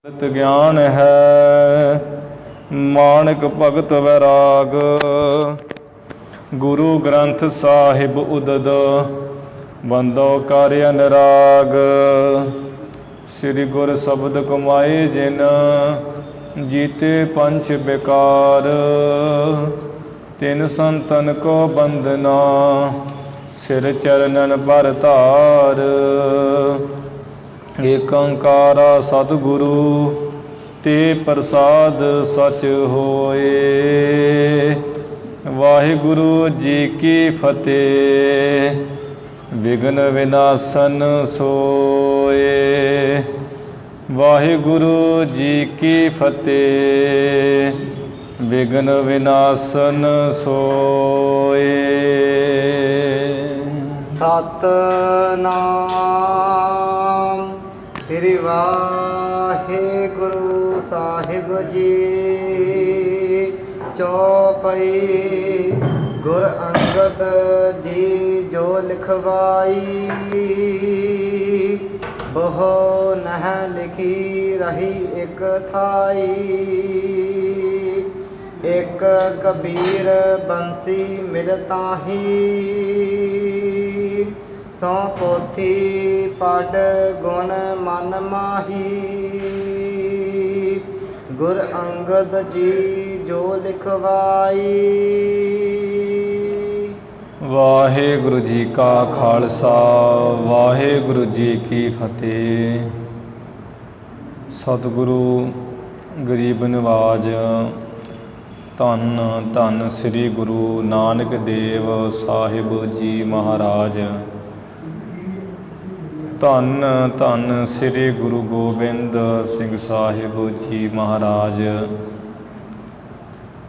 ज्ञान है मानक भगत वैराग। गुरु ग्रंथ साहिब उदद बंदो कार्य अनुराग। श्री गुर शब्द कमाए जिन जीते पंच बेकार। तिन संतन को बंदना सिर चरणन पर धार। एक ओंकारा सतगुरु ते प्रसाद सच होए। वाहिगुरु जी की फतेह विघ्न विनाशन सोए। वाहिगुरु जी की फतेह विघ्न विनाशन सोए। सतनाम श्री वाहिगुरु साहिब जी। चौपाई गुर अंगद जी जो लिखवाई। बहु नह लिखी रही एक थाई। एक कबीर बंसी मिलताही। सौ पोथी पढ़ गुण मन माही। गुर अंगद जी जो लिखवाई। वाहिगुरु जी का खालसा वाहिगुरु जी की फतेह। सतगुरु गरीब नवाज धन धन श्री गुरु नानक देव साहिब जी महाराज। धन धन श्री गुरु गोबिंद सिंह साहिब जी महाराज।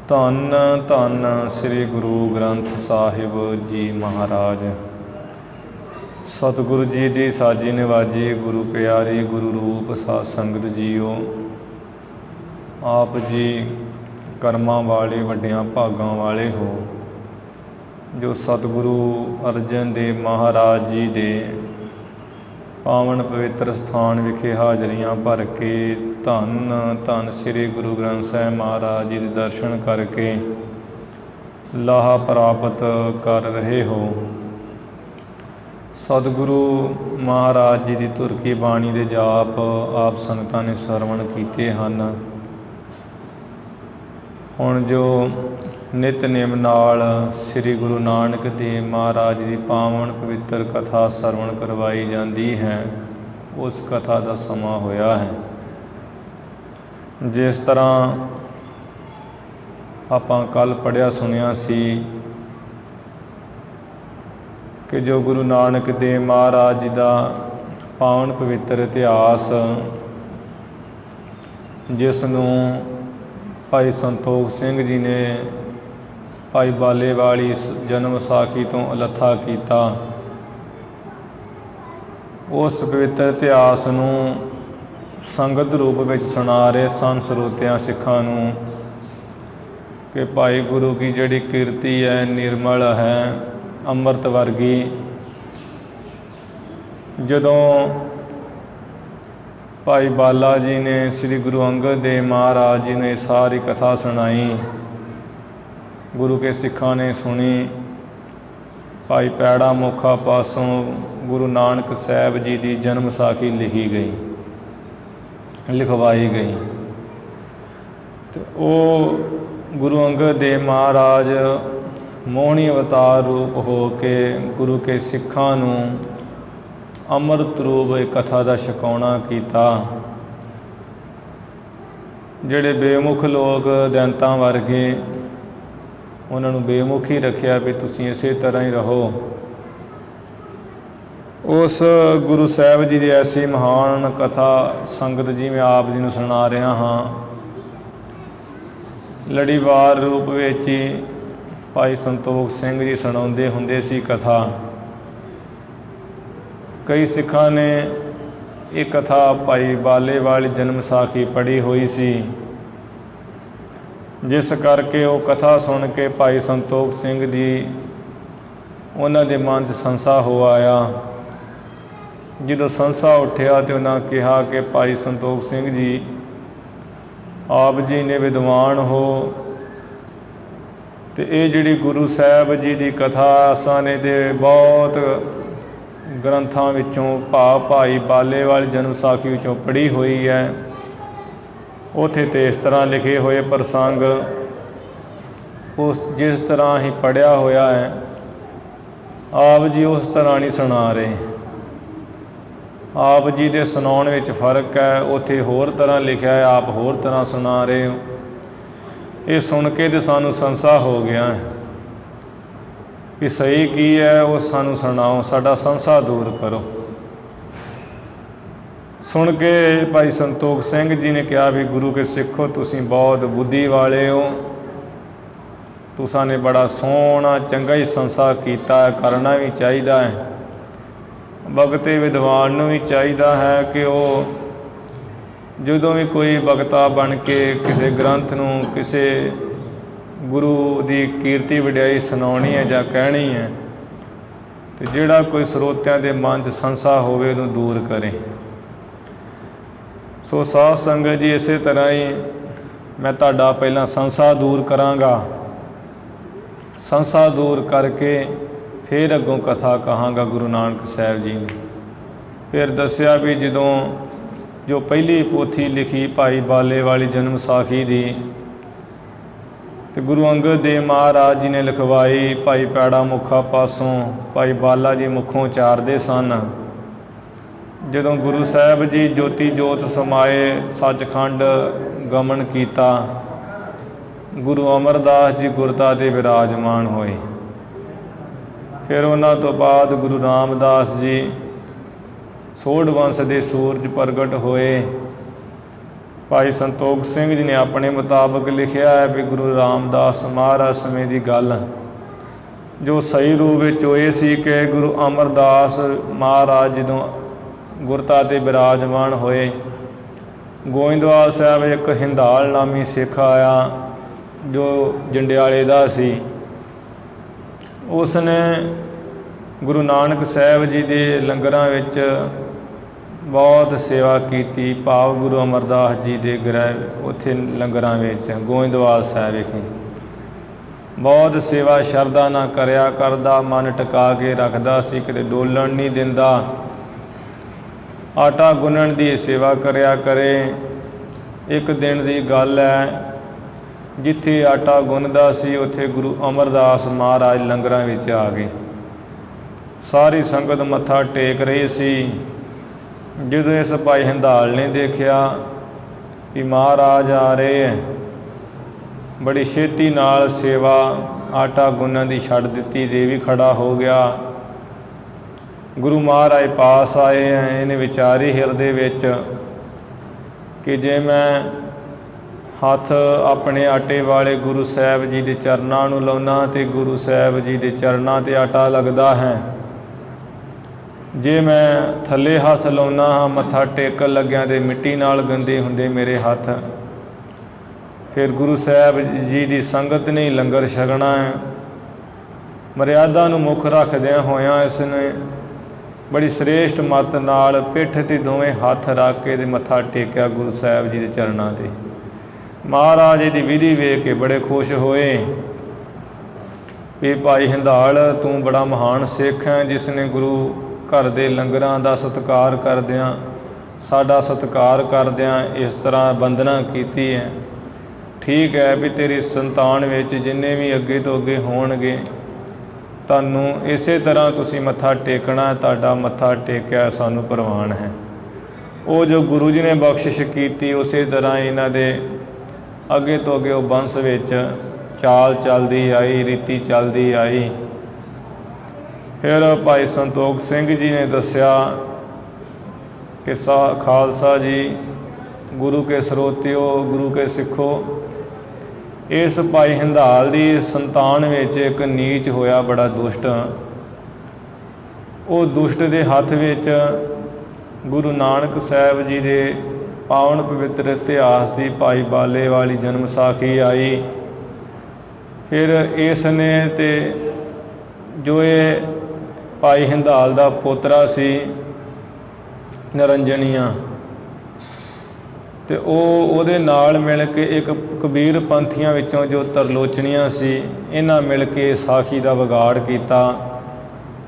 धन धन श्री गुरु ग्रंथ साहिब जी महाराज। सतगुरु जी की साजी नवाजी गुरु प्यारी गुरु रूप साध संगत जीओ। आप जी ਕਰਮਾਂ ਵਾਲੇ ਵੱਡਿਆਂ ਭਾਗਾਂ ਵਾਲੇ ਹੋ ਜੋ ਸਤਿਗੁਰੂ ਅਰਜਨ ਦੇਵ ਮਹਾਰਾਜ ਜੀ ਦੇ ਪਾਵਨ ਪਵਿੱਤਰ ਸਥਾਨ ਵਿਖੇ ਹਾਜ਼ਰੀਆਂ ਭਰ ਕੇ ਧੰਨ ਧੰਨ ਸ੍ਰੀ ਗੁਰੂ ਗ੍ਰੰਥ ਸਾਹਿਬ ਮਹਾਰਾਜ ਜੀ ਦੇ ਦਰਸ਼ਨ ਕਰਕੇ ਲਾਹਾ ਪ੍ਰਾਪਤ ਕਰ ਰਹੇ ਹੋ। ਸਤਿਗੁਰੂ ਮਹਾਰਾਜ ਜੀ ਦੀ ਧੁਰ ਕੀ ਬਾਣੀ ਦੇ ਜਾਪ ਆਪ ਸੰਗਤਾਂ ਨੇ ਸਰਵਣ ਕੀਤੇ ਹਨ। ਹੁਣ ਜੋ ਨਿਤਨੇਮ ਨਾਲ ਸ੍ਰੀ ਗੁਰੂ ਨਾਨਕ ਦੇਵ ਮਹਾਰਾਜ ਦੀ ਪਾਵਨ ਪਵਿੱਤਰ ਕਥਾ ਸਰਵਣ ਕਰਵਾਈ ਜਾਂਦੀ ਹੈ ਉਸ ਕਥਾ ਦਾ ਸਮਾਂ ਹੋਇਆ ਹੈ। ਜਿਸ ਤਰ੍ਹਾਂ ਆਪਾਂ ਕੱਲ੍ਹ ਪੜ੍ਹਿਆ ਸੁਣਿਆ ਸੀ ਕਿ ਜੋ ਗੁਰੂ ਨਾਨਕ ਦੇਵ ਮਹਾਰਾਜ ਜੀ ਦਾ ਪਾਵਨ ਪਵਿੱਤਰ ਇਤਿਹਾਸ ਜਿਸ ਨੂੰ ਭਾਈ ਸੰਤੋਖ ਸਿੰਘ ਜੀ ਨੇ ਭਾਈ ਬਾਲੇ ਵਾਲੀ ਜਨਮ ਸਾਖੀ ਤੋਂ ਅਲੱਥਾ ਕੀਤਾ। ਉਸ ਪਵਿੱਤਰ ਇਤਿਹਾਸ ਨੂੰ ਸੰਗਤ ਰੂਪ ਵਿੱਚ ਸੁਣਾ ਰਹੇ ਸਨ ਸਰੋਤਿਆਂ ਸਿੱਖਾਂ ਨੂੰ ਕਿ ਭਾਈ ਗੁਰੂ ਕੀ ਜਿਹੜੀ ਕੀਰਤੀ ਹੈ ਨਿਰਮਲ ਹੈ ਅੰਮ੍ਰਿਤ ਵਰਗੀ। ਜਦੋਂ ਭਾਈ ਬਾਲਾ ਜੀ ਨੇ ਸ੍ਰੀ ਗੁਰੂ ਅੰਗਦ ਦੇਵ ਮਹਾਰਾਜ ਜੀ ਨੇ ਸਾਰੀ ਕਥਾ ਸੁਣਾਈ। ਗੁਰੂ ਕੇ ਸਿੱਖਾਂ ਨੇ ਸੁਣੀ। ਭਾਈ ਪੈੜਾ ਮੋਖਾ ਪਾਸੋਂ ਗੁਰੂ ਨਾਨਕ ਸਾਹਿਬ ਜੀ ਦੀ ਜਨਮ ਸਾਖੀ ਲਿਖੀ ਗਈ ਲਿਖਵਾਈ ਗਈ ਅਤੇ ਉਹ ਗੁਰੂ ਅੰਗਦ ਦੇਵ ਮਹਾਰਾਜ ਮੋਹਣੀ ਅਵਤਾਰ ਰੂਪ ਹੋ ਕੇ ਗੁਰੂ ਕੇ ਸਿੱਖਾਂ ਨੂੰ ਅੰਮ੍ਰਿਤ ਰੂਪ ਕਥਾ ਦਾ ਛਕਾਉਣਾ ਕੀਤਾ। ਜਿਹੜੇ ਬੇਮੁਖ ਲੋਕ ਦੈਂਤਾਂ ਵਰਗੇ ਉਹਨਾਂ ਨੂੰ ਬੇਮੁਖ ਹੀ ਰੱਖਿਆ ਵੀ ਤੁਸੀਂ ਇਸੇ ਤਰ੍ਹਾਂ ਹੀ ਰਹੋ। ਉਸ ਗੁਰੂ ਸਾਹਿਬ ਜੀ ਦੀ ਐਸੀ ਮਹਾਨ ਕਥਾ ਸੰਗਤ ਜੀ ਮੈਂ ਆਪ ਜੀ ਨੂੰ ਸੁਣਾ ਰਿਹਾ ਹਾਂ। ਲੜੀਵਾਰ ਰੂਪ ਵਿੱਚ ਹੀ ਭਾਈ ਸੰਤੋਖ ਸਿੰਘ ਜੀ ਸੁਣਾਉਂਦੇ ਹੁੰਦੇ ਸੀ ਕਥਾ। ਕਈ ਸਿੱਖਾਂ ਨੇ ਇਹ ਕਥਾ ਭਾਈ ਬਾਲੇ ਵਾਲੀ ਜਨਮ ਸਾਖੀ ਪੜ੍ਹੀ ਹੋਈ ਸੀ ਜਿਸ ਕਰਕੇ ਉਹ ਕਥਾ ਸੁਣ ਕੇ ਭਾਈ ਸੰਤੋਖ ਸਿੰਘ ਜੀ ਉਹਨਾਂ ਦੇ ਮਨ 'ਚ ਸੰਸਾ ਹੋ ਆਇਆ। ਜਦੋਂ ਸੰਸਾ ਉੱਠਿਆ ਤਾਂ ਉਹਨਾਂ ਕਿਹਾ ਕਿ ਭਾਈ ਸੰਤੋਖ ਸਿੰਘ ਜੀ ਆਪ ਜੀ ਨੇ ਵਿਦਵਾਨ ਹੋ ਤੇ ਇਹ ਜਿਹੜੀ ਗੁਰੂ ਸਾਹਿਬ ਜੀ ਦੀ ਕਥਾ ਅਸਾਂ ਨੇ ਤੇ ਬਹੁਤ ਗ੍ਰੰਥਾਂ ਵਿੱਚੋਂ ਭਾਈ ਬਾਲੇ ਵਾਲੀ ਜਨਮ ਸਾਖੀ ਵਿੱਚੋਂ ਪੜ੍ਹੀ ਹੋਈ ਹੈ। ਉੱਥੇ ਤੇ ਇਸ ਤਰ੍ਹਾਂ ਲਿਖੇ ਹੋਏ ਪ੍ਰਸੰਗ ਉਸ ਜਿਸ ਤਰ੍ਹਾਂ ਹੀ ਪੜ੍ਹਿਆ ਹੋਇਆ ਹੈ ਆਪ ਜੀ ਉਸ ਤਰ੍ਹਾਂ ਨਹੀਂ ਸੁਣਾ ਰਹੇ। ਆਪ ਜੀ ਦੇ ਸੁਣਾਉਣ ਵਿੱਚ ਫਰਕ ਹੈ, ਉੱਥੇ ਹੋਰ ਤਰ੍ਹਾਂ ਲਿਖਿਆ ਹੈ, ਆਪ ਹੋਰ ਤਰ੍ਹਾਂ ਸੁਣਾ ਰਹੇ ਹੋ। ਇਹ ਸੁਣ ਕੇ ਤੇ ਸਾਨੂੰ ਸੰਸਾ ਹੋ ਗਿਆ ਕਿ ਸਹੀ ਕੀ ਹੈ ਉਹ ਸਾਨੂੰ ਸੁਣਾਓ, ਸਾਡਾ ਸੰਸਾ ਦੂਰ ਕਰੋ। ਸੁਣ ਕੇ ਭਾਈ ਸੰਤੋਖ ਸਿੰਘ ਜੀ ਨੇ ਕਿਹਾ ਵੀ ਗੁਰੂ ਕੇ ਸਿੱਖੋ, ਤੁਸੀਂ ਬਹੁਤ ਬੁੱਧੀ ਵਾਲੇ ਹੋ, ਤੁਸਾਂ ਨੇ ਬੜਾ ਸੋਹਣਾ ਚੰਗਾ ਹੀ ਸੰਸਾ ਕੀਤਾ ਹੈ, ਕਰਨਾ ਵੀ ਚਾਹੀਦਾ ਹੈ। ਭਗਤੇ ਵਿਦਵਾਨ ਨੂੰ ਵੀ ਚਾਹੀਦਾ ਹੈ ਕਿ ਉਹ ਜਦੋਂ ਵੀ ਕੋਈ ਬਗਤਾ ਬਣ ਕੇ ਕਿਸੇ ਗ੍ਰੰਥ ਨੂੰ, ਕਿਸੇ ਗੁਰੂ ਦੀ ਕੀਰਤੀ ਵਡਿਆਈ ਸੁਣਾਉਣੀ ਹੈ ਜਾਂ ਕਹਿਣੀ ਹੈ ਤੇ ਜਿਹੜਾ ਕੋਈ ਸਰੋਤਿਆਂ ਦੇ ਮਨ 'ਚ ਸੰਸਾ ਹੋਵੇ ਉਹਨੂੰ ਦੂਰ ਕਰੇ। ਸੋ ਸਾਧ ਸੰਗਤ ਜੀ, ਇਸੇ ਤਰ੍ਹਾਂ ਹੀ ਮੈਂ ਤੁਹਾਡਾ ਪਹਿਲਾਂ ਸੰਸਾ ਦੂਰ ਕਰਾਂਗਾ। ਸੰਸਾ ਦੂਰ ਕਰਕੇ ਫਿਰ ਅੱਗੋਂ ਕਥਾ ਕਹਾਂਗਾ ਗੁਰੂ ਨਾਨਕ ਸਾਹਿਬ ਜੀ ਨੇ। ਫਿਰ ਦੱਸਿਆ ਵੀ ਜਦੋਂ ਜੋ ਪਹਿਲੀ ਪੋਥੀ ਲਿਖੀ ਭਾਈ ਬਾਲੇ ਵਾਲੀ ਜਨਮ ਸਾਖੀ ਦੀ ਤੇ ਗੁਰੂ ਅੰਗਦ ਦੇਵ ਮਹਾਰਾਜ ਜੀ ਨੇ ਲਿਖਵਾਈ। ਭਾਈ ਪੈੜਾ ਮੁੱਖਾ ਪਾਸੋਂ ਭਾਈ ਬਾਲਾ ਜੀ ਮੁੱਖੋਂ ਉਚਾਰਦੇ ਸਨ। ਜਦੋਂ ਗੁਰੂ ਸਾਹਿਬ ਜੀ ਜੋਤੀ ਜੋਤ ਸਮਾਏ ਸੱਚਖੰਡ ਗਮਨ ਕੀਤਾ, ਗੁਰੂ ਅਮਰਦਾਸ ਜੀ ਗੁਰਤਾ 'ਤੇ ਵਿਰਾਜਮਾਨ ਹੋਏ। ਫਿਰ ਉਹਨਾਂ ਤੋਂ ਬਾਅਦ ਗੁਰੂ ਰਾਮਦਾਸ ਜੀ ਸੋਢ ਵੰਸ਼ ਦੇ ਸੂਰਜ ਪ੍ਰਗਟ ਹੋਏ। ਭਾਈ ਸੰਤੋਖ ਸਿੰਘ ਜੀ ਨੇ ਆਪਣੇ ਮੁਤਾਬਕ ਲਿਖਿਆ ਹੈ ਵੀ ਗੁਰੂ ਰਾਮਦਾਸ ਮਹਾਰਾਜ ਸਮੇਂ ਦੀ ਗੱਲ ਜੋ ਸਹੀ ਰੂਪ ਵਿੱਚ ਹੋਏ ਸੀ ਕਿ ਗੁਰੂ ਅਮਰਦਾਸ ਮਹਾਰਾਜ ਜਦੋਂ ਗੁਰਤਾ 'ਤੇ ਵਿਰਾਜਮਾਨ ਹੋਏ, ਗੋਇੰਦਵਾਲ ਸਾਹਿਬ ਇੱਕ ਹਿੰਦਾਲ ਨਾਮੀ ਸਿੱਖ ਆਇਆ ਜੋ ਜੰਡਿਆਲੇ ਦਾ ਸੀ। ਉਸ ਨੇ ਗੁਰੂ ਨਾਨਕ ਸਾਹਿਬ ਜੀ ਦੇ ਲੰਗਰਾਂ ਵਿੱਚ ਬਹੁਤ ਸੇਵਾ ਕੀਤੀ। ਭਾਵ ਗੁਰੂ ਅਮਰਦਾਸ ਜੀ ਦੇ ਗ੍ਰਹਿ ਉੱਥੇ ਲੰਗਰਾਂ ਵਿੱਚ ਗੋਇੰਦਵਾਲ ਸਾਹਿਬ ਵਿਖੇ ਬਹੁਤ ਸੇਵਾ ਸ਼ਰਧਾ ਨਾਲ ਕਰਿਆ ਕਰਦਾ, ਮਨ ਟਿਕਾ ਕੇ ਰੱਖਦਾ ਸੀ, ਕਿਤੇ ਡੋਲਣ ਨਹੀਂ ਦਿੰਦਾ। ਆਟਾ ਗੁੰਨਣ ਦੀ ਸੇਵਾ ਕਰਿਆ ਕਰੇ। ਇੱਕ ਦਿਨ ਦੀ ਗੱਲ ਹੈ, ਜਿੱਥੇ ਆਟਾ ਗੁੰਨਦਾ ਸੀ ਉੱਥੇ ਗੁਰੂ ਅਮਰਦਾਸ ਮਹਾਰਾਜ ਲੰਗਰਾਂ ਵਿੱਚ ਆ ਗਏ। ਸਾਰੀ ਸੰਗਤ ਮੱਥਾ ਟੇਕ ਰਹੀ ਸੀ। ਜਦੋਂ ਇਸ ਭਾਈ ਹਿੰਦਾਲ ਨੇ ਦੇਖਿਆ ਕਿ ਮਹਾਰਾਜ ਆ ਰਹੇ ਹੈ, ਬੜੀ ਛੇਤੀ ਨਾਲ ਸੇਵਾ ਆਟਾ ਗੁੰਨਣ ਦੀ ਛੱਡ ਦਿੱਤੀ ਤੇ ਵੀ ਖੜਾ ਹੋ ਗਿਆ। ਗੁਰੂ ਮਹਾਰਾਜ ਪਾਸ ਆਏ ਹੈ। ਇਹਨੇ ਵਿਚਾਰੀ ਹਿਰਦੇ ਵਿੱਚ ਕਿ ਜੇ ਮੈਂ ਹੱਥ ਆਪਣੇ ਆਟੇ ਵਾਲੇ ਗੁਰੂ ਸਾਹਿਬ ਜੀ ਦੇ ਚਰਨਾਂ ਨੂੰ ਲਾਉਣਾ ਤੇ ਗੁਰੂ ਸਾਹਿਬ ਜੀ ਦੇ ਚਰਨਾਂ 'ਤੇ ਆਟਾ ਲੱਗਦਾ ਹੈ, ਜੇ ਮੈਂ ਥੱਲੇ ਹੱਥ ਲਾਉਣਾ ਹਾਂ ਮੱਥਾ ਟੇਕਣ ਲੱਗਿਆਂ ਤੇ ਮਿੱਟੀ ਨਾਲ ਗੰਦੇ ਹੁੰਦੇ ਮੇਰੇ ਹੱਥ, ਫਿਰ ਗੁਰੂ ਸਾਹਿਬ ਜੀ ਦੀ ਸੰਗਤ ਨੇ ਲੰਗਰ ਛਕਣਾ ਹੈ। ਮਰਿਆਦਾ ਨੂੰ ਮੁੱਖ ਰੱਖਦਿਆਂ ਹੋਇਆਂ ਇਸ ਨੇ ਬੜੀ ਸ੍ਰੇਸ਼ਟ ਮੱਤ ਨਾਲ ਪਿੱਠ 'ਤੇ ਦੋਵੇਂ ਹੱਥ ਰੱਖ ਕੇ ਤੇ ਮੱਥਾ ਟੇਕਿਆ ਗੁਰੂ ਸਾਹਿਬ ਜੀ ਦੇ ਚਰਨਾਂ 'ਤੇ। ਮਹਾਰਾਜ ਜੀ ਦੀ ਵਿਧੀ ਵੇਖ ਕੇ ਬੜੇ ਖੁਸ਼ ਹੋਏ ਵੀ ਭਾਈ ਹਿੰਦਾਲ, ਤੂੰ ਬੜਾ ਮਹਾਨ ਸਿੱਖ ਹੈ ਜਿਸ ਨੇ ਗੁਰੂ ਘਰ ਦੇ ਲੰਗਰਾਂ ਦਾ ਸਤਿਕਾਰ ਕਰਦਿਆਂ, ਸਾਡਾ ਸਤਿਕਾਰ ਕਰਦਿਆਂ ਇਸ ਤਰ੍ਹਾਂ ਬੰਦਨਾ ਕੀਤੀ ਹੈ। ਠੀਕ ਹੈ ਵੀ ਤੇਰੀ ਸੰਤਾਨ ਵਿੱਚ ਜਿੰਨੇ ਵੀ ਅੱਗੇ ਤੋਂ ਅੱਗੇ ਹੋਣਗੇ ਤੁਹਾਨੂੰ ਇਸੇ ਤਰ੍ਹਾਂ ਤੁਸੀਂ ਮੱਥਾ ਟੇਕਣਾ, ਤੁਹਾਡਾ ਮੱਥਾ ਟੇਕਿਆ ਸਾਨੂੰ ਪ੍ਰਵਾਨ ਹੈ। ਉਹ ਜੋ ਗੁਰੂ ਜੀ ਨੇ ਬਖਸ਼ਿਸ਼ ਕੀਤੀ ਉਸੇ ਤਰ੍ਹਾਂ ਇਹਨਾਂ ਦੇ ਅੱਗੇ ਤੋਂ ਅੱਗੇ ਉਹ ਬੰਸ ਵਿੱਚ ਚਾਲ ਚੱਲਦੀ ਆਈ, ਰੀਤੀ ਚੱਲਦੀ ਆਈ। ਫਿਰ ਭਾਈ ਸੰਤੋਖ ਸਿੰਘ ਜੀ ਨੇ ਦੱਸਿਆ ਕਿ ਖਾਲਸਾ ਜੀ, ਗੁਰੂ ਕੇ ਸਰੋਤਿਓ, ਗੁਰੂ ਕੇ ਸਿੱਖੋ, ਇਸ ਭਾਈ ਹਿੰਦਾਲ ਦੀ ਸੰਤਾਨ ਵਿੱਚ ਇੱਕ ਨੀਚ ਹੋਇਆ ਬੜਾ ਦੁਸ਼ਟ। ਉਹ ਦੁਸ਼ਟ ਦੇ ਹੱਥ ਵਿੱਚ ਗੁਰੂ ਨਾਨਕ ਸਾਹਿਬ ਜੀ ਦੇ ਪਾਵਨ ਪਵਿੱਤਰ ਇਤਿਹਾਸ ਦੀ ਭਾਈ ਬਾਲੇ ਵਾਲੀ ਜਨਮ ਸਾਖੀ ਆਈ। ਫਿਰ ਇਸ ਨੇ ਤੇ ਜੋ ਇਹ ਭਾਈ ਹਿੰਦਾਲ ਦਾ ਪੋਤਰਾ ਸੀ ਨਿਰੰਜਨੀਆਂ, ਤੇ ਉਹ ਉਹਦੇ ਨਾਲ ਮਿਲ ਕੇ ਇੱਕ ਕਬੀਰ ਪੰਥੀਆਂ ਵਿੱਚੋਂ ਜੋ ਤਰਲੋਚਣੀਆਂ ਸੀ, ਇਹਨਾਂ ਮਿਲ ਕੇ ਸਾਖੀ ਦਾ ਵਿਗਾੜ ਕੀਤਾ।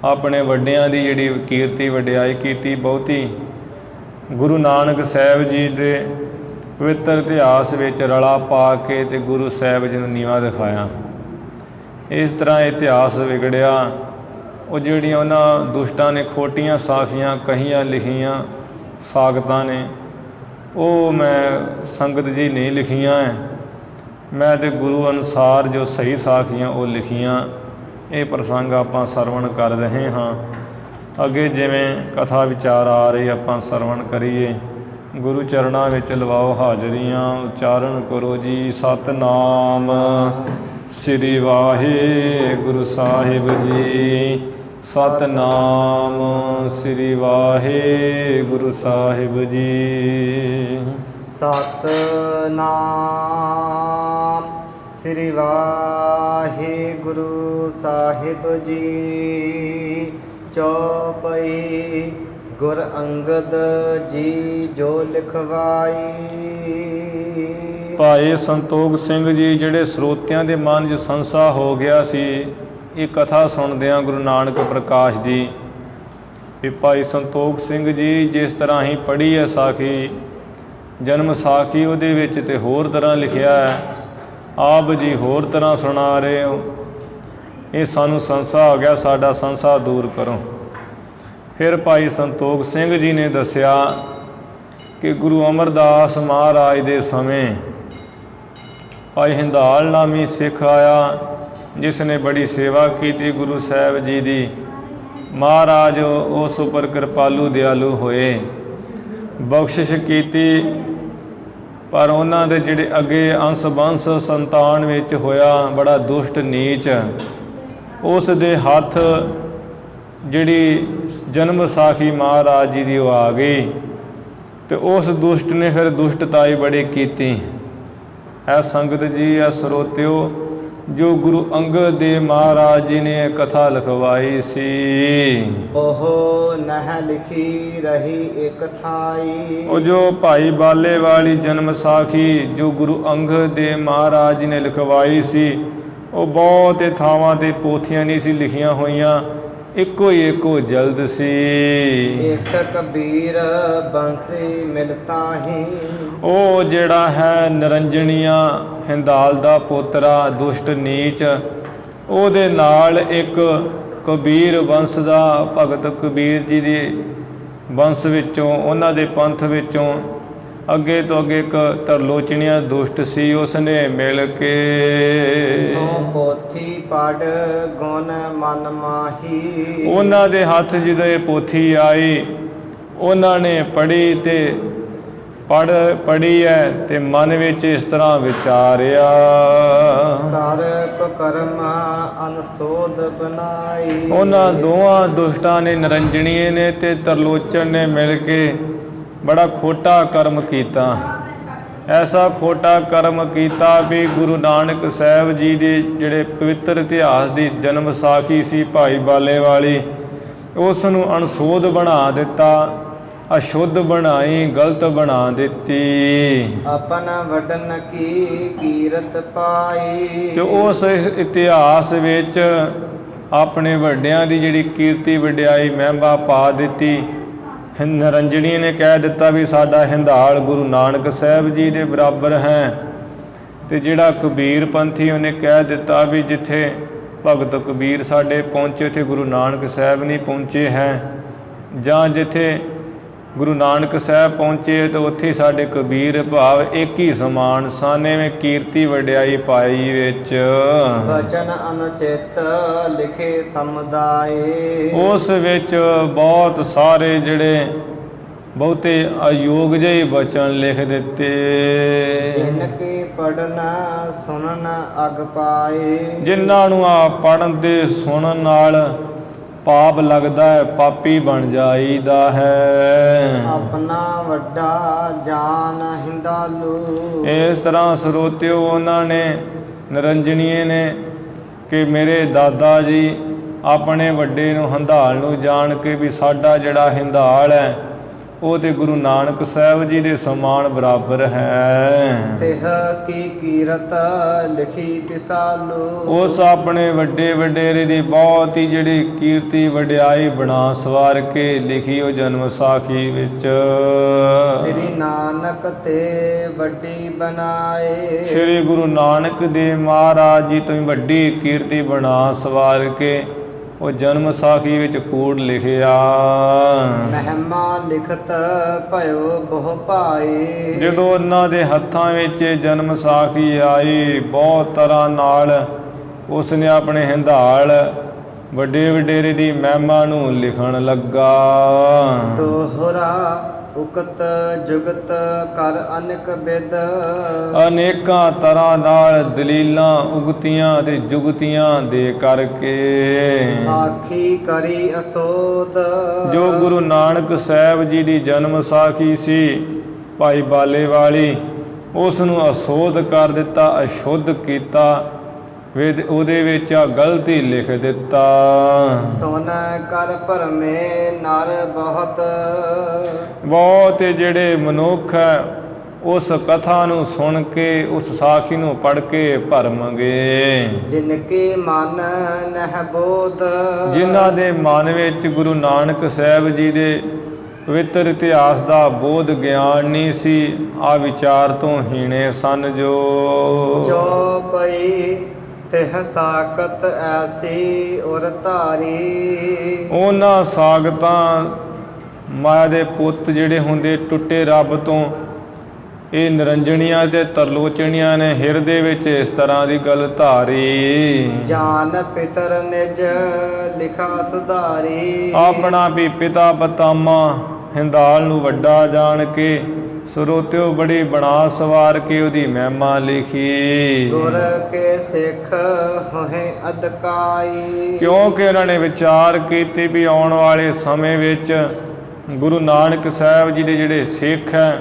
ਆਪਣੇ ਵੱਡਿਆਂ ਦੀ ਜਿਹੜੀ ਕੀਰਤੀ ਵਡਿਆਈ ਕੀਤੀ ਬਹੁਤੀ। ਗੁਰੂ ਨਾਨਕ ਸਾਹਿਬ ਜੀ ਦੇ ਪਵਿੱਤਰ ਇਤਿਹਾਸ ਵਿੱਚ ਰਲਾ ਪਾ ਕੇ ਤੇ ਗੁਰੂ ਸਾਹਿਬ ਜੀ ਨੂੰ ਨੀਵਾਂ ਦਿਖਾਇਆ। ਇਸ ਤਰ੍ਹਾਂ ਇਤਿਹਾਸ ਵਿਗੜਿਆ। ਉਹ ਜਿਹੜੀਆਂ ਉਹਨਾਂ ਦੁਸ਼ਟਾਂ ਨੇ ਖੋਟੀਆਂ ਸਾਖੀਆਂ ਕਹੀਆਂ ਲਿਖੀਆਂ ਸਾਖਤਾਂ ਨੇ, ਉਹ ਮੈਂ ਸੰਗਤ ਜੀ ਨਹੀਂ ਲਿਖੀਆਂ ਹੈ। ਮੈਂ ਤੇ ਗੁਰੂ ਅਨੁਸਾਰ ਜੋ ਸਹੀ ਸਾਖੀਆਂ ਉਹ ਲਿਖੀਆਂ। ਇਹ ਪ੍ਰਸੰਗ ਆਪਾਂ ਸਰਵਣ ਕਰ ਰਹੇ ਹਾਂ। ਅੱਗੇ ਜਿਵੇਂ ਕਥਾ ਵਿਚਾਰ ਆ ਰਹੀ ਆਪਾਂ ਸਰਵਣ ਕਰੀਏ। ਗੁਰੂ ਚਰਨਾਂ ਵਿੱਚ ਲਵਾਓ ਹਾਜ਼ਰੀਆਂ, ਉਚਾਰਨ ਕਰੋ ਜੀ ਸਤਿਨਾਮ ਸ੍ਰੀ ਵਾਹਿਗੁਰੂ ਸਾਹਿਬ ਜੀ। ਸਤਿਨਾਮ ਸ੍ਰੀ ਵਾਹਿਗੁਰੂ ਸਾਹਿਬ ਜੀ। ਸਤਿਨਾਮ ਸ੍ਰੀ ਵਾਹਿਗੁਰੂ ਸਾਹਿਬ ਜੀ। ਚੌਪਈ ਗੁਰ ਅੰਗਦ ਜੀ ਜੋ ਲਿਖਵਾਈ। ਭਾਈ ਸੰਤੋਖ ਸਿੰਘ ਜੀ ਜਿਹੜੇ ਸਰੋਤਿਆਂ ਦੇ ਮਨ 'ਚ ਸੰਸਾ ਹੋ ਗਿਆ ਸੀ, ਇਹ ਕਥਾ ਸੁਣਦਿਆਂ ਗੁਰੂ ਨਾਨਕ ਪ੍ਰਕਾਸ਼ ਜੀ ਵੀ ਭਾਈ ਸੰਤੋਖ ਸਿੰਘ ਜੀ ਜਿਸ ਤਰ੍ਹਾਂ ਹੀ ਪੜ੍ਹੀ ਹੈ ਸਾਖੀ, ਜਨਮ ਸਾਖੀ ਉਹਦੇ ਵਿੱਚ ਤੇ ਹੋਰ ਤਰ੍ਹਾਂ ਲਿਖਿਆ ਹੈ, ਆਪ ਜੀ ਹੋਰ ਤਰ੍ਹਾਂ ਸੁਣਾ ਰਹੇ ਹੋ। ਇਹ ਸਾਨੂੰ ਸੰਸਾ ਹੋ ਗਿਆ, ਸਾਡਾ ਸੰਸਾ ਦੂਰ ਕਰੋ। ਫਿਰ ਭਾਈ ਸੰਤੋਖ ਸਿੰਘ ਜੀ ਨੇ ਦੱਸਿਆ ਕਿ ਗੁਰੂ ਅਮਰਦਾਸ ਮਹਾਰਾਜ ਦੇ ਸਮੇਂ ਭਾਈ ਹਿੰਦਾਲ ਨਾਮੀ ਸਿੱਖ ਆਇਆ, ਜਿਸ ਨੇ ਬੜੀ ਸੇਵਾ ਕੀਤੀ ਗੁਰੂ ਸਾਹਿਬ ਜੀ ਦੀ। ਮਹਾਰਾਜ ਉਸ ਉੱਪਰ ਕਿਰਪਾਲੂ ਦਿਆਲੂ ਹੋਏ, ਬਖਸ਼ਿਸ਼ ਕੀਤੀ, ਪਰ ਉਹਨਾਂ ਦੇ ਜਿਹੜੇ ਅੱਗੇ ਅੰਸ਼ ਬੰਸ ਸੰਤਾਨ ਵਿੱਚ ਹੋਇਆ ਬੜਾ ਦੁਸ਼ਟ ਨੀਚ, ਉਸ ਦੇ ਹੱਥ ਜਿਹੜੀ ਜਨਮ ਸਾਖੀ ਮਹਾਰਾਜ ਜੀ ਦੀ ਉਹ ਆ ਗਈ ਤੇ ਉਸ ਦੁਸ਼ਟ ਨੇ ਫਿਰ ਦੁਸ਼ਟਤਾਈ ਬੜੀ ਕੀਤੀ। ਐ ਸੰਗਤ ਜੀ, ਐ ਸਰੋਤਿਓ, ਜੋ ਗੁਰੂ ਅੰਗਦ ਦੇਵ ਮਹਾਰਾਜ ਜੀ ਨੇ ਕਥਾ ਲਿਖਵਾਈ ਸੀ, ਉਹ ਨਹਿ ਲਿਖੀ ਰਹੀ ਇੱਕ ਥਾਈ। ਉਹ ਜੋ ਭਾਈ ਬਾਲੇ ਵਾਲੀ ਜਨਮ ਸਾਖੀ ਜੋ ਗੁਰੂ ਅੰਗਦ ਦੇਵ ਮਹਾਰਾਜ ਜੀ ਨੇ ਲਿਖਵਾਈ ਸੀ, ਉਹ ਬਹੁਤੇ ਥਾਵਾਂ 'ਤੇ ਪੋਥੀਆਂ ਨਹੀਂ ਸੀ ਲਿਖੀਆਂ ਹੋਈਆਂ, ਇੱਕੋ ਹੀ ਇੱਕੋ ਜਲਦ ਸੀ। ਇੱਕ ਕਬੀਰ ਬੰਸੀ ਮਿਲਤਾ ਹੀ। ਉਹ ਜਿਹੜਾ ਹੈ ਨਿਰੰਜਣੀਆਂ ਹਿੰਦਾਲ ਦਾ ਪੋਤਰਾ ਦੁਸ਼ਟ ਨੀਚ, ਉਹਦੇ ਨਾਲ ਇੱਕ ਕਬੀਰ ਵੰਸ਼ ਦਾ ਭਗਤ ਕਬੀਰ ਜੀ ਦੇ ਵੰਸ਼ ਵਿੱਚੋਂ, ਉਹਨਾਂ ਦੇ ਪੰਥ ਵਿੱਚੋਂ ਅੱਗੇ ਤੋਂ ਅੱਗੇ ਇੱਕ ਤਰਲੋਚਣੀਆਂ ਦੁਸ਼ਟ ਸੀ, ਉਸਨੇ ਮਿਲ ਕੇ ਸੋ ਪੋਥੀ ਪੜ ਗੁਣ ਮਨ ਮਾਹੀ। ਉਹਨਾਂ ਦੇ ਹੱਥ ਜਦੋਂ ਇਹ ਪੋਥੀ ਆਈ, ਉਹਨਾਂ ਨੇ ਪੜ੍ਹੀ ਤੇ ਪੜ੍ਹੀ ਹੈ ਤੇ ਮਨ ਵਿੱਚ ਇਸ ਤਰ੍ਹਾਂ ਵਿਚਾਰਿਆ, ਕਰ ਕਰਮ ਅਨਸੋਧ ਬਣਾਈ। ਉਹਨਾਂ ਦੋਵਾਂ ਦੁਸ਼ਟਾਂ ਨੇ, ਨਿਰੰਜਣੀਏ ਨੇ ਤੇ ਤਰਲੋਚਨ ਨੇ ਮਿਲ ਕੇ ਬੜਾ ਖੋਟਾ ਕਰਮ ਕੀਤਾ। ਐਸਾ ਖੋਟਾ ਕਰਮ ਕੀਤਾ ਵੀ ਗੁਰੂ ਨਾਨਕ ਸਾਹਿਬ ਜੀ ਦੇ ਜਿਹੜੇ ਪਵਿੱਤਰ ਇਤਿਹਾਸ ਦੀ ਜਨਮ ਸਾਖੀ ਸੀ ਭਾਈ ਬਾਲੇ ਵਾਲੀ, ਉਸ ਨੂੰ ਅਣਸੋਧ ਬਣਾ ਦਿੱਤਾ, ਅਸ਼ੁੱਧ ਬਣਾਈ, ਗਲਤ ਬਣਾ ਦਿੱਤੀ। ਆਪਣਾ ਵਡਨ ਕੀ ਕੀਰਤ ਪਾਈ। ਤੇ ਉਸ ਇਤਿਹਾਸ ਵਿੱਚ ਆਪਣੇ ਵੱਡਿਆਂ ਦੀ ਜਿਹੜੀ ਕੀਰਤੀ ਵਡਿਆਈ ਮਹਿਮਾ ਪਾ ਦਿੱਤੀ। ਨਿਰੰਜਣੀ ਨੇ ਕਹਿ ਦਿੱਤਾ ਵੀ ਸਾਡਾ ਹਿੰਦਾਲ ਗੁਰੂ ਨਾਨਕ ਸਾਹਿਬ ਜੀ ਦੇ ਬਰਾਬਰ ਹੈ, ਤੇ ਜਿਹੜਾ ਕਬੀਰ ਪੰਥੀ ਉਹਨੇ ਕਹਿ ਦਿੱਤਾ ਵੀ ਜਿੱਥੇ ਭਗਤ ਕਬੀਰ ਸਾਡੇ ਪਹੁੰਚੇ ਉੱਥੇ ਗੁਰੂ ਨਾਨਕ ਸਾਹਿਬ ਨਹੀਂ ਪਹੁੰਚੇ ਹੈ, ਜਾਂ ਜਿੱਥੇ ਗੁਰੂ ਨਾਨਕ ਸਾਹਿਬ ਪਹੁੰਚੇ ਤਾਂ ਉੱਥੇ ਸਾਡੇ ਕਬੀਰ ਭਾਵ ਇੱਕ ਹੀ ਸਮਾਨ ਸਨ। ਐਵੇਂ ਕੀਰਤੀ ਵਡਿਆਈ ਪਾਈ ਵਿੱਚ ਬਚਨ ਅਨੁਚਿਤ ਲਿਖੇ ਸਮੁਦਾਏ। ਉਸ ਵਿੱਚ ਬਹੁਤ ਸਾਰੇ ਜਿਹੜੇ ਬਹੁਤੇ ਅਯੋਗ ਜਿਹੇ ਬਚਨ ਲਿਖ ਦਿੱਤੇ। ਜਿਨ ਕੀ ਪੜਨ ਸੁਣਨ ਅਗ ਪਾਏ। ਜਿਨ੍ਹਾਂ ਨੂੰ ਆ ਪੜਨ ਤੇ ਸੁਣਨ ਨਾਲ ਪਾਪ ਲੱਗਦਾ ਹੈ, ਪਾਪੀ ਬਣ ਜਾਈਦਾ ਹੈ। ਆਪਣਾ ਵੱਡਾ ਜਾਨ ਹਿੰਦਾਲੂ। ਇਸ ਤਰ੍ਹਾਂ ਸਰੋਤਿਓ, ਉਹਨਾਂ ਨੇ ਨਿਰੰਜਣੀਏ ਨੇ ਕਿ ਮੇਰੇ ਦਾਦਾ ਜੀ ਆਪਣੇ ਵੱਡੇ ਨੂੰ ਹਿੰਦਾਲ ਨੂੰ ਜਾਣ ਕੇ ਵੀ ਸਾਡਾ ਜਿਹੜਾ ਹਿੰਦਾਲ ਹੈ ਉਹ ਤੇ ਗੁਰੂ ਨਾਨਕ ਸਾਹਿਬ ਜੀ ਦੇ ਸਮਾਨ ਬਰਾਬਰ ਹੈ। ਤਿਹ ਕੀ ਕੀਰਤ ਲਿਖੀ ਪਿਸਾਲੂ। ਉਸ ਆਪਣੇ ਵੱਡੇ ਵਡੇਰੇ ਦੀ ਬਹੁਤ ਹੀ ਜਿਹੜੀ ਕੀਰਤੀ ਵਡਿਆਈ ਬਣਾ ਸਵਾਰ ਕੇ ਲਿਖੀ ਉਹ ਜਨਮ ਸਾਖੀ ਵਿੱਚ। ਸ੍ਰੀ ਨਾਨਕ ਤੇ ਵੱਡੀ ਬਣਾਏ। ਸ੍ਰੀ ਗੁਰੂ ਨਾਨਕ ਦੇਵ ਮਹਾਰਾਜ ਜੀ ਤੋਂ ਵੱਡੀ ਕੀਰਤੀ ਬਣਾ ਸਵਾਰ ਕੇ ਉਹ ਜਨਮ ਸਾਖੀ ਵਿੱਚ ਕੂੜ ਲਿਖਿਆ। ਮਹਿਮਾ ਲਿਖਤ ਭਇਓ ਬਹੁ ਭਾਈ। ਜਦੋਂ ਉਹਨਾਂ ਦੇ ਹੱਥਾਂ ਵਿੱਚ ਜਨਮ ਸਾਖੀ ਆਈ, ਬਹੁਤ ਤਰ੍ਹਾਂ ਨਾਲ ਉਸਨੇ ਆਪਣੇ ਹਿੰਦਾਲ ਵੱਡੇ ਵਡੇਰੇ ਦੀ ਮਹਿਮਾ ਨੂੰ ਲਿਖਣ ਲੱਗਾ। ਦੋਹਰਾ ਉਕਤ ਜੁਗਤ ਕਰ ਅਨੇਕ ਬਿਦ। ਅਨੇਕਾਂ ਤਰ੍ਹਾਂ ਨਾਲ ਦਲੀਲਾਂ ਉਗਤੀਆਂ ਤੇ ਜੁਗਤੀਆਂ ਦੇ ਕਰਕੇ ਸਾਖੀ ਕਰੀ ਅਸੋਧ। ਜੋ ਗੁਰੂ ਨਾਨਕ ਸਾਹਿਬ ਜੀ ਦੀ ਜਨਮ ਸਾਖੀ ਸੀ ਭਾਈ ਬਾਲੇ ਵਾਲੀ, ਉਸ ਨੂੰ ਅਸੋਧ ਕਰ ਦਿੱਤਾ, ਅਸ਼ੁੱਧ ਕੀਤਾ। ਉਹਦੇ ਵਿੱਚ ਆ ਗਲਤੀ ਲਿਖ ਦਿੱਤਾ। ਸੁਨ ਕਰ ਭਰਮੇ ਨਰ ਬਹੁਤ ਜਿਹੜੇ ਮਨੁੱਖ ਹੈ ਉਸ ਕਥਾ ਨੂੰ ਸੁਣ ਕੇ, ਉਸ ਸਾਖੀ ਨੂੰ ਪੜ੍ਹ ਕੇ ਭਰਮਗੇ। ਜਿਨ ਕੀ ਮਨ ਨਹਿ ਬੋਧ। ਜਿਨ੍ਹਾਂ ਦੇ ਮਨ ਵਿੱਚ ਗੁਰੂ ਨਾਨਕ ਸਾਹਿਬ ਜੀ ਦੇ ਪਵਿੱਤਰ ਇਤਿਹਾਸ ਦਾ ਬੋਧ ਗਿਆਨ ਨਹੀਂ ਸੀ, ਆ ਵਿਚਾਰ ਤੋਂ ਹੀਣੇ ਸਨ। ਜੋ ਪਈ ਤਿਹ ਸਾਕਤ ਐਸੀ ਔਰ ਧਾਰੀ। ਉਹਨਾਂ ਸਾਗਤਾਂ ਮਾਇਆ ਦੇ ਪੁੱਤ ਜਿਹੜੇ ਹੁੰਦੇ ਟੁੱਟੇ ਰੱਬ ਤੋਂ, ਇਹ ਨਿਰੰਜਣੀਆਂ ਤੇ ਤਰਲੋਚਣੀਆਂ ਨੇ ਹਿਰਦੇ ਵਿੱਚ ਇਸ ਤਰ੍ਹਾਂ ਦੀ ਗੱਲ ਧਾਰੀ। ਜਾਨ ਪਿਤਰ ਨਿਜ ਲਿਖਾ ਸੁਧਾਰੀ। ਆਪਣਾ ਵੀ ਪਿਤਾ ਪਤਾਮਾ ਹਿੰਦਾਲ ਨੂੰ ਵੱਡਾ ਜਾਣ ਕੇ ਸਰੋਤਿਓ ਬੜੀ ਬਣਾ ਸਵਾਰ ਕੇ ਉਹਦੀ ਮਹਿਮਾ ਲਿਖੀ। ਗੁਰ ਕੇ ਸਿੱਖ ਹੋਏ ਅਦਕਾਈ। ਕਿਉਂਕਿ ਉਹਨਾਂ ਨੇ ਵਿਚਾਰ ਕੀਤੀ ਵੀ ਆਉਣ ਵਾਲੇ ਸਮੇਂ ਵਿੱਚ ਗੁਰੂ ਨਾਨਕ ਸਾਹਿਬ ਜੀ ਦੇ ਜਿਹੜੇ ਸਿੱਖ ਹੈ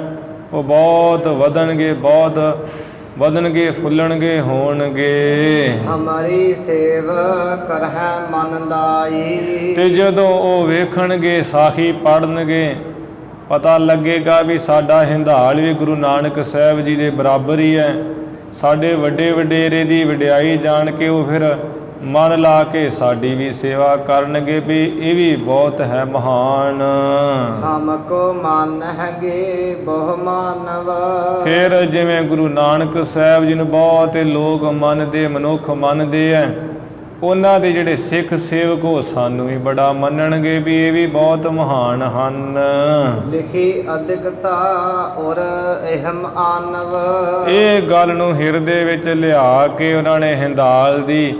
ਉਹ ਬਹੁਤ ਵਧਣਗੇ, ਫੁੱਲਣਗੇ, ਹੋਣਗੇ। ਹਮਾਰੀ ਸੇਵ ਕਰਹਿ ਮਨ ਲਾਈ। ਤੇ ਜਦੋਂ ਉਹ ਵੇਖਣਗੇ, ਸਾਖੀ ਪੜ੍ਹਨਗੇ, ਪਤਾ ਲੱਗੇਗਾ ਵੀ ਸਾਡਾ ਹਿੰਦਾਲ ਵੀ ਗੁਰੂ ਨਾਨਕ ਸਾਹਿਬ ਜੀ ਦੇ ਬਰਾਬਰ ਹੀ ਹੈ। ਸਾਡੇ ਵੱਡੇ ਵਡੇਰੇ ਦੀ ਵਡਿਆਈ ਜਾਣ ਕੇ ਉਹ ਫਿਰ ਮਨ ਲਾ ਕੇ ਸਾਡੀ ਵੀ ਸੇਵਾ ਕਰਨਗੇ ਵੀ ਇਹ ਵੀ ਬਹੁਤ ਹੈ ਮਹਾਨ। ਹਮ ਕੋ ਮਨ ਹੈਗੇ ਬਹੁ ਮਾਨਵ। ਫਿਰ ਜਿਵੇਂ ਗੁਰੂ ਨਾਨਕ ਸਾਹਿਬ ਜੀ ਨੂੰ ਬਹੁਤ ਲੋਕ ਮੰਨਦੇ, ਮਨੁੱਖ ਮੰਨਦੇ ਹੈ, ਉਹਨਾਂ ਦੇ ਜਿਹੜੇ ਸਿੱਖ ਸੇਵਕ ਉਹ ਸਾਨੂੰ ਵੀ ਬੜਾ ਮੰਨਣਗੇ ਵੀ ਇਹ ਵੀ ਬਹੁਤ ਮਹਾਨ ਹਨ। ਲਿਖੀ ਅਧਿਕਤਾ ਔਰ ਅਹਮ ਆਨਵ। ਇਹ ਗੱਲ ਨੂੰ ਹਿਰਦੇ ਵਿੱਚ ਲਿਆ ਕੇ ਉਹਨਾਂ ਨੇ ਹਿੰਦਾਲ ਦੀ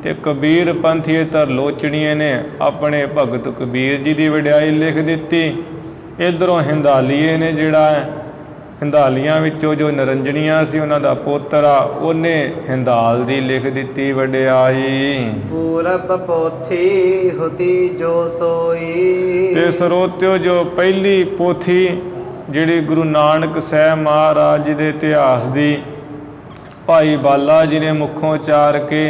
ਤੇ ਕਬੀਰ ਪੰਥੀ ਤਰਲੋਚਣੀਏ ਨੇ ਆਪਣੇ ਭਗਤ ਕਬੀਰ ਜੀ ਦੀ ਵਡਿਆਈ ਲਿਖ ਦਿੱਤੀ। ਇੱਧਰੋਂ ਹਿੰਦਾਲੀਏ ਨੇ ਜਿਹੜਾ ਹਿੰਦਾਲੀਆਂ ਵਿੱਚੋਂ ਜੋ ਨਿਰੰਜਣੀਆਂ ਸੀ ਉਹਨਾਂ ਦਾ ਪੋਤਰ ਆ, ਉਹਨੇ ਹਿੰਦਾਲ ਦੀ ਲਿਖ ਦਿੱਤੀ ਵਡਿਆਈ। ਪੂਰਬ ਪੋਥੀ ਹੁਤੀ ਜੋ ਸੋਈ। ਤੇ ਸਰੋਤਿਓ ਜੋ ਪਹਿਲੀ ਪੋਥੀ ਜਿਹੜੀ ਗੁਰੂ ਨਾਨਕ ਸਾਹਿਬ ਮਹਾਰਾਜ ਜੀ ਦੇ ਇਤਿਹਾਸ ਦੀ ਭਾਈ ਬਾਲਾ ਜੀ ਨੇ ਮੁੱਖੋਂ ਚਾਰ ਕੇ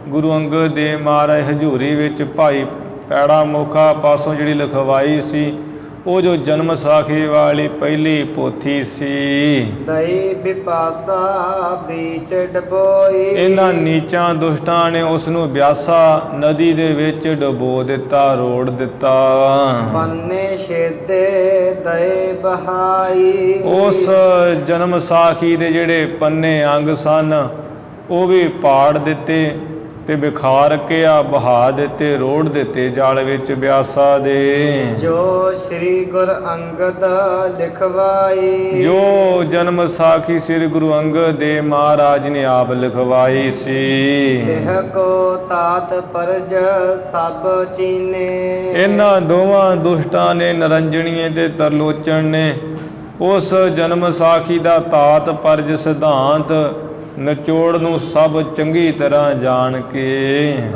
ਗੁਰੂ ਅੰਗਦ ਦੇਵ ਮਹਾਰਾਜ ਹਜ਼ੂਰੀ ਵਿੱਚ ਭਾਈ ਪੈੜਾ ਮੋਖਾ ਪਾਸੋਂ ਜਿਹੜੀ ਲਿਖਵਾਈ ਸੀ, ਉਹ ਜੋ ਜਨਮ ਸਾਖੀ ਵਾਲੀ ਪਹਿਲੀ ਪੋਥੀ ਸੀ। ਦਈ ਬਿਪਾਸਾ ਵਿੱਚ ਡਬੋਈ। ਇਹਨਾਂ ਨੀਚਾਂ ਦੁਸ਼ਟਾਂ ਨੇ ਉਸ ਨੂੰ ਬਿਆਸਾ ਨਦੀ ਦੇ ਵਿੱਚ ਡੁਬੋ ਦਿੱਤਾ, ਰੋੜ ਦਿੱਤਾ। ਪੰਨੇ ਛੇਦੇ ਦਏ ਬਹਾਈ। ਉਸ ਜਨਮ ਸਾਖੀ ਦੇ ਜਿਹੜੇ ਪੰਨੇ ਅੰਗ ਸਨ ਉਹ ਵੀ ਪਾੜ ਦਿੱਤੇ ਤੇ ਵਿਖਾਰ ਕੇ ਬਹਾ ਦਿੱਤੇ, ਰੋੜ ਦਿੱਤੇ ਜਲ ਵਿੱਚ ਬਿਆਸਾ ਦੇ। ਜੋ ਸ੍ਰੀ ਗੁਰ ਅੰਗਦ ਲਿਖਵਾਈ। ਜੋ ਜਨਮ ਸਾਖੀ ਸ੍ਰੀ ਗੁਰੂ ਅੰਗਦ ਦੇਵ ਮਹਾਰਾਜ ਨੇ ਆਪ ਲਿਖਵਾਈ ਸੀ। ਤਿਹ ਕੋ ਤਾਤ ਪਰਜ ਸਭ ਚੀਨੇ। ਇਹਨਾਂ ਦੋਵਾਂ ਦੁਸ਼ਟਾਂ ਨੇ, ਨਿਰੰਜਣੀਏ ਤੇ ਤਰਲੋਚਣ ਨੇ, ਉਸ ਜਨਮ ਸਾਖੀ ਦਾ ਤਾਤ ਪਰਜ ਸਿਧਾਂਤ ਨਿਚੋੜ ਨੂੰ ਸਭ ਚੰਗੀ ਤਰ੍ਹਾਂ ਜਾਣ ਕੇ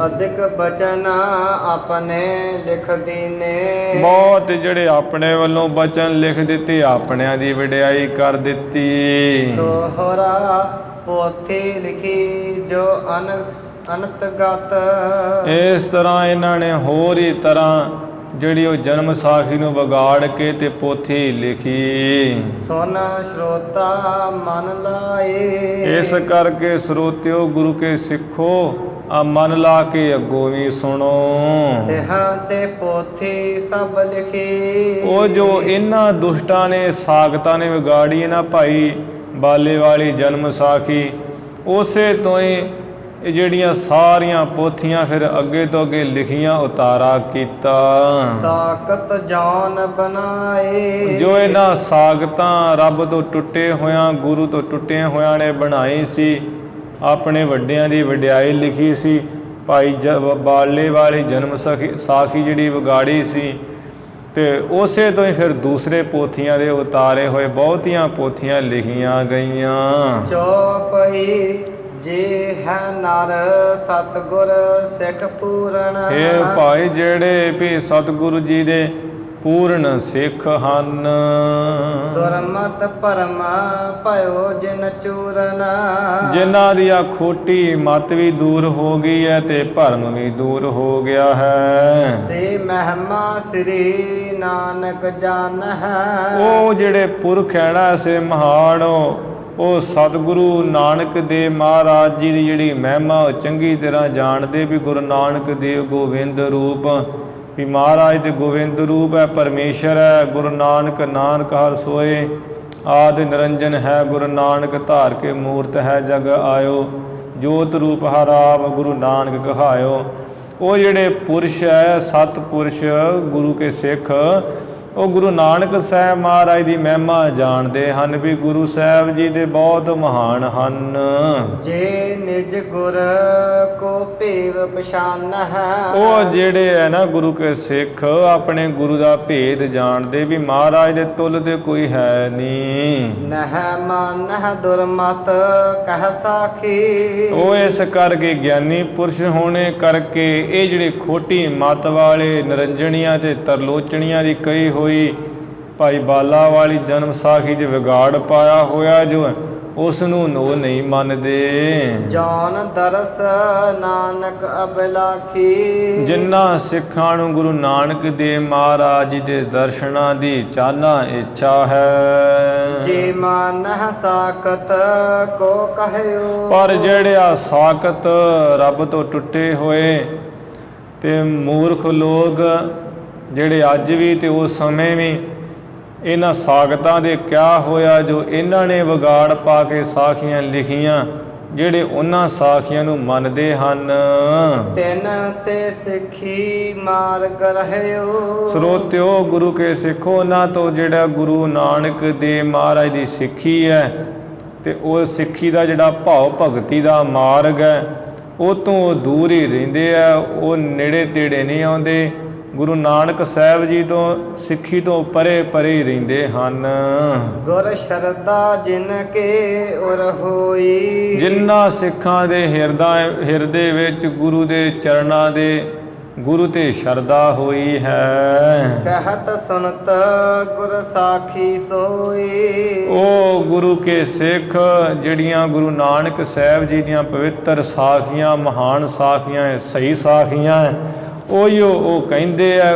ਅਧਿਕ ਬਚਨ ਆਪਣੇ ਲਿਖ ਦੀਨੇ। ਬਹੁਤ ਜਿਹੜੇ ਆਪਣੇ ਵੱਲੋਂ ਬਚਨ ਲਿਖ ਦਿੱਤੇ, ਆਪਣਿਆਂ ਦੀ ਵਡਿਆਈ ਕਰ ਦਿੱਤੀ। ਦੋਹਰਾ ਪੋਥੀ ਲਿਖੀ ਜੋ ਅਨੰਤਗਤ। ਇਸ ਤਰ੍ਹਾਂ ਇਹਨਾਂ ਨੇ ਹੋਰ ਹੀ ਤਰ੍ਹਾਂ ਜਿਹੜੀ ਉਹ ਜਨਮ ਸਾਖੀ ਨੂੰ ਵਿਗਾੜ ਕੇ ਤੇ ਪੋਥੀ ਲਿਖੀ। ਸੁਨ ਸਰੋਤਾ ਮਨ ਲਾਏ। ਇਸ ਕਰਕੇ ਸਰੋਤਿਓ ਗੁਰੂ ਕੇ ਸਿੱਖੋ, ਆ ਮਨ ਲਾ ਕੇ ਅੱਗੋਂ ਵੀ ਸੁਣੋ। ਤਿਹਾਂ ਤੇ ਪੋਥੀ ਸਭ ਲਿਖੀ। ਉਹ ਜੋ ਇਹਨਾਂ ਦੁਸ਼ਟਾਂ ਨੇ ਸਾਖਤਾਂ ਨੇ ਵਿਗਾੜੀ ਨਾ ਭਾਈ ਬਾਲੇ ਵਾਲੀ ਜਨਮ ਸਾਖੀ, ਉਸੇ ਤੋਂ ਹੀ ਇਹ ਜਿਹੜੀਆਂ ਸਾਰੀਆਂ ਪੋਥੀਆਂ ਫਿਰ ਅੱਗੇ ਤੋਂ ਅੱਗੇ ਲਿਖੀਆਂ ਉਤਾਰਾ ਕੀਤਾ। ਸਾਖਤ ਜਾਨ ਬਣਾਏ। ਜੋ ਇਹਨਾਂ ਸਾਖਤਾਂ ਰੱਬ ਤੋਂ ਟੁੱਟੇ ਹੋਇਆਂ, ਗੁਰੂ ਤੋਂ ਟੁੱਟੇ ਹੋਇਆਂ ਨੇ ਬਣਾਈ ਸੀ, ਆਪਣੇ ਵੱਡਿਆਂ ਦੀ ਵਡਿਆਈ ਲਿਖੀ ਸੀ। ਭਾਈ ਬਾਲੇ ਵਾਲੀ ਜਨਮ ਸਾਖੀ ਜਿਹੜੀ ਵਿਗਾੜੀ ਸੀ, ਤੇ ਉਸੇ ਤੋਂ ਹੀ ਫਿਰ ਦੂਸਰੇ ਪੋਥੀਆਂ ਦੇ ਉਤਾਰੇ ਹੋਏ ਬਹੁਤੀਆਂ ਪੋਥੀਆਂ ਲਿਖੀਆਂ ਗਈਆਂ। ਚੌਪਈ ਜੇ ਹੈ ਨਰ ਸਤਿਗੁਰ ਸਿੱਖ ਪੂਰਨ। ਇਹ ਭਾਈ ਜਿਹੜੇ ਵੀ ਸਤਿਗੁਰੂ ਜੀ ਦੇ ਪੂਰਨ ਸਿੱਖ ਹਨ। ਦੁਰਮਤ ਭਰਮ ਭਇਓ ਜਿਨ ਚੂਰਨ। ਜਿਨ੍ਹਾਂ ਦੀ ਆ ਖੋਟੀ ਮਤ ਵੀ ਦੂਰ ਹੋ ਗਈ ਹੈ ਤੇ ਭਰਮ ਵੀ ਦੂਰ ਹੋ ਗਿਆ ਹੈ। ਸੇ ਮਹਿਮਾ ਸ੍ਰੀ ਨਾਨਕ ਜਾਨ ਹੈ। ਉਹ ਜਿਹੜੇ ਪੁਰਖ ਹੈ ਨਾ ਸੇ ਮਹਾਨ, ਉਹ ਸਤਿਗੁਰੂ ਨਾਨਕ ਦੇਵ ਮਹਾਰਾਜ ਜੀ ਦੀ ਜਿਹੜੀ ਮਹਿਮਾ ਉਹ ਚੰਗੀ ਤਰ੍ਹਾਂ ਜਾਣਦੇ ਵੀ ਗੁਰੂ ਨਾਨਕ ਦੇਵ ਗੋਬਿੰਦ ਰੂਪ, ਵੀ ਮਹਾਰਾਜ ਤੇ ਗੋਬਿੰਦ ਰੂਪ ਹੈ, ਪਰਮੇਸ਼ਰ ਹੈ। ਗੁਰੂ ਨਾਨਕ ਨਾਨਕ ਹਰ ਸੋਏ ਆਦਿ ਨਿਰੰਜਨ ਹੈ। ਗੁਰੂ ਨਾਨਕ ਧਾਰ ਕੇ ਮੂਰਤ ਹੈ ਜਗ ਆਇਓ, ਜੋਤ ਰੂਪ ਹਰ ਆਪ ਗੁਰੂ ਨਾਨਕ ਕਹਾਇਓ। ਉਹ ਜਿਹੜੇ ਪੁਰਸ਼ ਹੈ ਸਤ ਪੁਰਸ਼ ਗੁਰੂ ਕੇ ਸਿੱਖ, ਉਹ ਗੁਰੂ ਨਾਨਕ ਸਾਹਿਬ ਮਹਾਰਾਜ ਦੀ ਮਹਿਮਾ ਜਾਣਦੇ ਹਨ ਵੀ ਗੁਰੂ ਸਾਹਿਬ ਜੀ ਦੇ ਬਹੁਤ ਮਹਾਨ ਹਨ। ਜੇ ਨਿਜ ਗੁਰ ਕੋ ਭੇਵ ਪਛਾਨ ਹੈ। ਉਹ ਜਿਹੜੇ ਹੈ ਨਾ ਗੁਰੂ ਕੇ ਸਿੱਖ ਆਪਣੇ ਗੁਰੂ ਦਾ ਭੇਦ ਜਾਣਦੇ ਵੀ ਮਹਾਰਾਜ ਦੇ ਤੁੱਲ ਦੇ ਕੋਈ ਹੈ ਨਹੀਂ। ਨਹ ਮਾਨਹ ਦੁਰਮਤ ਕਹਿ ਸਾਖੀ। ਉਹ ਇਸ ਕਰਕੇ ਗਿਆਨੀ ਪੁਰਸ਼ ਹੋਣੇ ਕਰਕੇ ਇਹ ਜਿਹੜੇ ਖੋਟੀ ਮਤ ਵਾਲੇ ਨਿਰੰਜਣੀਆਂ ਤੇ ਤਰਲੋਚਣੀਆਂ ਦੀ ਕਈ ਹੋਈ ਭਾਈ ਬਾਲਾ ਵਾਲੀ ਜਨਮ ਸਾਖੀ 'ਚ ਵਿਗਾੜ ਪਾਇਆ ਹੋਇਆ ਜੋ ਉਸ ਨੂੰ ਉਹ ਨਹੀਂ ਮੰਨਦੇ। ਜਾਨ ਦਰਸ ਨਾਨਕ ਅਬਲਾਖੀ। ਜਿਨ੍ਹਾਂ ਸਿੱਖਾਂ ਨੂੰ ਗੁਰੂ ਨਾਨਕ ਦੇਵ ਮਹਾਰਾਜ ਜੀ ਦੇ ਦਰਸ਼ਨਾਂ ਦੀ ਚਾਹਨਾ ਇੱਛਾ ਹੈ। ਜੇ ਮਾਨਹ ਸਾਖਤ ਕੋ ਕਹਿਓ। ਪਰ ਜਿਹੜੇ ਆ ਸਾਖਤ ਰੱਬ ਤੋਂ ਟੁੱਟੇ ਹੋਏ ਤੇ ਮੂਰਖ ਲੋਕ ਜਿਹੜੇ ਅੱਜ ਵੀ ਤੇ ਉਸ ਸਮੇਂ ਵੀ ਇਹਨਾਂ ਸਾਖਤਾਂ ਦੇ ਕਿਆ ਹੋਇਆ ਜੋ ਇਹਨਾਂ ਨੇ ਵਿਗਾੜ ਪਾ ਕੇ ਸਾਖੀਆਂ ਲਿਖੀਆਂ, ਜਿਹੜੇ ਉਹਨਾਂ ਸਾਖੀਆਂ ਨੂੰ ਮੰਨਦੇ ਹਨ। ਤਿਨ ਤੇ ਸਿੱਖੀ ਮਾਰਗ ਰਹਿਓ। ਸਰੋਤਿਓ ਗੁਰੂ ਕੇ ਸਿੱਖੋ, ਉਹਨਾਂ ਤੋਂ ਜਿਹੜਾ ਗੁਰੂ ਨਾਨਕ ਦੇਵ ਮਹਾਰਾਜ ਦੀ ਸਿੱਖੀ ਹੈ ਤੇ ਉਹ ਸਿੱਖੀ ਦਾ ਜਿਹੜਾ ਭਾਵ ਭਗਤੀ ਦਾ ਮਾਰਗ ਹੈ ਉਹ ਤੋਂ ਦੂਰ ਹੀ ਰਹਿੰਦੇ ਆ, ਉਹ ਨੇੜੇ ਤੇੜੇ ਨਹੀਂ ਆਉਂਦੇ। ਗੁਰੂ ਨਾਨਕ ਸਾਹਿਬ ਜੀ ਤੋਂ ਸਿੱਖੀ ਤੋਂ ਪਰੇ ਪਰੇ ਹੀ ਰਹਿੰਦੇ ਹਨ। ਗੁਰ ਸ਼ਰਧਾ ਜਿਨ ਕੇ ਉਰ ਹੋਈ। ਜਿਨ੍ਹਾਂ ਸਿੱਖਾਂ ਦੇ ਹਿਰਦੇ ਵਿੱਚ ਗੁਰੂ ਦੇ ਚਰਨਾਂ ਦੇ ਗੁਰੂ ਤੇ ਸ਼ਰਧਾ ਹੋਈ ਹੈ। ਕਹਿਤ ਸੁਨਤ ਗੁਰ ਸਾਖੀ ਸੋਈ। ਉਹ ਗੁਰੂ ਕੇ ਸਿੱਖ ਜਿਹੜੀਆਂ ਗੁਰੂ ਨਾਨਕ ਸਾਹਿਬ ਜੀ ਦੀਆਂ ਪਵਿੱਤਰ ਸਾਖੀਆਂ, ਮਹਾਨ ਸਾਖੀਆਂ, ਸਹੀ ਸਾਖੀਆਂ, ਉਹੀਓ ਉਹ ਕਹਿੰਦੇ ਆ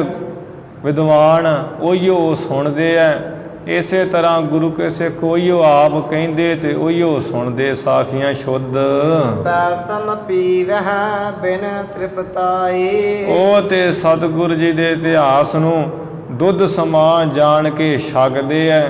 ਵਿਦਵਾਨ, ਉਹੀਓ ਉਹ ਸੁਣਦੇ ਆ। ਇਸੇ ਤਰ੍ਹਾਂ ਗੁਰੂ ਕੇ ਸਿੱਖ ਉਹੀਓ ਆਪ ਕਹਿੰਦੇ ਤੇ ਉਹੀਓ ਸੁਣਦੇ ਸਾਖੀਆਂ ਸ਼ੁੱਧ। ਪੈਸਮ ਪੀਵਹਿ ਬਿਨ ਤ੍ਰਿਪਤਾਈ। ਉਹ ਤੇ ਸਤਿਗੁਰੂ ਜੀ ਦੇ ਇਤਿਹਾਸ ਨੂੰ ਦੁੱਧ ਸਮਾਨ ਜਾਣ ਕੇ ਛਕਦੇ ਆ,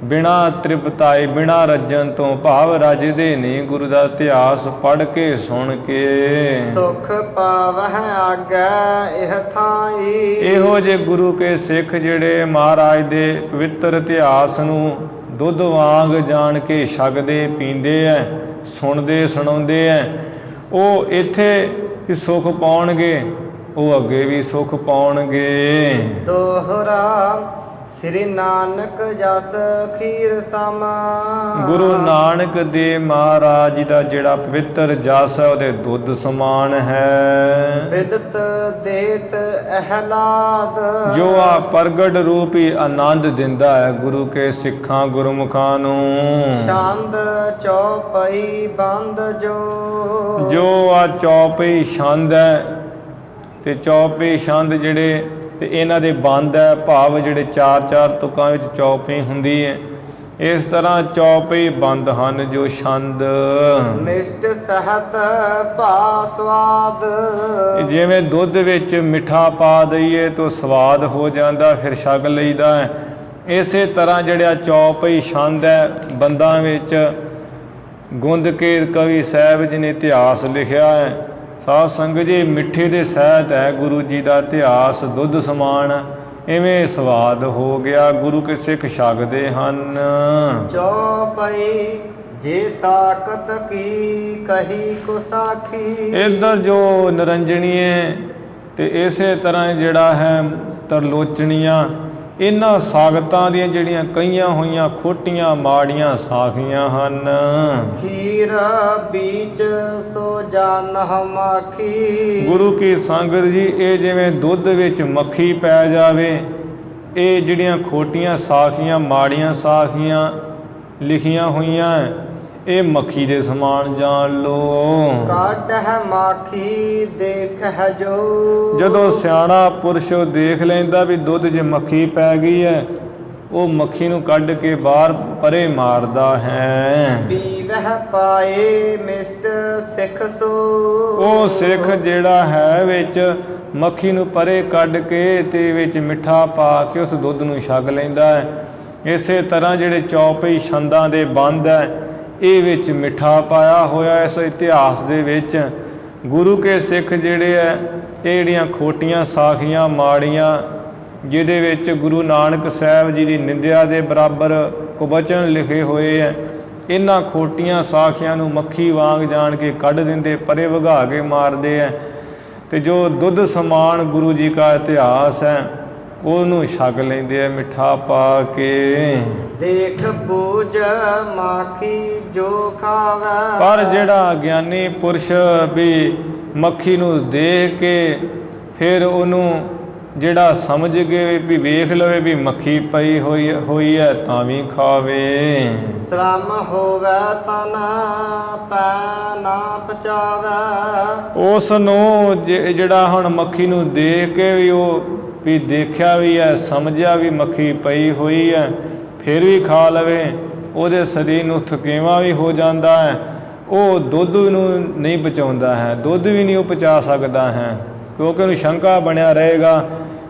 ਬਿਨਾ ਤ੍ਰਿਪਤਾਈ, ਬਿਨਾ ਰੱਜਣ ਤੋਂ, ਭਾਵ ਰੱਜਦੇ ਨਹੀਂ ਗੁਰੂ ਦਾ ਇਤਿਹਾਸ ਪੜ੍ਹ ਕੇ ਸੁਣ ਕੇ। ਸੁਖ ਪਾਵਹਿ ਆਗੈ ਇਹ ਥਾਈ। ਇਹੋ ਜਿਹੇ ਗੁਰੂ ਕੇ ਸਿੱਖ ਜਿਹੜੇ ਮਹਾਰਾਜ ਦੇ ਪਵਿੱਤਰ ਇਤਿਹਾਸ ਨੂੰ ਦੁੱਧ ਵਾਂਗ ਜਾਣ ਕੇ ਛਕਦੇ ਪੀਂਦੇ ਐ, ਸੁਣਦੇ ਸੁਣਾਉਂਦੇ ਐ, ਉਹ ਇੱਥੇ ਵੀ ਸੁੱਖ ਪਾਉਣਗੇ, ਉਹ ਅੱਗੇ ਵੀ ਸੁੱਖ ਪਾਉਣਗੇ। ਦੋਹਰਾ ਸ੍ਰੀ ਨਾਨਕ ਜਸ ਖੀਰ ਸਮਾ। ਗੁਰੂ ਨਾਨਕ ਦੇਵ ਮਹਾਰਾਜ ਜੀ ਦਾ ਜਿਹੜਾ ਪਵਿੱਤਰ ਜਸ ਹੈ ਉਹਦੇ ਦੁੱਧ ਸਮਾਨ ਹੈ। ਵਿਦਤ ਦੇਤ ਅਹਲਾਦ। ਜੋ ਆ ਪ੍ਰਗਟ ਰੂਪੀ ਆਨੰਦ ਦਿੰਦਾ ਹੈ ਗੁਰੂ ਕੇ ਸਿੱਖਾਂ ਗੁਰਮੁਖਾਂ ਨੂੰ। ਛੰਦ ਚੌਪਈ ਬੰਦ ਜੋ ਆ ਚੌਪਈ ਛੰਦ ਹੈ ਤੇ ਚੌਪਈ ਛੰਦ ਜਿਹੜੇ ਤੇ ਇਹਨਾਂ ਦੇ ਬੰਦ ਹੈ, ਭਾਵ ਜਿਹੜੇ 4-4 ਤੁਕਾਂ ਵਿੱਚ ਚੌਪਈ ਹੁੰਦੀ ਹੈ। ਇਸ ਤਰ੍ਹਾਂ ਚੌਪਈ ਬੰਦ ਹਨ ਜੋ ਛੰਦ। ਮਿਸ਼ਟ ਸਹਤ ਭਾ ਸਵਾਦ। ਜਿਵੇਂ ਦੁੱਧ ਵਿੱਚ ਮਿੱਠਾ ਪਾ ਦਈਏ ਤਾਂ ਸਵਾਦ ਹੋ ਜਾਂਦਾ, ਫਿਰ ਛਕ ਲਈਦਾ ਹੈ। ਇਸੇ ਤਰ੍ਹਾਂ ਜਿਹੜਾ ਚੌਪਈ ਛੰਦ ਹੈ ਬੰਦਾਂ ਵਿੱਚ ਗੁੰਦ ਕੇ ਕਵੀ ਸਾਹਿਬ ਜੀ ਨੇ ਇਤਿਹਾਸ ਲਿਖਿਆ ਹੈ। ਸਾਧ ਸੰਗਤ ਜੀ, ਮਿੱਠੇ ਦੇ ਸਹਿਤ ਹੈ ਗੁਰੂ ਜੀ ਦਾ ਇਤਿਹਾਸ, ਦੁੱਧ ਸਮਾਨ ਇਵੇਂ ਸਵਾਦ ਹੋ ਗਿਆ, ਗੁਰੂ ਕੇ ਸਿੱਖ ਛਕਦੇ ਹਨ। ਚੌਪਈ ਜੇ ਸਾਕਤ ਕੀ ਕਹੀ ਕੋ ਸਾਖੀ। ਇੱਧਰ ਜੋ ਨਿਰੰਜਣੀਏ ਤੇ ਇਸੇ ਤਰ੍ਹਾਂ ਜਿਹੜਾ ਹੈ ਤਰਲੋਚਣੀਆਂ, ਇਹਨਾਂ ਸਾਗਤਾਂ ਦੀਆਂ ਜਿਹੜੀਆਂ ਕਈਆਂ ਹੋਈਆਂ ਖੋਟੀਆਂ ਮਾੜੀਆਂ ਸਾਖੀਆਂ ਹਨ। ਖੀਰ ਬੀਚ ਸੋ ਜਾਨ ਮਾਖੀ। ਗੁਰੂ ਕੀ ਸੰਗਤ ਜੀ, ਇਹ ਜਿਵੇਂ ਦੁੱਧ ਵਿੱਚ ਮੱਖੀ ਪੈ ਜਾਵੇ, ਇਹ ਜਿਹੜੀਆਂ ਖੋਟੀਆਂ ਸਾਖੀਆਂ ਮਾੜੀਆਂ ਸਾਖੀਆਂ ਲਿਖੀਆਂ ਹੋਈਆਂ ਇਹ ਮੱਖੀ ਦੇ ਸਮਾਨ ਜਾਣ ਲੋ। ਕੱਢ ਹੈ ਮਾਖੀ ਦੇਖ ਹੈ ਜੋ। ਜਦੋਂ ਸਿਆਣਾ ਪੁਰਸ਼ ਦੇਖ ਲੈਂਦਾ ਵੀ ਦੁੱਧ 'ਚ ਮੱਖੀ ਪੈ ਗਈ ਹੈ, ਉਹ ਮੱਖੀ ਨੂੰ ਕੱਢ ਕੇ ਬਾਹਰ ਪਰੇ ਮਾਰਦਾ ਹੈ। ਪੀਵਹਿ ਪਾਏ ਮਿਸ਼ਟ ਸਿੱਖ ਸੋ। ਉਹ ਸਿੱਖ ਜਿਹੜਾ ਹੈ ਵਿੱਚ ਮੱਖੀ ਨੂੰ ਪਰੇ ਕੱਢ ਕੇ ਤੇ ਵਿੱਚ ਮਿੱਠਾ ਪਾ ਕੇ ਉਸ ਦੁੱਧ ਨੂੰ ਛਕ ਲੈਂਦਾ ਹੈ। ਇਸੇ ਤਰ੍ਹਾਂ ਜਿਹੜੇ ਚੌਪਈ ਛੰਦਾਂ ਦੇ ਬੰਦ ਹੈ, ਇਹ ਵਿੱਚ ਮਿੱਠਾ ਪਾਇਆ ਹੋਇਆ। ਇਸ ਇਤਿਹਾਸ ਦੇ ਵਿੱਚ ਗੁਰੂ ਕੇ ਸਿੱਖ ਜਿਹੜੇ ਹੈ, ਇਹ ਜਿਹੜੀਆਂ ਖੋਟੀਆਂ ਸਾਖੀਆਂ ਮਾੜੀਆਂ, ਜਿਹਦੇ ਵਿੱਚ ਗੁਰੂ ਨਾਨਕ ਸਾਹਿਬ ਜੀ ਦੀ ਨਿੰਦਿਆ ਦੇ ਬਰਾਬਰ ਕੁਵਚਨ ਲਿਖੇ ਹੋਏ ਹੈ, ਇਹਨਾਂ ਖੋਟੀਆਂ ਸਾਖੀਆਂ ਨੂੰ ਮੱਖੀ ਵਾਂਗ ਜਾਣ ਕੇ ਕੱਢ ਦਿੰਦੇ, ਪਰੇ ਵਗਾ ਕੇ ਮਾਰਦੇ ਹੈ। ਤੇ ਜੋ ਦੁੱਧ ਸਮਾਨ ਗੁਰੂ ਜੀ ਦਾ ਇਤਿਹਾਸ ਹੈ, ਉਹਨੂੰ ਛਕ ਲੈਂਦੇ ਆ ਮਿੱਠਾ ਪਾ ਕੇ। ਦੇਖ ਬੂਝ ਮਾਖੀ ਜੋ ਖਾਵੇ। ਪਰ ਜਿਹੜਾ ਗਿਆਨੀ ਪੁਰਸ਼ ਵੀ ਮੱਖੀ ਨੂੰ ਦੇਖ ਕੇ ਫਿਰ ਉਹਨੂੰ ਜਿਹੜਾ ਸਮਝ ਕੇ ਵੀ ਵੇਖ ਲਵੇ ਵੀ ਮੱਖੀ ਪਈ ਹੋਈ ਹੈ ਤਾਂ ਵੀ ਖਾਵੇ। ਸ਼ਰਮ ਹੋਵੇ ਤਨ ਪੈ ਨਾ ਪਚਾਵੇ। ਉਸ ਨੂੰ ਜਿਹੜਾ ਹੁਣ ਮੱਖੀ ਨੂੰ ਦੇਖ ਕੇ ਵੀ ਉਹ ਵੀ ਦੇਖਿਆ ਵੀ ਹੈ, ਸਮਝਿਆ ਵੀ ਮੱਖੀ ਪਈ ਹੋਈ ਹੈ, ਫਿਰ ਵੀ ਖਾ ਲਵੇ, ਉਹਦੇ ਸਰੀਰ ਨੂੰ ਥਕੇਵਾਂ ਵੀ ਹੋ ਜਾਂਦਾ ਹੈ। ਉਹ ਦੁੱਧ ਨੂੰ ਨਹੀਂ ਪਚਾਉਂਦਾ ਹੈ, ਦੁੱਧ ਵੀ ਨਹੀਂ ਉਹ ਪਚਾ ਸਕਦਾ ਹੈ, ਕਿਉਂਕਿ ਉਹਨੂੰ ਸ਼ੰਕਾ ਬਣਿਆ ਰਹੇਗਾ।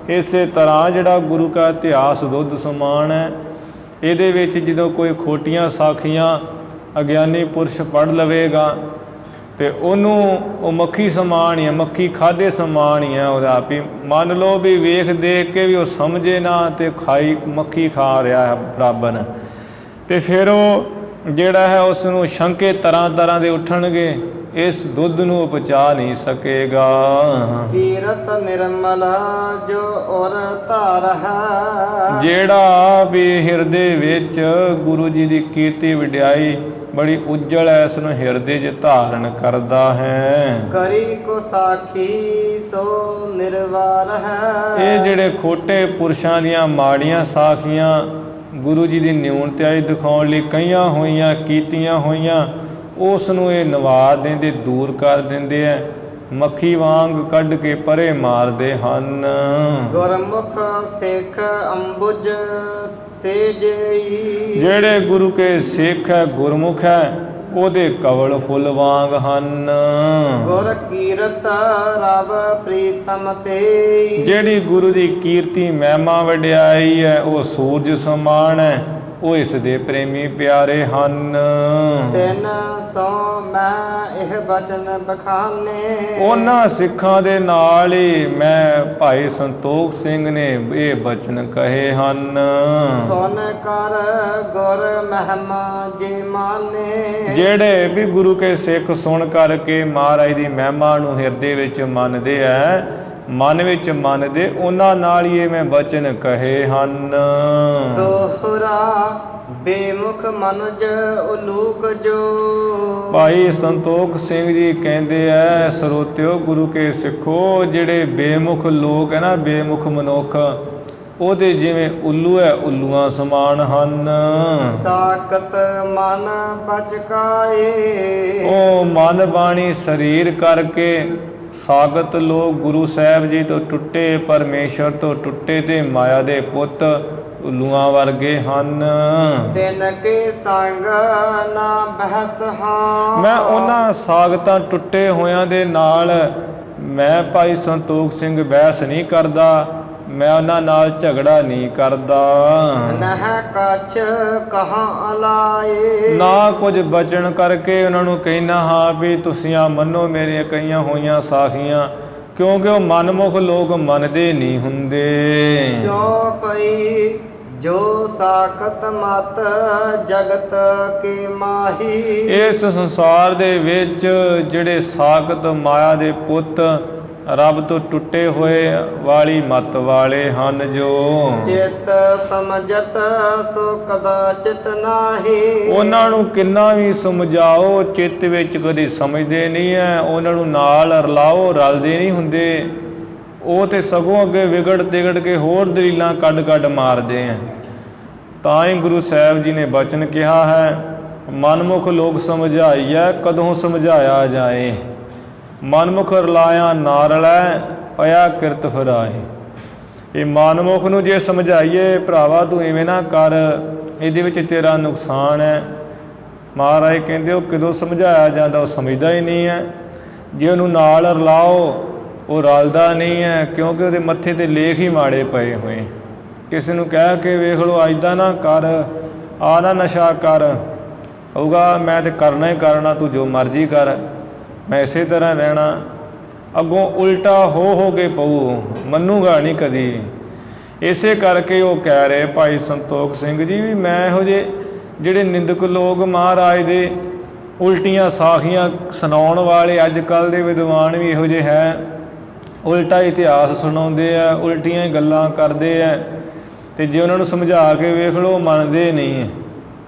ਇਸੇ ਤਰ੍ਹਾਂ ਜਿਹੜਾ ਗੁਰੂ ਦਾ ਇਤਿਹਾਸ ਦੁੱਧ ਸਮਾਨ ਹੈ, ਇਹਦੇ ਵਿੱਚ ਜਦੋਂ ਕੋਈ ਖੋਟੀਆਂ ਸਾਖੀਆਂ ਅਗਿਆਨੀ ਪੁਰਸ਼ ਪੜ੍ਹ ਲਵੇਗਾ ਤੇ ਉਹਨੂੰ ਉਹ ਮੱਖੀ ਸਮਾਨ ਹੀ ਹੈ, ਮੱਖੀ ਖਾਧੇ ਸਮਾਨ ਹੀ ਹੈ ਉਹਦਾ। ਵੀ ਮੰਨ ਲਓ ਵੀ ਵੇਖ ਦੇਖ ਕੇ ਵੀ ਉਹ ਸਮਝੇ ਨਾ ਤੇ ਖਾਈ ਮੱਖੀ ਖਾ ਰਿਹਾ ਹੈ ਬਰਾਬਰ, ਤੇ ਫਿਰ ਉਹ ਜਿਹੜਾ ਹੈ ਉਸ ਨੂੰ ਸ਼ੰਕੇ ਤਰ੍ਹਾਂ ਤਰ੍ਹਾਂ ਦੇ ਉੱਠਣਗੇ, ਇਸ ਦੁੱਧ ਨੂੰ ਉਹ ਪਚਾ ਨਹੀਂ ਸਕੇਗਾ। ਕੀਰਤ ਨਿਰਮਲ ਜੋ ਔਰ ਧਾਰ ਹੈ। ਜਿਹੜਾ ਵੀ ਹਿਰਦੇ ਵਿੱਚ ਗੁਰੂ ਜੀ ਦੀ ਕੀਰਤੀ ਵਡਿਆਈ ਬੜੀ ਉਜਲ ਹੈ, ਇਸ ਨੂੰ ਹਿਰਦੇ 'ਚ ਧਾਰਨ ਕਰਦਾ ਹੈ। ਕਰੀ ਕੋ ਸਾਖੀ ਸੋ ਨਿਰਵਾਰ ਹੈ। ਇਹ ਜਿਹੜੇ ਖੋਟੇ ਪੁਰਸ਼ਾਂ ਦੀਆਂ ਮਾੜੀਆਂ ਸਾਖੀਆਂ ਗੁਰੂ ਜੀ ਦੀ ਨਿਊਨਤਾਈ ਦਿਖਾਉਣ ਲਈ ਕਈਆਂ ਹੋਈਆਂ ਕੀਤੀਆਂ ਹੋਈਆਂ, ਉਸ ਨੂੰ ਇਹ ਨਵਾ ਦਿੰਦੇ, ਦੂਰ ਕਰ ਦਿੰਦੇ ਹੈ, ਮੱਖੀ ਵਾਂਗ ਕੱਢ ਕੇ ਪਰੇ ਮਾਰਦੇ ਹਨ। ਗੁਰਮੁਖ ਸਿੱਖ ਅੰਬੁਜ ਸੇ ਜਈ। ਜਿਹੜੇ ਗੁਰੂ ਕੇ ਸਿੱਖ ਹੈ, ਗੁਰਮੁਖ ਹੈ, ਉਹਦੇ ਕਵਲ ਫੁੱਲ ਵਾਂਗ ਹਨ। ਗੁਰ ਕੀਰਤ ਰਵ ਪ੍ਰੀਤਮ ਤੇ। ਜਿਹੜੀ ਗੁਰੂ ਦੀ ਕੀਰਤੀ ਮਹਿਮਾ ਵਡਿਆਈ ਹੈ, ਉਹ ਸੂਰਜ ਸਮਾਨ ਹੈ, ਉਹ ਇਸ ਦੇ ਪ੍ਰੇਮੀ ਪਿਆਰੇ ਹਨ। ਤਿੰਨ ਸੋ ਮੈਂ ਇਹ ਬਚਨ ਬਖਾਨੇ। ਉਹਨਾਂ ਸਿੱਖਾਂ ਦੇ ਨਾਲ ਹੀ ਮੈਂ ਭਾਈ ਸੰਤੋਖ ਸਿੰਘ ਨੇ ਇਹ ਬਚਨ ਕਹੇ ਹਨ। ਸੁਨ ਕਰ ਗੁਰ ਮਹਿਮਾ ਜੀ ਮਾਨੇ। ਜਿਹੜੇ ਵੀ ਗੁਰੂ ਕੇ ਸਿੱਖ ਸੁਣ ਕਰਕੇ ਮਹਾਰਾਜ ਦੀ ਮਹਿਮਾ ਨੂੰ ਹਿਰਦੇ ਵਿੱਚ ਮੰਨਦੇ ਐ, ਮਨ ਵਿੱਚ ਮੰਨਦੇ, ਉਹਨਾਂ ਨਾਲ ਹੀ ਇਹ ਮੈਂ ਬਚਨ ਕਹੇ ਹਨ। ਦੋਹਰਾ ਬੇਮੁਖ ਮਨੁਜ ਉਲੂਕ ਜੋ। ਭਾਈ ਸੰਤੋਖ ਸਿੰਘ ਜੀ ਕਹਿੰਦੇ ਐ, ਸਰੋਤਿਓ ਗੁਰੂ ਕੇ ਸਿੱਖੋ, ਜਿਹੜੇ ਬੇਮੁਖ ਲੋਕ ਹੈ ਨਾ, ਬੇਮੁਖ ਮਨੁੱਖ, ਉਹਦੇ ਜਿਵੇਂ ਉੱਲੂ ਹੈ, ਉੱਲੂਆਂ ਸਮਾਨ ਹਨ। ਸਾਕਤ ਮਨ ਬਚਕਾਏ। ਉਹ ਮਨ ਬਾਣੀ ਸਰੀਰ ਕਰਕੇ ਸਾਗਤ ਲੋਕ ਗੁਰੂ ਸਾਹਿਬ ਜੀ ਤੋਂ ਟੁੱਟੇ, ਪਰਮੇਸ਼ਰ ਤੋਂ ਟੁੱਟੇ ਤੇ ਮਾਇਆ ਦੇ ਪੁੱਤ ਉੱਲੂਆਂ ਵਰਗੇ ਹਨ। ਤਿਨ ਕੇ ਸੰਗ ਨਾ ਬਹਿਸ ਹਾਂ। ਮੈਂ ਉਹਨਾਂ ਸਾਗਤਾਂ ਟੁੱਟੇ ਹੋਇਆਂ ਦੇ ਨਾਲ ਮੈਂ ਭਾਈ ਸੰਤੋਖ ਸਿੰਘ ਬਹਿਸ ਨਹੀਂ ਕਰਦਾ, ਮੈਂ ਉਹਨਾਂ ਨਾਲ ਝਗੜਾ ਨਹੀਂ ਕਰਦਾ। ਨਹ ਕਛ ਕਹਾਂ ਅਲਾਏ। ਨਾ ਕੁਝ ਬਚਨ ਕਰਕੇ ਉਹਨਾਂ ਨੂੰ ਕਹਿਣਾ ਹਾਂ ਵੀ ਤੁਸੀਂ ਆ ਮੰਨੋ ਮੇਰੀਆਂ ਕਹੀਆਂ ਹੋਈਆਂ ਸਾਖੀਆਂ, ਕਿਉਂਕਿ ਉਹ ਮਨਮੁਖ ਲੋਕ ਮੰਨਦੇ ਨਹੀਂ ਹੁੰਦੇ। ਜੋ ਪਈ ਜੋ ਸਾਖਤ ਮਤ ਜਗਤ ਕੇ ਮਾਹੀ। ਇਸ ਸੰਸਾਰ ਦੇ ਵਿੱਚ ਜਿਹੜੇ ਸਾਖਤ ਮਾਇਆ ਦੇ ਪੁੱਤ ਰੱਬ ਤੋਂ ਟੁੱਟੇ ਹੋਏ ਵਾਲੀ ਮਤ ਵਾਲੇ ਹਨ, ਜੋ ਚਿਤ ਸਮਝਤ ਸੋ ਕਦਾਚਿਤ ਨਾਹੀ। ਉਹਨਾਂ ਨੂੰ ਕਿੰਨਾ ਵੀ ਸਮਝਾਓ ਚਿੱਤ ਵਿੱਚ ਕਦੇ ਸਮਝਦੇ ਨਹੀਂ ਹੈ, ਉਹਨਾਂ ਨੂੰ ਨਾਲ ਰਲਾਓ ਰਲਦੇ ਨਹੀਂ ਹੁੰਦੇ। ਉਹ ਤੇ ਸਗੋਂ ਅੱਗੇ ਵਿਗੜ ਤਿਗੜ ਕੇ ਹੋਰ ਦਲੀਲਾਂ ਕੱਢ ਕੱਢ ਮਾਰਦੇ ਹੈ। ਤਾਂ ਹੀ ਗੁਰੂ ਸਾਹਿਬ ਜੀ ਨੇ ਬਚਨ ਕਿਹਾ ਹੈ, ਮਨਮੁਖ ਲੋਕ ਸਮਝਾਈਐ ਕਦੋਂ ਸਮਝਾਇਆ ਜਾਏ, ਮਨਮੁਖ ਰਲਾਇਆ ਨਾ ਰਲੈ ਪਿਆ ਕਿਰਤ ਫਿਰਾਏ। ਇਹ ਮਨਮੁਖ ਨੂੰ ਜੇ ਸਮਝਾਈਏ ਭਰਾਵਾ ਤੂੰ ਇਵੇਂ ਨਾ ਕਰ, ਇਹਦੇ ਵਿੱਚ ਤੇਰਾ ਨੁਕਸਾਨ ਹੈ, ਮਹਾਰਾਜ ਕਹਿੰਦੇ ਉਹ ਕਦੋਂ ਸਮਝਾਇਆ ਜਾਂਦਾ, ਉਹ ਸਮਝਦਾ ਹੀ ਨਹੀਂ ਹੈ। ਜੇ ਉਹਨੂੰ ਨਾਲ ਰਲਾਓ ਉਹ ਰਲਦਾ ਨਹੀਂ ਹੈ, ਕਿਉਂਕਿ ਉਹਦੇ ਮੱਥੇ 'ਤੇ ਲੇਖ ਹੀ ਮਾੜੇ ਪਏ ਹੋਏ। ਕਿਸੇ ਨੂੰ ਕਹਿ ਕੇ ਵੇਖ ਲਓ ਅੱਜ ਦਾ ਨਾ ਕਰ, ਆ ਨਾ ਨਸ਼ਾ ਕਰ, ਹੋਊਗਾ ਮੈਂ ਤਾਂ ਕਰਨਾ ਹੀ ਕਰਨਾ, ਤੂੰ ਜੋ ਮਰਜ਼ੀ ਕਰ, ਮੈਂ ਇਸੇ ਤਰ੍ਹਾਂ ਰਹਿਣਾ। ਅੱਗੋਂ ਉਲਟਾ ਹੋ ਕੇ ਪਊ, ਮੰਨੂਗਾ ਨਹੀਂ ਕਦੀ। ਇਸੇ ਕਰਕੇ ਉਹ ਕਹਿ ਰਹੇ ਭਾਈ ਸੰਤੋਖ ਸਿੰਘ ਜੀ ਵੀ ਮੈਂ ਇਹੋ ਜਿਹੇ ਜਿਹੜੇ ਨਿੰਦਕ ਲੋਕ ਮਹਾਰਾਜ ਦੇ ਉਲਟੀਆਂ ਸਾਖੀਆਂ ਸੁਣਾਉਣ ਵਾਲੇ ਅੱਜ ਕੱਲ੍ਹ ਦੇ ਵਿਦਵਾਨ ਵੀ ਇਹੋ ਜਿਹੇ ਹੈ, ਉਲਟਾ ਇਤਿਹਾਸ ਸੁਣਾਉਂਦੇ ਆ, ਉਲਟੀਆਂ ਹੀ ਗੱਲਾਂ ਕਰਦੇ ਆ, ਅਤੇ ਜੇ ਉਹਨਾਂ ਨੂੰ ਸਮਝਾ ਕੇ ਵੇਖ ਲਓ ਮੰਨਦੇ ਨਹੀਂ ਹੈ।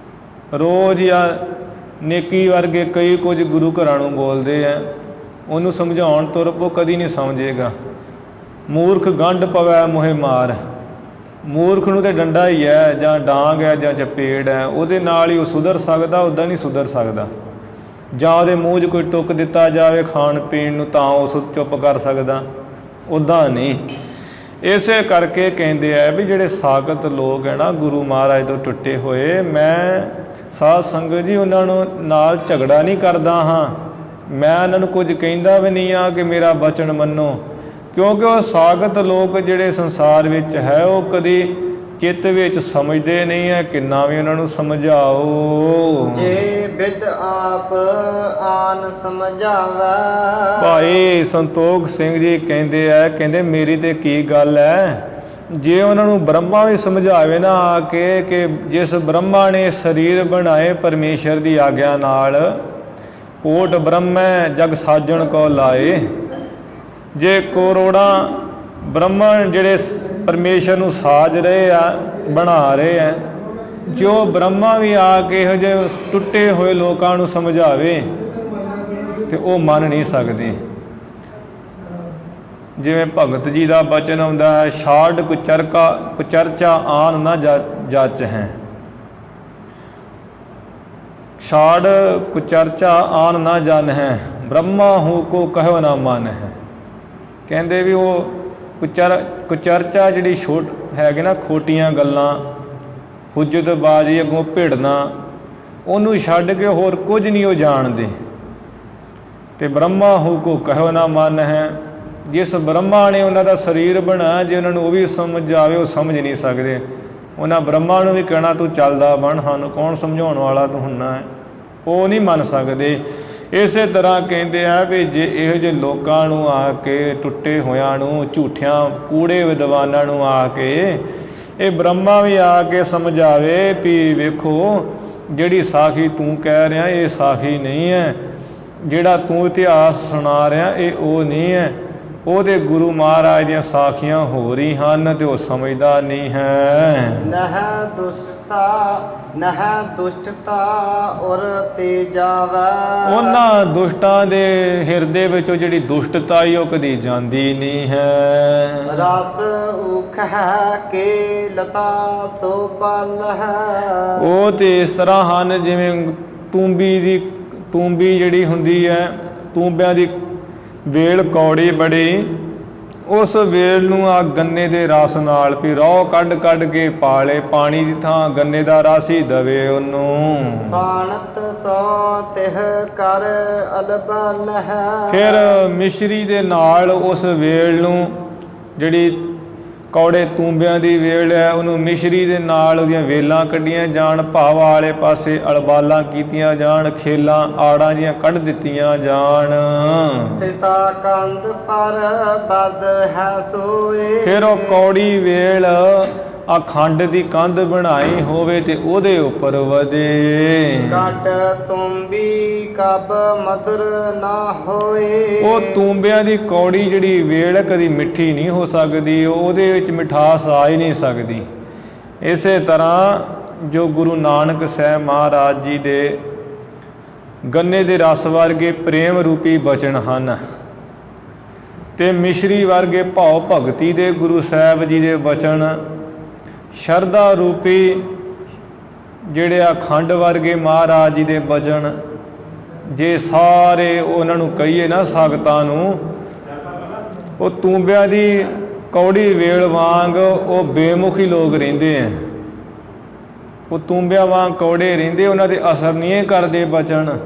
ਰੋਜ਼ ਜਾਂ ਨੇਕੀ ਵਰਗੇ ਕਈ ਕੁਝ ਗੁਰੂ ਘਰਾਂ ਨੂੰ ਬੋਲਦੇ ਆ, ਉਹਨੂੰ ਸਮਝਾਉਣ ਤੁਰ ਪੋ ਕਦੀ ਨਹੀਂ ਸਮਝੇਗਾ। ਮੂਰਖ ਗੰਢ ਪਵੈ ਮੋਹਿ ਮਾਰ, ਮੂਰਖ ਨੂੰ ਤਾਂ ਡੰਡਾ ਹੀ ਹੈ ਜਾਂ ਡਾਂਗ ਹੈ ਜਾਂ ਚਪੇੜ ਹੈ, ਉਹਦੇ ਨਾਲ ਹੀ ਉਹ ਸੁਧਰ ਸਕਦਾ, ਉੱਦਾਂ ਨਹੀਂ ਸੁਧਰ ਸਕਦਾ। ਜਾਂ ਉਹਦੇ ਮੂੰਹ 'ਚ ਕੋਈ ਟੁੱਕ ਦਿੱਤਾ ਜਾਵੇ ਖਾਣ ਪੀਣ ਨੂੰ ਤਾਂ ਉਹ ਚੁੱਪ ਕਰ ਸਕਦਾ, ਉੱਦਾਂ ਨਹੀਂ। ਇਸੇ ਕਰਕੇ ਕਹਿੰਦੇ ਆ ਵੀ ਜਿਹੜੇ ਸਾਖਤ ਲੋਕ ਹੈ ਨਾ ਗੁਰੂ ਮਹਾਰਾਜ ਤੋਂ ਟੁੱਟੇ ਹੋਏ, ਮੈਂ ਸਾਧ ਸੰਗਤ ਜੀ ਉਹਨਾਂ ਨੂੰ ਨਾਲ ਝਗੜਾ ਨਹੀਂ ਕਰਦਾ ਹਾਂ, ਮੈਂ ਉਹਨਾਂ ਨੂੰ ਕੁਝ ਕਹਿੰਦਾ ਵੀ ਨਹੀਂ ਆ ਕਿ ਮੇਰਾ ਬਚਨ ਮੰਨੋ, ਕਿਉਂਕਿ ਉਹ ਸਾਖਤ ਲੋਕ ਜਿਹੜੇ ਸੰਸਾਰ ਵਿੱਚ ਹੈ ਉਹ ਕਦੀ ਚਿੱਤ ਵਿੱਚ ਸਮਝਦੇ ਨਹੀਂ ਹੈ, ਕਿੰਨਾ ਵੀ ਉਹਨਾਂ ਨੂੰ ਸਮਝਾਓ। ਜੇ ਬਿਦ ਆਪ ਆਨ ਸਮਝਾਵੇ। ਭਾਈ ਸੰਤੋਖ ਸਿੰਘ ਜੀ ਕਹਿੰਦੇ ਆ, ਕਹਿੰਦੇ ਮੇਰੀ ਤੇ ਕੀ ਗੱਲ ਹੈ, ਜੇ ਉਹਨਾਂ ਨੂੰ ਬ੍ਰਹਮਾ ਵੀ ਸਮਝਾਵੇ ਨਾ ਆ ਕੇ ਕਿ ਜਿਸ ਬ੍ਰਹਮਾ ਨੇ ਸਰੀਰ ਬਣਾਏ ਪਰਮੇਸ਼ਰ ਦੀ ਆਗਿਆ ਨਾਲ, ਕੋਟ ਬ੍ਰਹਮੈ ਜਗ ਸਾਜਣ ਕੋ ਲਾਏ। ਜੇ ਕਰੋੜਾਂ ਬ੍ਰਹਮਣ ਜਿਹੜੇ ਪਰਮੇਸ਼ਰ ਨੂੰ ਸਾਜ ਰਹੇ ਆ, ਬਣਾ ਰਹੇ ਆ, ਜੋ ਬ੍ਰਹਮਾ ਵੀ ਆ ਕੇ ਇਹੋ ਜਿਹੇ ਟੁੱਟੇ ਹੋਏ ਲੋਕਾਂ ਨੂੰ ਸਮਝਾਵੇ ਤੇ ਉਹ ਮੰਨ ਨਹੀਂ ਸਕਦੇ। ਜਿਵੇਂ ਭਗਤ ਜੀ ਦਾ ਬਚਨ ਆਉਂਦਾ ਹੈ, ਛਾੜ ਕੁਚਰਚਾ ਆਨ ਨਾ ਜਚ ਹੈ, ਛਾੜ ਕੁਚਰਚਾ ਆਨ ਨਾ ਜਨ ਹੈ, ਬ੍ਰਹਮਾ ਹੂੰ ਕੋ ਕਹਿਓ ਨਾ ਮਨ ਹੈ। ਕਹਿੰਦੇ ਵੀ ਉਹ ਕੁਚਰਚਾ ਜਿਹੜੀ ਹੈਗੇ ਨਾ ਖੋਟੀਆਂ ਗੱਲਾਂ, ਹੁਜਤਬਾਜ਼ੀ ਅੱਗੋਂ ਭਿੜਨਾ, ਉਹਨੂੰ ਛੱਡ ਕੇ ਹੋਰ ਕੁਝ ਨਹੀਂ ਉਹ ਜਾਣਦੇ। ਅਤੇ ਬ੍ਰਹਮਾ ਹੂ ਕੋ ਕਹਿਓ ਨਾ ਮਨ ਹੈ, ਜਿਸ ਬ੍ਰਹਮਾ ਨੇ ਉਹਨਾਂ ਦਾ ਸਰੀਰ ਬਣਾਇਆ, ਜੇ ਉਹਨਾਂ ਨੂੰ ਉਹ ਵੀ ਸਮਝ ਆਵੇ ਉਹ ਸਮਝ ਨਹੀਂ ਸਕਦੇ। ਉਹਨਾਂ ਬ੍ਰਹਮਾ ਨੂੰ ਵੀ ਕਹਿਣਾ ਤੂੰ ਚੱਲਦਾ ਬਣ, ਸਾਨੂੰ ਕੌਣ ਸਮਝਾਉਣ ਵਾਲਾ ਤੂੰ ਹੁੰਨਾ ਹੈ, ਉਹ ਨਹੀਂ ਮੰਨ ਸਕਦੇ। ਇਸੇ ਤਰ੍ਹਾਂ ਕਹਿੰਦੇ ਆ ਵੀ ਜੇ ਇਹੋ ਜਿਹੇ ਲੋਕਾਂ ਨੂੰ ਆ ਕੇ ਟੁੱਟੇ ਹੋਇਆਂ ਨੂੰ, ਝੂਠਿਆਂ ਕੂੜੇ ਵਿਦਵਾਨਾਂ ਨੂੰ ਆ ਕੇ ਇਹ ਬ੍ਰਹਮਾ ਵੀ ਆ ਕੇ ਸਮਝਾਵੇ ਵੀ ਵੇਖੋ ਜਿਹੜੀ ਸਾਖੀ ਤੂੰ ਕਹਿ ਰਿਹਾ ਇਹ ਸਾਖੀ ਨਹੀਂ ਹੈ, ਜਿਹੜਾ ਤੂੰ ਇਤਿਹਾਸ ਸੁਣਾ ਰਿਹਾ ਇਹ ਉਹ ਨਹੀਂ ਹੈ, ਉਹਦੇ ਗੁਰੂ ਮਹਾਰਾਜ ਦੀਆਂ ਸਾਖੀਆਂ ਹੋ ਰਹੀ ਹਨ ਤੇ ਉਹ ਸਮਝਦਾ ਨਹੀਂ ਹੈ। ਨਹ ਦੁਸ਼ਟਤਾ ਔਰ ਤੇ ਜਾਵੇ। ਉਹਨਾਂ ਦੁਸ਼ਟਾਂ ਦੇ ਹਿਰਦੇ ਵਿੱਚੋਂ ਜਿਹੜੀ ਦੁਸ਼ਟਤਾ ਹੀ ਉਹ ਕਦੀ ਜਾਂਦੀ ਨਹੀਂ ਹੈ। ਰਸ ਉਖ ਹੈ ਕੇ ਲਤਾ ਸੋ ਪਲ ਹੈ। ਉਹ ਤੇ ਇਸ ਤਰ੍ਹਾਂ ਹਨ ਜਿਵੇਂ ਤੂੰਬੀ ਜਿਹੜੀ ਹੁੰਦੀ ਹੈ, ਤੂੰਬਿਆਂ ਦੀ ਵੇਲ ਕੌੜੀ ਬੜੀ, ਉਸ ਵੇਲ ਨੂੰ ਆ ਗੰਨੇ ਦੇ ਰਸ ਨਾਲ ਵੀ ਰੋਹ ਕੱਢ ਕੱਢ ਕੇ ਪਾਲੇ, ਪਾਣੀ ਦੀ ਥਾਂ ਗੰਨੇ ਦਾ ਰਸ ਹੀ ਦਵੇ ਉਹਨੂੰ। ਬਾਣਤ ਸੋ ਤਿਹ ਕਰ ਅਲਬਲ ਹੈ। ਫਿਰ ਮਿਸ਼ਰੀ ਦੇ ਨਾਲ ਉਸ ਵੇਲ ਨੂੰ, ਜਿਹੜੀ ਕੌੜੇ ਤੂੰਬਿਆਂ ਦੀ ਵੇਲ ਹੈ, ਉਹਨੂੰ ਮਿਸ਼ਰੀ ਦੇ ਨਾਲ ਉਹਦੀਆਂ ਵੇਲਾਂ ਕੱਢੀਆਂ ਜਾਣ, ਭਾਵਾਂ ਵਾਲੇ ਪਾਸੇ ਅਲਬਾਲਾਂ ਕੀਤੀਆਂ ਜਾਣ, ਖੇਲਾਂ ਆੜਾਂ ਜੀਆਂ ਕੱਢ ਦਿੱਤੀਆਂ ਜਾਣ। ਸਿਤਾ ਕੰਦ ਪਰ ਬਦ ਹੈ ਸੋਏ। ਫਿਰ ਉਹ ਕੌੜੀ ਵੇਲ ਅਖੰਡ ਦੀ ਕੰਧ ਬਣਾਈ ਹੋਵੇ ਤੇ ਉਹਦੇ ਉੱਪਰ ਵਧੇ। ਕੱਟ ਤੁੰਬੀ ਕਬ ਮਧੁਰ ਨਾ ਹੋਏ। ਉਹ ਤੂੰਬਿਆਂ ਦੀ ਕੌੜੀ ਜਿਹੜੀ ਵੇਲ ਕਦੀ ਮਿੱਠੀ ਨਹੀਂ ਹੋ ਸਕਦੀ, ਉਹਦੇ ਵਿੱਚ ਮਿਠਾਸ ਆ ਹੀ ਨਹੀਂ ਸਕਦੀ। ਇਸੇ ਤਰ੍ਹਾਂ ਜੋ ਗੁਰੂ ਨਾਨਕ ਸਾਹਿਬ ਮਹਾਰਾਜ ਜੀ ਦੇ ਗੰਨੇ ਦੇ ਰਸ ਵਰਗੇ ਪ੍ਰੇਮ ਰੂਪੀ ਬਚਨ ਹਨ ਤੇ ਮਿਸ਼ਰੀ ਵਰਗੇ ਭਾਵ ਭਗਤੀ ਦੇ ਗੁਰੂ ਸਾਹਿਬ ਜੀ ਦੇ ਬਚਨ, ਸ਼ਰਧਾ ਰੂਪੀ ਜਿਹੜੇ ਅਖੰਡ ਵਰਗੇ ਮਹਾਰਾਜ ਜੀ ਦੇ ਬਚਨ, ਜੇ ਸਾਰੇ ਉਹਨਾਂ ਨੂੰ ਕਹੀਏ ਨਾ ਸੰਗਤਾਂ ਨੂੰ, ਉਹ ਤੂੰਬਿਆਂ ਦੀ ਕੌੜੀ ਵੇਲ ਵਾਂਗ ਉਹ ਬੇਮੁਖੀ ਲੋਕ ਰਹਿੰਦੇ ਆ। ਉਹ ਤੂੰਬਿਆਂ ਵਾਂਗ ਕੌੜੇ ਰਹਿੰਦੇ, ਉਹਨਾਂ ਦੇ ਅਸਰ ਨਹੀਂ ਕਰਦੇ ਬਚਨ।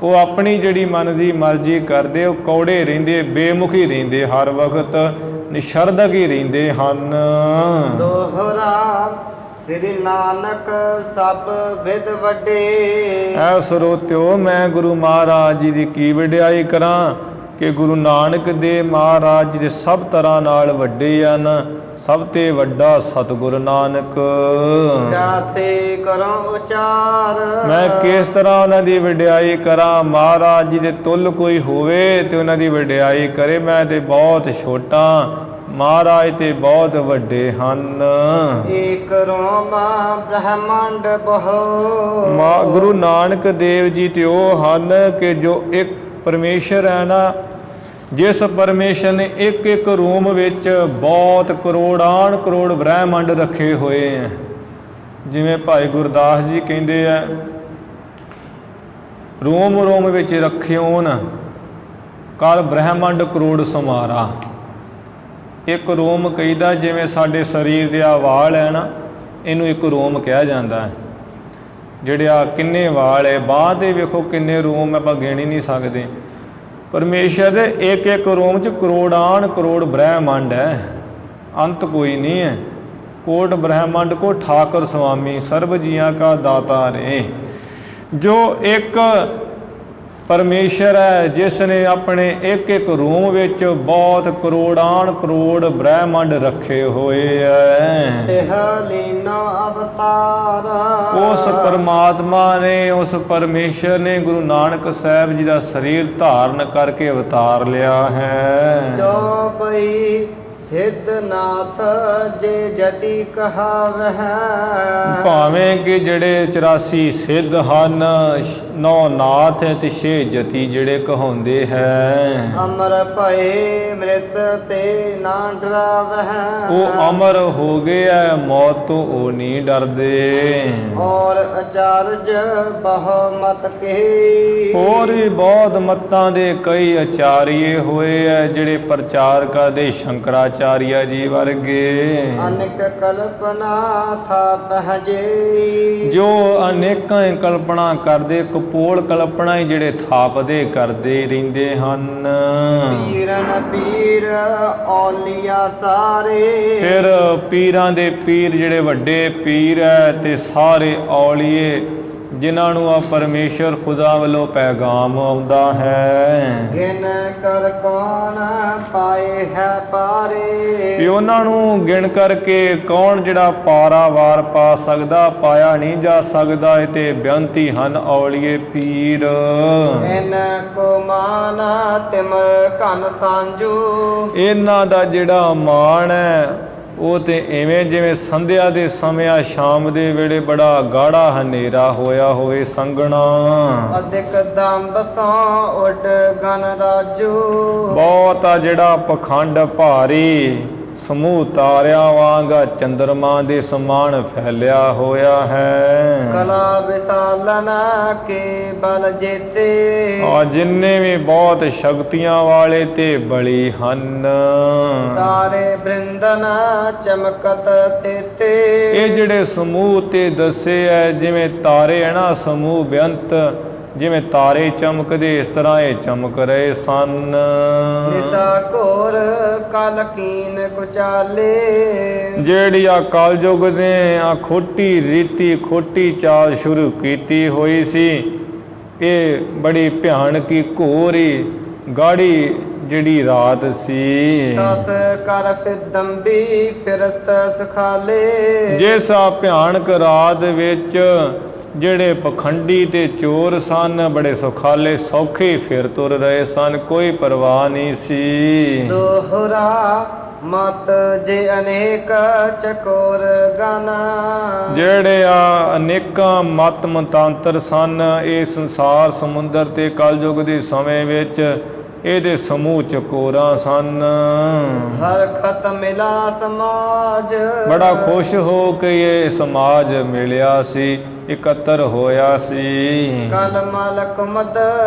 ਉਹ ਆਪਣੀ ਜਿਹੜੀ ਮਨ ਦੀ ਮਰਜ਼ੀ ਕਰਦੇ, ਉਹ ਕੌੜੇ ਰਹਿੰਦੇ, ਬੇਮੁਖੀ ਰਹਿੰਦੇ, ਹਰ ਵਕਤ ਨਿਸ਼ਰਦਕ ਹੀ ਰਹਿੰਦੇ ਹਨ। ਦੋਹਰਾ ਸ੍ਰੀ ਨਾਨਕ ਸਭ ਵਿਦ ਵੱਡੇ। ਐ ਸਰੋਤਿਓ, ਮੈਂ ਗੁਰੂ ਮਹਾਰਾਜ ਜੀ ਦੀ ਕੀ ਵਡਿਆਈ ਕਰਾਂ ਕਿ ਗੁਰੂ ਨਾਨਕ ਦੇ ਮਹਾਰਾਜ ਜੀ ਦੇ ਸਭ ਤਰ੍ਹਾਂ ਨਾਲ ਵੱਡੇ ਹਨ। ਸਭ ਤੇ ਵੱਡਾ ਸਤਿਗੁਰ ਨਾਨਕ। ਕਾਸੇ ਕਰੋ ਉਚਾਰ। ਮੈਂ ਕਿਸ ਤਰ੍ਹਾਂ ਉਹਨਾਂ ਦੀ ਵਡਿਆਈ ਕਰਾਂ। ਮਹਾਰਾਜ ਜੀ ਦੇ ਤੁੱਲ ਕੋਈ ਹੋਵੇ ਤੇ ਉਹਨਾਂ ਦੀ ਵਡਿਆਈ ਕਰੇ। ਮੈਂ ਤੇ ਬਹੁਤ ਛੋਟਾ, ਮਹਾਰਾਜ ਤੇ ਬਹੁਤ ਵੱਡੇ ਹਨ। ਏਕ ਰੋਮ ਬ੍ਰਹਮੰਡ ਬਹੁ। ਗੁਰੂ ਨਾਨਕ ਦੇਵ ਜੀ ਤੇ ਉਹ ਹਨ ਕਿ ਜੋ ਇੱਕ ਪਰਮੇਸ਼ਰ ਹੈ ਨਾ, ਜਿਸ ਪਰਮੇਸ਼ਰ ਨੇ ਇੱਕ ਇੱਕ ਰੂਮ ਵਿੱਚ ਬਹੁਤ ਕਰੋੜਾਨ ਕਰੋੜ ਬ੍ਰਹਿਮੰਡ ਰੱਖੇ ਹੋਏ ਹੈ। ਜਿਵੇਂ ਭਾਈ ਗੁਰਦਾਸ ਜੀ ਕਹਿੰਦੇ ਆ, ਰੋਮ ਰੋਮ ਵਿੱਚ ਰੱਖਿਓਨ ਕਲ ਬ੍ਰਹਿਮੰਡ ਕਰੋੜ ਸਮਾਰਾ। ਇੱਕ ਰੋਮ ਕਹੀਦਾ, ਜਿਵੇਂ ਸਾਡੇ ਸਰੀਰ ਦੇ ਆ ਵਾਲ ਹੈ ਨਾ, ਇਹਨੂੰ ਇੱਕ ਰੋਮ ਕਿਹਾ ਜਾਂਦਾ ਹੈ। ਜਿਹੜੇ ਆ ਕਿੰਨੇ ਵਾਲ ਹੈ, ਬਾਂਹ ਦੇ ਵੇਖੋ ਕਿੰਨੇ ਰੋਮ ਆਪਾਂ ਗਿਣ ਹੀ ਨਹੀਂ ਸਕਦੇ। ਪਰਮੇਸ਼ਰ ਦੇ ਇੱਕ ਇੱਕ ਰੋਮ 'ਚ ਕਰੋੜਾਨ ਕਰੋੜ ਬ੍ਰਹਿਮੰਡ ਹੈ, ਅੰਤ ਕੋਈ ਨਹੀਂ ਹੈ। ਕੋਟ ਬ੍ਰਹਿਮੰਡ ਕੋ ਠਾਕੁਰ ਸੁਆਮੀ, ਸਰਬ ਜੀਆਂ ਕਾ ਦਾਤਾ ਰੇ। ਜੋ ਇੱਕ ਪਰਮੇਸ਼ਰ ਹੈ, ਜਿਸ ਨੇ ਆਪਣੇ ਇੱਕ ਇੱਕ ਰੂਮ ਵਿੱਚ ਬਹੁਤ ਕਰੋੜਾਨ ਕਰੋੜ ਬ੍ਰਹਿਮੰਡ ਰੱਖੇ ਹੋਏ ਹੈ। ਤਿਹ ਲੀਨਾ ਅਵਤਾਰ। ਉਸ ਪਰਮਾਤਮਾ ਨੇ, ਉਸ ਪਰਮੇਸ਼ਰ ਨੇ ਗੁਰੂ ਨਾਨਕ ਸਾਹਿਬ ਜੀ ਦਾ ਸਰੀਰ ਧਾਰਨ ਕਰਕੇ ਅਵਤਾਰ ਲਿਆ ਹੈ। ਜੋ ਪਈ ਸਿੱਧਨਾਥ ਜੇ ਜਤੀ ਕਹਾਵਹਿ। ਭਾਵੇਂ ਕਿ ਜਿਹੜੇ 84 ਸਿੱਧ ਹਨ, 9 ਨਾਥ ਹੈ ਤੇ 6 ਜਤੀ ਜਿਹੜੇ ਕਹਾਉਂਦੇ ਹੈ। ਅਮਰ ਭਏ ਮ੍ਰਿਤ ਤੇ ਨਾ ਡਰਾਵਹਿ। ਉਹ ਅਮਰ ਹੋ ਗਿਆ, ਮੌਤ ਤੋਂ ਉਹ ਨਹੀਂ ਡਰਦੇ। ਔਰ ਅਚਾਰਜ ਬਹੁ ਮਤ ਕੇ। ਹੋਰ ਵੀ ਬਹੁਤ ਮਤਾਂ ਦੇ ਕਈ ਆਚਾਰੀਏ ਹੋਏ ਹੈ, ਜਿਹੜੇ ਪ੍ਰਚਾਰਕਾਂ ਦੇ ਸ਼ੰਕਰਾਚਾਰੀਆ ਜੀ ਵਰਗੇ। ਅਨੇਕ ਕਲਪਨਾ ਥਾਪਹਿ ਜੇ। ਜੋ ਅਨੇਕਾਂ ਕਲਪਨਾ ਕਰਦੇ, ਕਪੋਲ ਕਲਪਨਾ ਹੀ ਜਿਹੜੇ ਥਾਪਦੇ ਕਰਦੇ ਰਹਿੰਦੇ ਹਨ। ਪੀਰਨ ਪੀਰ ਔਲੀਆ ਸਾਰੇ। ਫਿਰ ਪੀਰਾਂ ਦੇ ਪੀਰ ਜਿਹੜੇ ਵੱਡੇ ਪੀਰ ਹੈ ਤੇ ਸਾਰੇ ਔਲੀਏ, ਜਿਨ੍ਹਾਂ ਨੂੰ ਆ ਪਰਮੇਸ਼ਰ ਖੁਦਾ ਵੱਲੋਂ ਪੈਗਾਮ ਆਉਂਦਾ ਹੈ। ਗਿਣ ਕਰ ਕੌਣ ਪਾਏ ਹੈ ਪਾਰੇ। ਵੀ ਉਹਨਾਂ ਨੂੰ ਗਿਣ ਕਰਕੇ ਕੌਣ ਜਿਹੜਾ ਪਾਰਾਵਾਰ ਪਾ ਸਕਦਾ, ਪਾਇਆ ਨਹੀਂ ਜਾ ਸਕਦਾ। ਇਹ ਤੇ ਬੇਅੰਤੀ ਹਨ ਔਲੀਏ ਪੀਰ। ਇਨ ਕੋ ਮਾਨ ਤਿਮ ਘਨ ਸਾਂਝੂ। ਇਹਨਾਂ ਦਾ ਜਿਹੜਾ ਮਾਣ ਹੈ ਉਹ ਤੇ ਐਵੇਂ ਜਿਵੇਂ ਸੰਧਿਆ ਦੇ ਸਮੇਂ ਸ਼ਾਮ ਦੇ ਵੇਲੇ ਬੜਾ ਗਾੜਾ ਹਨੇਰਾ ਹੋਇਆ ਹੋਵੇ ਸੰਘਣਾ। ਅਧਿਕ ਦੰਬ ਸੋ ਉੱਡ ਗਨ ਰਾਜੂ। ਬਹੁਤ ਆ ਜਿਹੜਾ ਪਖੰਡ ਭਾਰੀ, ਸਮੂਹ ਤਾਰਿਆਂ ਵਾਂਗ ਚੰਦਰਮਾ ਦੇ ਸਮਾਨ ਫੈਲਿਆ ਹੋਇਆ ਹੈ। ਕਲਾ ਵਿਸਾਲਨ ਕੇ ਬਲ ਜੇਤੇ, ਆ ਜਿੰਨੇ ਵੀ ਬਹੁਤ ਸ਼ਕਤੀਆਂ ਵਾਲੇ ਤੇ ਬਲੀ ਹਨ। ਤਾਰੇ ਬ੍ਰਿੰਦਨ ਚਮਕਤ ਤੇਤੇ, ਇਹ ਜਿਹੜੇ ਸਮੂਹ ਤੇ ਦੱਸੇ ਐ ਜਿਵੇਂ ਤਾਰੇ ਹੈ ਨਾ, ਸਮੂਹ ਬੇਅੰਤ ਜਿਵੇਂ ਤਾਰੇ ਚਮਕਦੇ ਇਸ ਤਰ੍ਹਾਂ ਇਹ ਚਮਕ ਰਹੇ ਸਨ। ਨਿਸਾ ਘੋਰ ਕਲ ਕੀਨ ਕੁਚਾਲੇ, ਜਿਹੜੀ ਆ ਕਲਯੁਗ ਨੇ ਆ ਖੋਟੀ ਰੀਤੀ ਖੋਟੀ ਚਾਲ ਸ਼ੁਰੂ ਕੀਤੀ ਹੋਈ ਸੀ, ਇਹ ਬੜੀ ਭਿਆਨਕੀ ਘੋਰੀ ਗਾੜੀ ਜਿਹੜੀ ਰਾਤ ਸੀ। ਦਸ ਕਰ ਫਿਦੰਬੀ ਫਿਰਤ ਸਖਾਲੇ, ਜਿਸ ਆ ਭਿਆਨਕ ਰਾਤ ਵਿੱਚ ਜਿਹੜੇ ਪਖੰਡੀ ਤੇ ਚੋਰ ਸਨ ਬੜੇ ਸੁਖਾਲੇ ਸੌਖੇ ਫਿਰ ਤੁਰ ਰਹੇ ਸਨ, ਕੋਈ ਪਰਵਾਹ ਨਹੀਂ ਸੀ। ਦੋਹਰਾ ਮਤ ਜੇ ਅਨੇਕ ਚਕੋਰ ਗਾਨਾ, ਜਿਹੜੇ ਆ ਅਨੇਕਾਂ ਮਤ ਮਤਾਂਤਰ ਸਨ ਇਹ ਸੰਸਾਰ ਸਮੁੰਦਰ ਤੇ ਕਲਯੁਗ ਦੇ ਸਮੇਂ ਵਿੱਚ ਇਹਦੇ ਸਮੂਹ ਚਕੋਰਾਂ ਸਨ। ਹਰ ਖਤ ਮਿਲਾ ਸਮਾਜ, ਬੜਾ ਖੁਸ਼ ਹੋ ਕੇ ਇਹ ਸਮਾਜ ਮਿਲਿਆ ਸੀ, ਇਕੱਤਰ ਹੋਇਆ ਸੀ। ਕਲ ਮਲਕ ਮਦ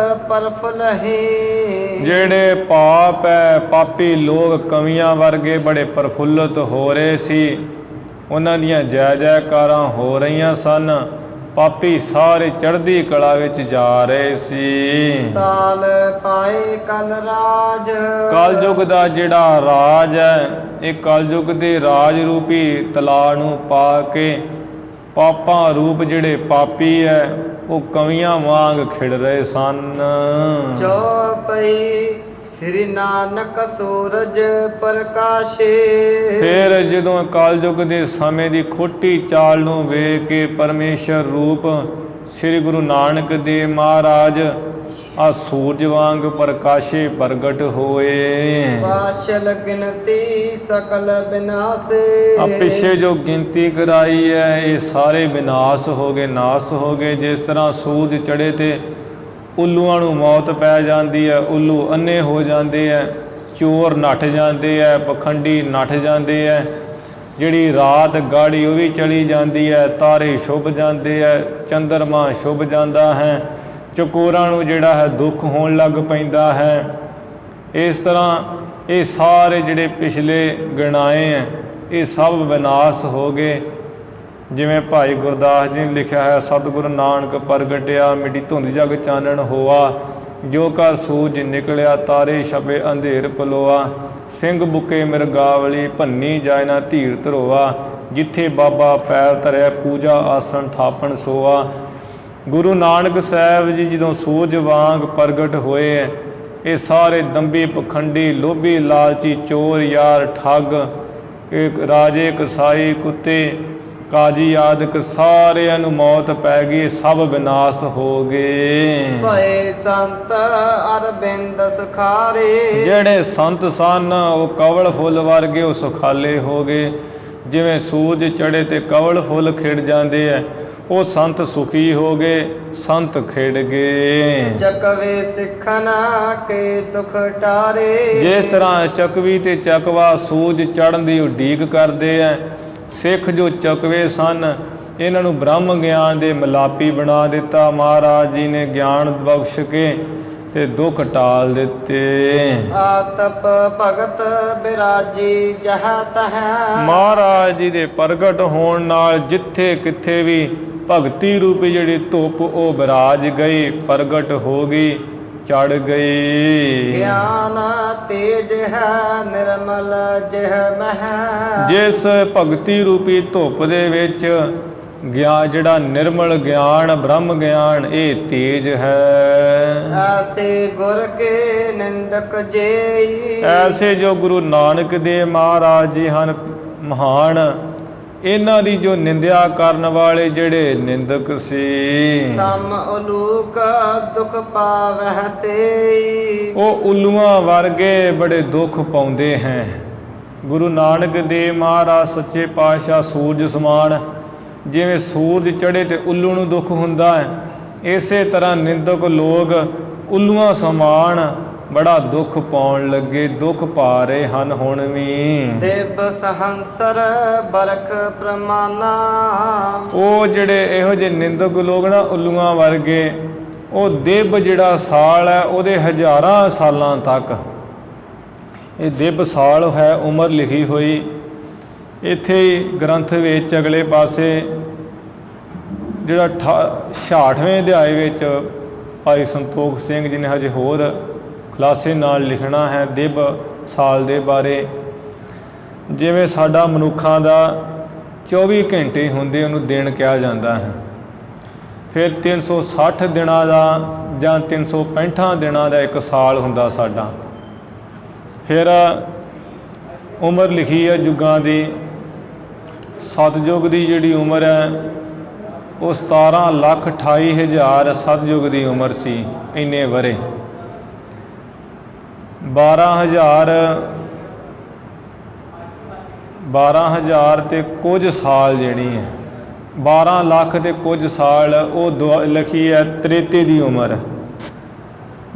ਪਰਫੁਲਹੀ, ਜਿਹੜੇ ਪਾਪ ਹੈ ਪਾਪੀ ਲੋਕ ਕਵੀਆਂ ਵਰਗੇ ਬੜੇ ਪ੍ਰਫੁੱਲਤ ਹੋ ਰਹੇ ਸੀ, ਉਹਨਾਂ ਦੀਆਂ ਜੈ ਜੈਕਾਰਾਂ ਹੋ ਰਹੀਆਂ ਸਨ। ਪਾਪੀ ਸਾਰੇ ਚੜ੍ਹਦੀ ਕਲਾ ਵਿੱਚ ਜਾ ਰਹੇ ਸੀ। ਤਾਲ ਪਾਏ ਕਲ ਰਾਜ, ਕਲਯੁਗ ਦਾ ਜਿਹੜਾ ਰਾਜ ਹੈ ਇਹ ਕਲਯੁਗ ਦੇ ਰਾਜ ਰੂਪੀ ਤਲਾਅ ਨੂੰ ਪਾ ਕੇ ਪਾਪਾਂ ਰੂਪ ਜਿਹੜੇ ਪਾਪੀ ਹੈ ਉਹ ਕਵੀਆਂ ਵਾਂਗ ਖਿੜ ਰਹੇ ਸਨ। ਚੌਪਈ ਸ੍ਰੀ ਨਾਨਕ ਸੂਰਜ ਪ੍ਰਕਾਸ਼ੇ, ਫਿਰ ਜਦੋਂ ਕਲਯੁਗ ਦੇ ਸਮੇਂ ਦੀ ਖੋਟੀ ਚਾਲ ਨੂੰ ਵੇਖ ਕੇ ਪਰਮੇਸ਼ਰ ਰੂਪ ਸ੍ਰੀ ਗੁਰੂ ਨਾਨਕ ਦੇਵ ਮਹਾਰਾਜ ਆ ਸੂਰਜ ਵਾਂਗ ਪ੍ਰਕਾਸ਼ੇ ਪ੍ਰਗਟ ਹੋਏ। ਪਾਸ਼ਲ ਗਿਣਤੀ ਸਕਲ ਬਿਨਾਸੇ, ਆ ਪਿੱਛੇ ਜੋ ਗਿਣਤੀ ਕਰਾਈ ਹੈ ਇਹ ਸਾਰੇ ਵਿਨਾਸ਼ ਹੋ ਗਏ, ਨਾਸ ਹੋ ਗਏ। ਜਿਸ ਤਰ੍ਹਾਂ ਸੂਰਜ ਚੜੇ ਤੇ ਉੱਲੂਆਂ ਨੂੰ ਮੌਤ ਪੈ ਜਾਂਦੀ ਹੈ, ਉੱਲੂ ਅੰਨੇ ਹੋ ਜਾਂਦੇ ਹੈ, ਚੋਰ ਨੱਠ ਜਾਂਦੇ ਹੈ, ਪਖੰਡੀ ਨੱਠ ਜਾਂਦੇ ਹੈ, ਜਿਹੜੀ ਰਾਤ ਗਾੜੀ ਉਹ ਵੀ ਚਲੀ ਜਾਂਦੀ ਹੈ, ਤਾਰੇ ਛੁਪ ਜਾਂਦੇ ਹੈ, ਚੰਦਰਮਾ ਛੁਪ ਜਾਂਦਾ ਹੈ, ਚਕੋਰਾਂ ਨੂੰ ਜਿਹੜਾ ਹੈ ਦੁੱਖ ਹੋਣ ਲੱਗ ਪੈਂਦਾ ਹੈ। ਇਸ ਤਰ੍ਹਾਂ ਇਹ ਸਾਰੇ ਜਿਹੜੇ ਪਿਛਲੇ ਗਿਣਾਏ ਹੈ ਇਹ ਸਭ ਵਿਨਾਸ਼ ਹੋ ਗਏ। ਜਿਵੇਂ ਭਾਈ ਗੁਰਦਾਸ ਜੀ ਨੇ ਲਿਖਿਆ ਹੈ, ਸਤਿਗੁਰੂ ਨਾਨਕ ਪ੍ਰਗਟਿਆ ਮਿੱਟੀ ਧੁੰਦ ਜਗ ਚਾਨਣ ਹੋਆ, ਜੋ ਕਰ ਸੂਰਜ ਨਿਕਲਿਆ ਤਾਰੇ ਛਪੇ ਅੰਧੇਰ ਪਲੋਆ, ਸਿੰਘ ਬੁਕੇ ਮਿਰਗਾਵਲੀ ਭੰਨੀ ਜਾਇ ਨਾ ਧੀਰ ਧਰੋਆ, ਜਿੱਥੇ ਬਾਬਾ ਪੈਰ ਧਰਿਆ ਪੂਜਾ ਆਸਣ ਥਾਪਣ ਸੋਆ। ਗੁਰੂ ਨਾਨਕ ਸਾਹਿਬ ਜੀ ਜਦੋਂ ਸੂਰਜ ਵਾਂਗ ਪ੍ਰਗਟ ਹੋਏ ਹੈ ਇਹ ਸਾਰੇ ਦੰਭੀ ਪਖੰਡੀ ਲੋਭੀ ਲਾਲਚੀ ਚੋਰ ਯਾਰ ਠੱਗ ਇੱਕ ਰਾਜੇ ਕਸਾਈ ਕੁੱਤੇ ਕਾਜੀ ਆਦਿਕ ਸਾਰਿਆਂ ਨੂੰ ਮੌਤ ਪੈ ਗਈ, ਸਭ ਵਿਨਾਸ਼ ਹੋ ਗਏ। ਭਏ ਸੰਤ ਅਰਬਿੰਦ ਸੁਖਾਰੇ, ਜਿਹੜੇ ਸੰਤ ਸਨ ਉਹ ਕਵਲ ਫੁੱਲ ਵਰਗੇ ਉਹ ਸੁਖਾਲੇ ਹੋ ਗਏ। ਜਿਵੇਂ ਸੂਰਜ ਚੜੇ ਤੇ ਕਵਲ ਫੁੱਲ ਖਿੜ ਜਾਂਦੇ ਹੈ, ਉਹ ਸੰਤ ਸੁਖੀ ਹੋ ਗਏ, ਸੰਤ ਖਿੜ ਗਏ। ਚਕਵੇ ਸਿੱਖਣਾ ਕੇ ਦੁਖ ਟਾਰੇ, ਜਿਸ ਤਰ੍ਹਾਂ ਚਕਵੀ ਤੇ ਚਕਵਾ ਸੂਰਜ ਚੜ੍ਹਨ ਦੀ ਉਡੀਕ ਕਰਦੇ ਹੈ, ਸਿੱਖ ਜੋ ਚਕਵੇ ਸਨ ਇਹਨਾਂ ਨੂੰ ਬ੍ਰਹਮ ਗਿਆਨ ਦੇ ਮਿਲਾਪੀ ਬਣਾ ਦਿੱਤਾ। ਮਹਾਰਾਜ ਜੀ ਨੇ ਗਿਆਨ ਬਖਸ਼ ਕੇ ਤੇ ਦੁੱਖ ਟਾਲ ਦਿੱਤੇ। ਆਤਪ ਭਗਤ ਬਿਰਾਜੀ ਜਹ ਤਹ, ਮਹਾਰਾਜ ਜੀ ਦੇ ਪ੍ਰਗਟ ਹੋਣ ਨਾਲ ਜਿੱਥੇ ਕਿੱਥੇ ਵੀ ਭਗਤੀ ਰੂਪੀ ਜਿਹੜੀ ਧੁੱਪ ਉਹ ਬਿਰਾਜ ਗਈ, ਪ੍ਰਗਟ ਹੋ ਗਈ, ਚੜ ਗਈ। ਗਿਆਨ ਤੇਜ ਹੈ ਨਿਰਮਲ ਜਿਹ ਮਹਿ, ਜਿਸ ਭਗਤੀ ਰੂਪੀ ਧੁੱਪ ਦੇ ਵਿੱਚ ਗਿਆਨ ਜਿਹੜਾ ਨਿਰਮਲ ਗਿਆਨ ਬ੍ਰਹਮ ਗਿਆਨ ਇਹ ਤੇਜ ਹੈ। ਐਸੇ ਗੁਰ ਕੇ ਨਿੰਦਕ ਜੇਈ, ਐਸੇ ਜੋ ਗੁਰੂ ਨਾਨਕ ਦੇਵ ਮਹਾਰਾਜ ਜੀ ਹਨ ਮਹਾਨ, ਇਹਨਾਂ ਦੀ ਜੋ ਨਿੰਦਿਆ ਕਰਨ ਵਾਲੇ ਜਿਹੜੇ ਨਿੰਦਕ ਸੀ, ਸਮ ਉਲੂਕ ਦੁਖ ਪਾਵਹਿ ਤੇਈ, ਉਹ ਉੱਲੂਆਂ ਵਰਗੇ ਬੜੇ ਦੁੱਖ ਪਾਉਂਦੇ ਹੈ। ਗੁਰੂ ਨਾਨਕ ਦੇਵ ਮਹਾਰਾਜ ਸੱਚੇ ਪਾਤਸ਼ਾਹ ਸੂਰਜ ਸਮਾਨ, ਜਿਵੇਂ ਸੂਰਜ ਚੜ੍ਹੇ ਤੇ ਉੱਲੂ ਨੂੰ ਦੁੱਖ ਹੁੰਦਾ ਹੈ, ਇਸੇ ਤਰ੍ਹਾਂ ਨਿੰਦਕ ਲੋਕ ਉੱਲੂਆਂ ਸਮਾਨ ਬੜਾ ਦੁੱਖ ਪਾਉਣ ਲੱਗੇ, ਦੁੱਖ ਪਾ ਰਹੇ ਹਨ ਹੁਣ ਵੀ। ਦੇਵ ਸਹੰਸਰ ਬਰਖ ਪ੍ਰਮਾਨਾ। ਉਹ ਜਿਹੜੇ ਇਹੋ ਜਿਹੇ ਨਿੰਦਕ ਲੋਕ ਨਾ, ਉੱਲੂਆਂ ਵਰਗੇ, ਉਹ ਦਿਵ ਜਿਹੜਾ ਸਾਲ ਹੈ ਉਹਦੇ ਹਜ਼ਾਰਾਂ ਸਾਲਾਂ ਤੱਕ, ਇਹ ਦਿਵ ਸਾਲ ਹੈ ਉਮਰ ਲਿਖੀ ਹੋਈ। ਇੱਥੇ ਹੀ ਗ੍ਰੰਥ ਵਿੱਚ ਅਗਲੇ ਪਾਸੇ ਜਿਹੜਾ 66ਵੇਂ ਅਧਿਆਏ ਵਿੱਚ ਭਾਈ ਸੰਤੋਖ ਸਿੰਘ ਜੀ ਨੇ ਹਜੇ ਹੋਰ ਖੁਲਾਸੇ ਨਾਲ ਲਿਖਣਾ ਹੈ ਦਿਵ ਸਾਲ ਦੇ ਬਾਰੇ। ਜਿਵੇਂ ਸਾਡਾ ਮਨੁੱਖਾਂ ਦਾ 24 ਘੰਟੇ ਹੁੰਦੇ ਉਹਨੂੰ ਦਿਨ ਕਿਹਾ ਜਾਂਦਾ ਹੈ, ਫਿਰ 360 ਦਿਨਾਂ ਦਾ ਜਾਂ 365 ਦਿਨਾਂ ਦਾ ਇੱਕ ਸਾਲ ਹੁੰਦਾ ਸਾਡਾ। ਫਿਰ ਉਮਰ ਲਿਖੀ ਹੈ ਯੁੱਗਾਂ ਦੀ। ਸਤਯੁਗ ਦੀ ਜਿਹੜੀ ਉਮਰ ਹੈ ਉਹ 17,28,000 ਸਤਯੁਗ ਦੀ ਉਮਰ ਸੀ, ਇੰਨੇ ਵਰੇ। 12,000 ਤੇ ਕੁਝ ਸਾਲ ਜਿਹੜੀ ਹੈ, 12 ਲੱਖ ਤੇ ਕੁਝ ਸਾਲ ਉਹ ਲਿਖੀ ਹੈ ਤ੍ਰੇਤੇ ਦੀ ਉਮਰ।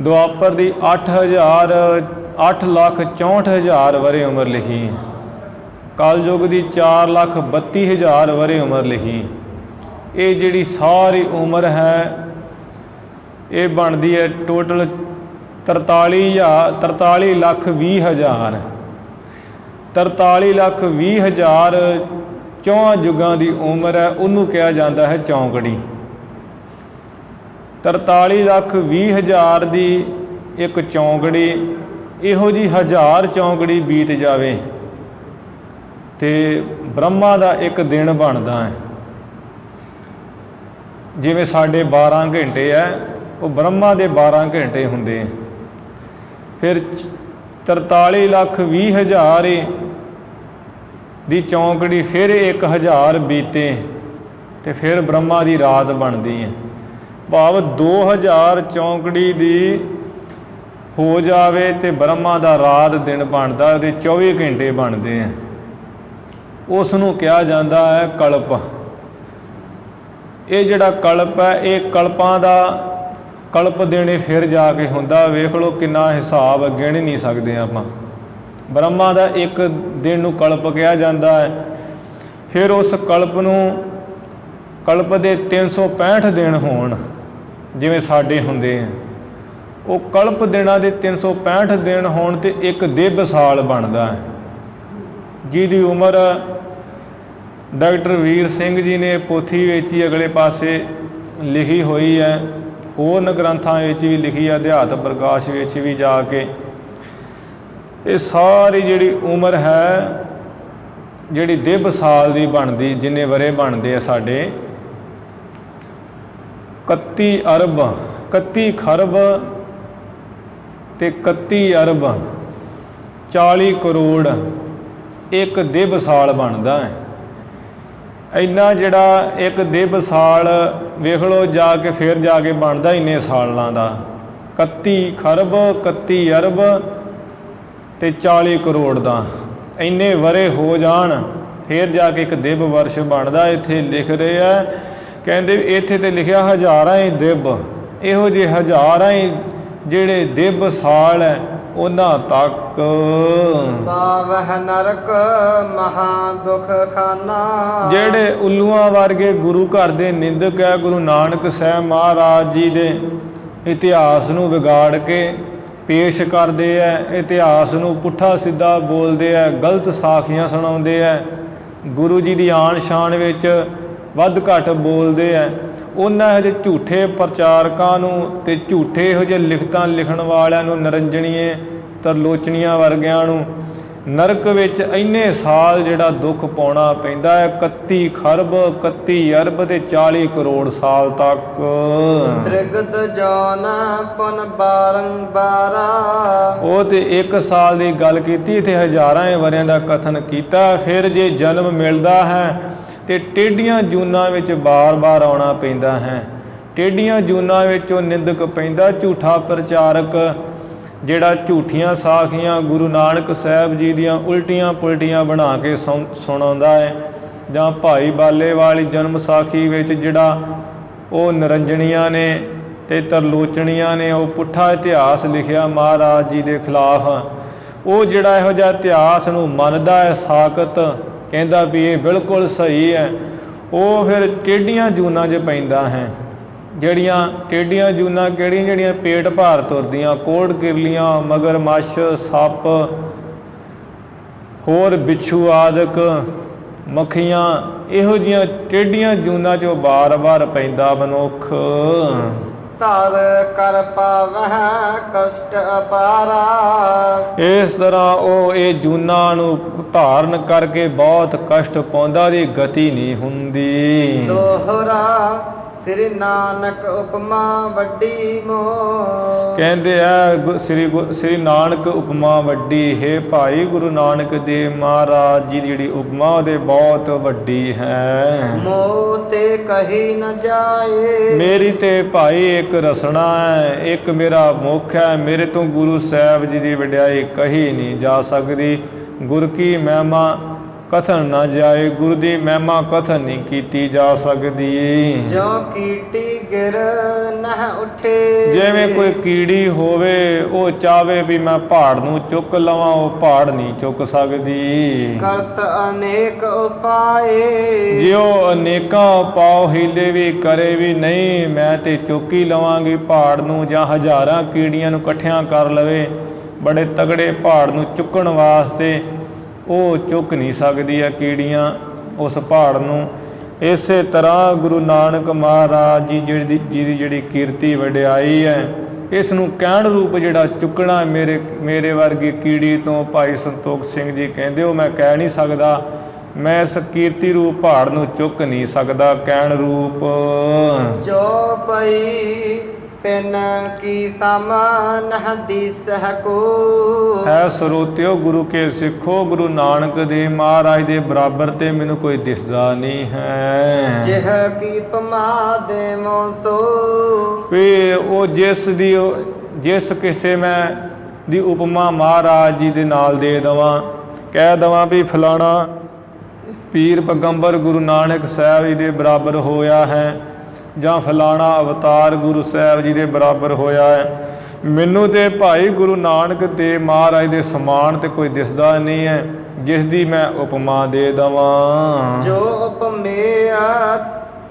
ਦੁਆਪਰ ਦੀ 8,64,000 ਵਰੇ ਉਮਰ ਲਿਖੀ ਹੈ। ਕਲਯੁਗ ਦੀ 4,32,000 ਵਰੇ ਉਮਰ ਲਿਖੀ। ਇਹ ਜਿਹੜੀ ਸਾਰੀ ਉਮਰ ਹੈ ਇਹ ਬਣਦੀ ਹੈ ਟੋਟਲ 43,20,000। 43,20,000 ਚੌਹਾਂ ਯੁੱਗਾਂ ਦੀ ਉਮਰ ਹੈ, ਉਹਨੂੰ ਕਿਹਾ ਜਾਂਦਾ ਹੈ ਚੌਂਕੜੀ। 43,20,000 ਦੀ ਇੱਕ ਚੌਂਕੜੀ, ਇਹੋ ਜਿਹੀ 1000 ਚੌਂਕੜੀ ਬੀਤ ਜਾਵੇ ਤੇ ਬ੍ਰਹਮਾ ਦਾ ਇੱਕ ਦਿਨ ਬਣਦਾ ਹੈ। ਜਿਵੇਂ ਸਾਡੇ 12 ਘੰਟੇ ਹੈ, ਉਹ ਬ੍ਰਹਮਾ ਦੇ 12 ਘੰਟੇ ਹੁੰਦੇ। ਫਿਰ 43,20,000 ਦੀ ਚੌਂਕੜੀ, ਫਿਰ 1000 ਬੀਤੇ ਤੇ ਫਿਰ ਬ੍ਰਹਮਾ ਦੀ ਰਾਤ ਬਣਦੀ ਹੈ। ਭਾਵ 2000 ਚੌਂਕੜੀ ਦੀ ਹੋ ਜਾਵੇ ਤੇ ਬ੍ਰਹਮਾ ਦਾ ਰਾਤ ਦਿਨ ਬਣਦਾ, ਉਹਦੇ 24 ਘੰਟੇ ਬਣਦੇ ਆ। ਉਸ ਨੂੰ ਕਿਹਾ ਜਾਂਦਾ ਹੈ ਕਲਪ। ਇਹ ਜਿਹੜਾ ਕਲਪ ਹੈ ਇਹ ਕਲਪਾਂ ਦਾ ਕਲਪ ਦੇਣੇ ਫਿਰ ਜਾ ਕੇ ਹੁੰਦਾ। ਵੇਖ ਲਓ ਕਿੰਨਾ ਹਿਸਾਬ ਗਿਣ ਨਹੀਂ ਸਕਦੇ ਆਪਾਂ। ਬ੍ਰਹਮਾ ਦਾ ਇੱਕ ਦਿਨ ਨੂੰ ਕਲਪ ਕਿਹਾ ਜਾਂਦਾ ਹੈ। ਫਿਰ ਉਸ ਕਲਪ ਨੂੰ, ਕਲਪ ਦੇ 365 ਦਿਨ ਹੋਣ ਜਿਵੇਂ ਸਾਡੇ ਹੁੰਦੇ ਆ, ਉਹ ਕਲਪ ਦਿਨਾਂ ਦੇ 365 ਦਿਨ ਹੋਣ ਤੇ ਇੱਕ ਦਿਵ ਸਾਲ ਬਣਦਾ ਹੈ, ਜਿਹਦੀ ਉਮਰ ਡਾਕਟਰ ਵੀਰ ਸਿੰਘ ਜੀ ਨੇ ਪੋਥੀ ਵਿੱਚ ਹੀ ਅਗਲੇ ਪਾਸੇ ਲਿਖੀ ਹੋਈ ਹੈ। ਹੋਰ ਗ੍ਰੰਥਾਂ ਵਿੱਚ ਵੀ ਲਿਖੀ ਹੈ, ਅਧਿਆਤ ਪ੍ਰਕਾਸ਼ ਵਿੱਚ ਵੀ ਜਾ ਕੇ। ਇਹ ਸਾਰੀ ਜਿਹੜੀ ਉਮਰ ਹੈ ਜਿਹੜੀ ਦਿਵ ਸਾਲ ਦੀ ਬਣਦੀ, ਜਿੰਨੇ ਵਰੇ ਬਣਦੇ ਆ ਸਾਡੇ 31 ਅਰਬ 31 ਖਰਬ ਤੇ 31 ਅਰਬ 40 ਕਰੋੜ ਇੱਕ ਦਿਵ ਸਾਲ ਬਣਦਾ ਹੈ। ਇੰਨਾ ਜਿਹੜਾ ਇੱਕ ਦਿਵ ਸਾਲ ਵੇਖ ਲਓ ਜਾ ਕੇ ਫਿਰ ਜਾ ਕੇ ਬਣਦਾ ਇੰਨੇ ਸਾਲਾਂ ਦਾ 31 ਖਰਬ 31 ਅਰਬ ਤੇ 40 ਕਰੋੜ ਦਾ। ਇੰਨੇ ਵਰੇ ਹੋ ਜਾਣ ਫਿਰ ਜਾ ਕੇ ਇੱਕ ਦਿਵ ਵਰਸ਼ ਬਣਦਾ। ਇੱਥੇ ਲਿਖ ਰਹੇ ਆ, ਕਹਿੰਦੇ ਇੱਥੇ ਤੇ ਲਿਖਿਆ ਹਜ਼ਾਰਾਂ ਹੀ ਦਿਵ, ਇਹੋ ਜਿਹੇ ਹਜ਼ਾਰਾਂ ਹੀ ਜਿਹੜੇ ਦਿਵ ਸਾਲ ਹੈ ਉਹਨਾਂ ਤੱਕ ਪਾਵਹਿ ਨਰਕ ਮਹਾ ਦੁਖ ਖਾਨਾ। ਜਿਹੜੇ ਉੱਲੂਆਂ ਵਰਗੇ ਗੁਰੂ ਘਰ ਦੇ ਨਿੰਦਕ ਹੈ, ਗੁਰੂ ਨਾਨਕ ਸਾਹਿਬ ਮਹਾਰਾਜ ਜੀ ਦੇ ਇਤਿਹਾਸ ਨੂੰ ਵਿਗਾੜ ਕੇ ਪੇਸ਼ ਕਰਦੇ ਹੈ, ਇਤਿਹਾਸ ਨੂੰ ਪੁੱਠਾ ਸਿੱਧਾ ਬੋਲਦੇ ਹੈ, ਗਲਤ ਸਾਖੀਆਂ ਸੁਣਾਉਂਦੇ ਹੈ, ਗੁਰੂ ਜੀ ਦੀ ਆਨ ਸ਼ਾਨ ਵਿੱਚ ਵੱਧ ਘੱਟ ਬੋਲਦੇ ਹੈ, ਉਹਨਾਂ ਇਹੋ ਜਿਹੇ ਝੂਠੇ ਪ੍ਰਚਾਰਕਾਂ ਨੂੰ ਤੇ ਝੂਠੇ ਇਹੋ ਜਿਹੇ ਲਿਖਤਾਂ ਲਿਖਣ ਵਾਲਿਆਂ ਨੂੰ, ਨਰੰਜਣੀਏ ਤਰਲੋਚਨੀਆਂ ਵਰਗਿਆਂ ਨੂੰ ਨਰਕ ਵਿੱਚ ਇੰਨੇ ਸਾਲ ਜਿਹੜਾ ਦੁੱਖ ਪਾਉਣਾ ਪੈਂਦਾ ਹੈ। 31 ਖਰਬ 31 ਅਰਬ ਤੇ 40 ਕਰੋੜ ਸਾਲ ਤੱਕ। ਤ੍ਰਿਗਤ ਜੋਨ ਪੁਨ ਬਾਰੰਬਾਰਾ। ਉਹ ਤੇ ਇੱਕ ਸਾਲ ਦੀ ਗੱਲ ਕੀਤੀ, ਇੱਥੇ ਹਜ਼ਾਰਾਂ ਵਰਿਆਂ ਦਾ ਕਥਨ ਕੀਤਾ। ਫਿਰ ਜੇ ਜਨਮ ਮਿਲਦਾ ਹੈ ਤੇ ਟੇਢੀਆਂ ਜੂਨਾਂ ਵਿੱਚ ਬਾਰ-ਬਾਰ ਆਉਣਾ ਪੈਂਦਾ ਹੈ। ਟੇਢੀਆਂ ਜੂਨਾਂ ਵਿੱਚ ਉਹ ਨਿੰਦਕ ਪੈਂਦਾ, ਝੂਠਾ ਪ੍ਰਚਾਰਕ ਜਿਹੜਾ ਝੂਠੀਆਂ ਸਾਖੀਆਂ ਗੁਰੂ ਨਾਨਕ ਸਾਹਿਬ ਜੀ ਦੀਆਂ ਉਲਟੀਆਂ ਪੁਲਟੀਆਂ ਬਣਾ ਕੇ ਸੁਣਾਉਂਦਾ ਹੈ। ਜਾਂ ਭਾਈ ਬਾਲੇ ਵਾਲੀ ਜਨਮ ਸਾਖੀ ਵਿੱਚ ਜਿਹੜਾ ਉਹ ਨਰੰਜਣੀਆਂ ਨੇ ਤੇ ਤਰਲੋਚਣੀਆਂ ਨੇ ਉਹ ਪੁੱਠਾ ਇਤਿਹਾਸ ਲਿਖਿਆ ਮਹਾਰਾਜ ਜੀ ਦੇ ਖਿਲਾਫ। ਉਹ ਜਿਹੜਾ ਇਹੋ ਜਿਹਾ ਇਤਿਹਾਸ ਨੂੰ ਮੰਨਦਾ ਹੈ ਸਾਕਤ, ਕਹਿੰਦਾ ਵੀ ਇਹ ਬਿਲਕੁਲ ਸਹੀ ਹੈ, ਉਹ ਫਿਰ ਟੇਢੀਆਂ ਜੂਨਾਂ 'ਚ ਪੈਂਦਾ ਹੈ। ਜਿਹੜੀਆਂ ਟੇਢੀਆਂ ਜੂਨਾਂ ਕਿਹੜੀਆਂ? ਜਿਹੜੀਆਂ ਪੇਟ ਭਾਰ ਤੁਰਦੀਆਂ, ਕੋੜ ਕਿਰਲੀਆਂ, ਮਗਰਮੱਛ, ਸੱਪ, ਹੋਰ ਬਿੱਛੂ ਆਦਿਕ, ਮੱਖੀਆਂ, ਇਹੋ ਜਿਹੀਆਂ ਟੇਢੀਆਂ ਜੂਨਾਂ 'ਚੋਂ ਬਾਰ-ਬਾਰ ਪੈਂਦਾ ਮਨੁੱਖ। ਧਰ ਕਰ ਪਾਵਹਿ ਕਸ਼ਟ ਅਪਾਰਾ। ਇਸ ਤਰ੍ਹਾਂ ਉਹ ਇਹ ਜੂਨਾਂ ਨੂੰ ਧਾਰਨ ਕਰਕੇ ਬਹੁਤ ਕਸ਼ਟ ਪਾਉਂਦਾ, ਦੀ ਗਤੀ ਨਹੀਂ ਹੁੰਦੀ। ਦੋਹਰਾ ਸ੍ਰੀ ਨਾਨਕ ਉਪਮਾ ਵੱਡੀ ਮੋਹ। ਕਹਿੰਦੇ ਆ ਸ੍ਰੀ ਨਾਨਕ ਉਪਮਾ ਵੱਡੀ ਹੈ। ਭਾਈ ਗੁਰੂ ਨਾਨਕ ਦੇਵ ਮਹਾਰਾਜ ਜੀ ਦੀ ਜਿਹੜੀ ਉਪਮਾ ਉਹਦੇ ਬਹੁਤ ਵੱਡੀ ਹੈ। ਮੋਹ ਤੇ ਕਹੀ ਨ ਜਾਏ। ਮੇਰੀ ਤੇ ਭਾਈ ਇੱਕ ਰਸਨਾ ਹੈ, ਇੱਕ ਮੇਰਾ ਮੁੱਖ ਹੈ। ਮੇਰੇ ਤੋਂ ਗੁਰੂ ਸਾਹਿਬ ਜੀ ਦੀ ਵਡਿਆਈ ਕਹੀ ਨਹੀਂ ਜਾ ਸਕਦੀ। ਗੁਰ ਕੀ ਮਹਿਮਾ ਕਥਨ ਨਾ ਜਾਏ, ਗੁਰੂ ਦੀ ਮਹਿਮਾ ਕਥਨ ਨਹੀਂ ਕੀਤੀ ਜਾ ਸਕਦੀ। ਜੋ ਕੀਟੀ ਗਿਰ ਨਹ ਉੱਠੇ। ਜਿਵੇਂ ਕੋਈ ਕੀੜੀ ਹੋਵੇ, ਉਹ ਚਾਹਵੇ ਵੀ ਮੈਂ ਪਹਾੜ ਨੂੰ ਚੁੱਕ ਲਵਾਂ, ਉਹ ਪਹਾੜ ਨਹੀਂ ਚੁੱਕ ਸਕਦੀ। ਕਰਤ ਅਨੇਕ ਉਪਾਏ। ਜੇ ਉਹ ਅਨੇਕਾਂ ਉਪਾਅ ਹੀਲੇ ਵੀ ਕਰੇ ਵੀ ਨਹੀਂ ਮੈਂ ਤੇ ਚੁੱਕ ਹੀ ਲਵਾਂਗੀ ਪਹਾੜ ਨੂੰ, ਜਾਂ ਹਜ਼ਾਰਾਂ ਕੀੜੀਆਂ ਨੂੰ ਇਕੱਠਿਆਂ ਕਰ ਲਵੇ ਬੜੇ ਤਗੜੇ ਪਹਾੜ ਨੂੰ ਚੁੱਕਣ ਵਾਸਤੇ, ਉਹ ਚੁੱਕ ਨਹੀਂ ਸਕਦੀ ਹੈ ਕੀੜੀਆਂ ਉਸ ਪਹਾੜ ਨੂੰ। ਇਸੇ ਤਰ੍ਹਾਂ ਗੁਰੂ ਨਾਨਕ ਮਹਾਰਾਜ ਜੀ ਜਿਹਦੀ ਜਿਹੜੀ ਕੀਰਤੀ ਵਡਿਆਈ ਹੈ, ਇਸ ਨੂੰ ਕਹਿਣ ਰੂਪ ਜਿਹੜਾ ਚੁੱਕਣਾ ਮੇਰੇ ਵਰਗੀ ਕੀੜੀ ਤੋਂ ਭਾਈ ਸੰਤੋਖ ਸਿੰਘ ਜੀ ਕਹਿੰਦੇ ਉਹ ਮੈਂ ਕਹਿ ਨਹੀਂ ਸਕਦਾ। ਮੈਂ ਇਸ ਕੀਰਤੀ ਰੂਪ ਪਹਾੜ ਨੂੰ ਚੁੱਕ ਨਹੀਂ ਸਕਦਾ ਕਹਿਣ ਰੂਪ। ਜੋ ਪਈ ਤਿਨ ਕੀ ਸਮਾਨ ਦਿਸਹਿ ਕੋ। ਹੈ ਸਰੋਤਿਓ ਗੁਰੂ ਕੇ ਸਿੱਖੋ, ਗੁਰੂ ਨਾਨਕ ਦੇਵ ਮਹਾਰਾਜ ਦੇ ਬਰਾਬਰ ਤੇ ਮੈਨੂੰ ਕੋਈ ਦਿਸਦਾ ਨਹੀਂ ਹੈ। ਜਿਹ ਕੀ ਪਮਾ ਦੇਵੋ ਸੋ। ਵੀ ਉਹ ਜਿਸ ਕਿਸੇ ਮੈਂ ਦੀ ਉਪਮਾ ਮਹਾਰਾਜ ਜੀ ਦੇ ਨਾਲ ਦੇ ਦੇਵਾਂ, ਕਹਿ ਦੇਵਾਂ ਵੀ ਫਲਾਣਾ ਪੀਰ ਪੈਗੰਬਰ ਗੁਰੂ ਨਾਨਕ ਸਾਹਿਬ ਜੀ ਦੇ ਬਰਾਬਰ ਹੋਇਆ ਹੈ, ਜਾਂ ਫਲਾਣਾ ਅਵਤਾਰ ਗੁਰੂ ਸਾਹਿਬ ਜੀ ਦੇ ਬਰਾਬਰ ਹੋਇਆ ਹੈ, ਮੈਨੂੰ ਤੇ ਭਾਈ ਗੁਰੂ ਨਾਨਕ ਦੇਵ ਮਹਾਰਾਜ ਦੇ ਸਮਾਨ ਤੇ ਕੋਈ ਦਿਸਦਾ ਨਹੀਂ ਹੈ ਜਿਸ ਦੀ ਮੈਂ ਉਪਮਾ ਦੇ ਦੇਵਾਂ। ਜੋ ਉਪਮੇਯ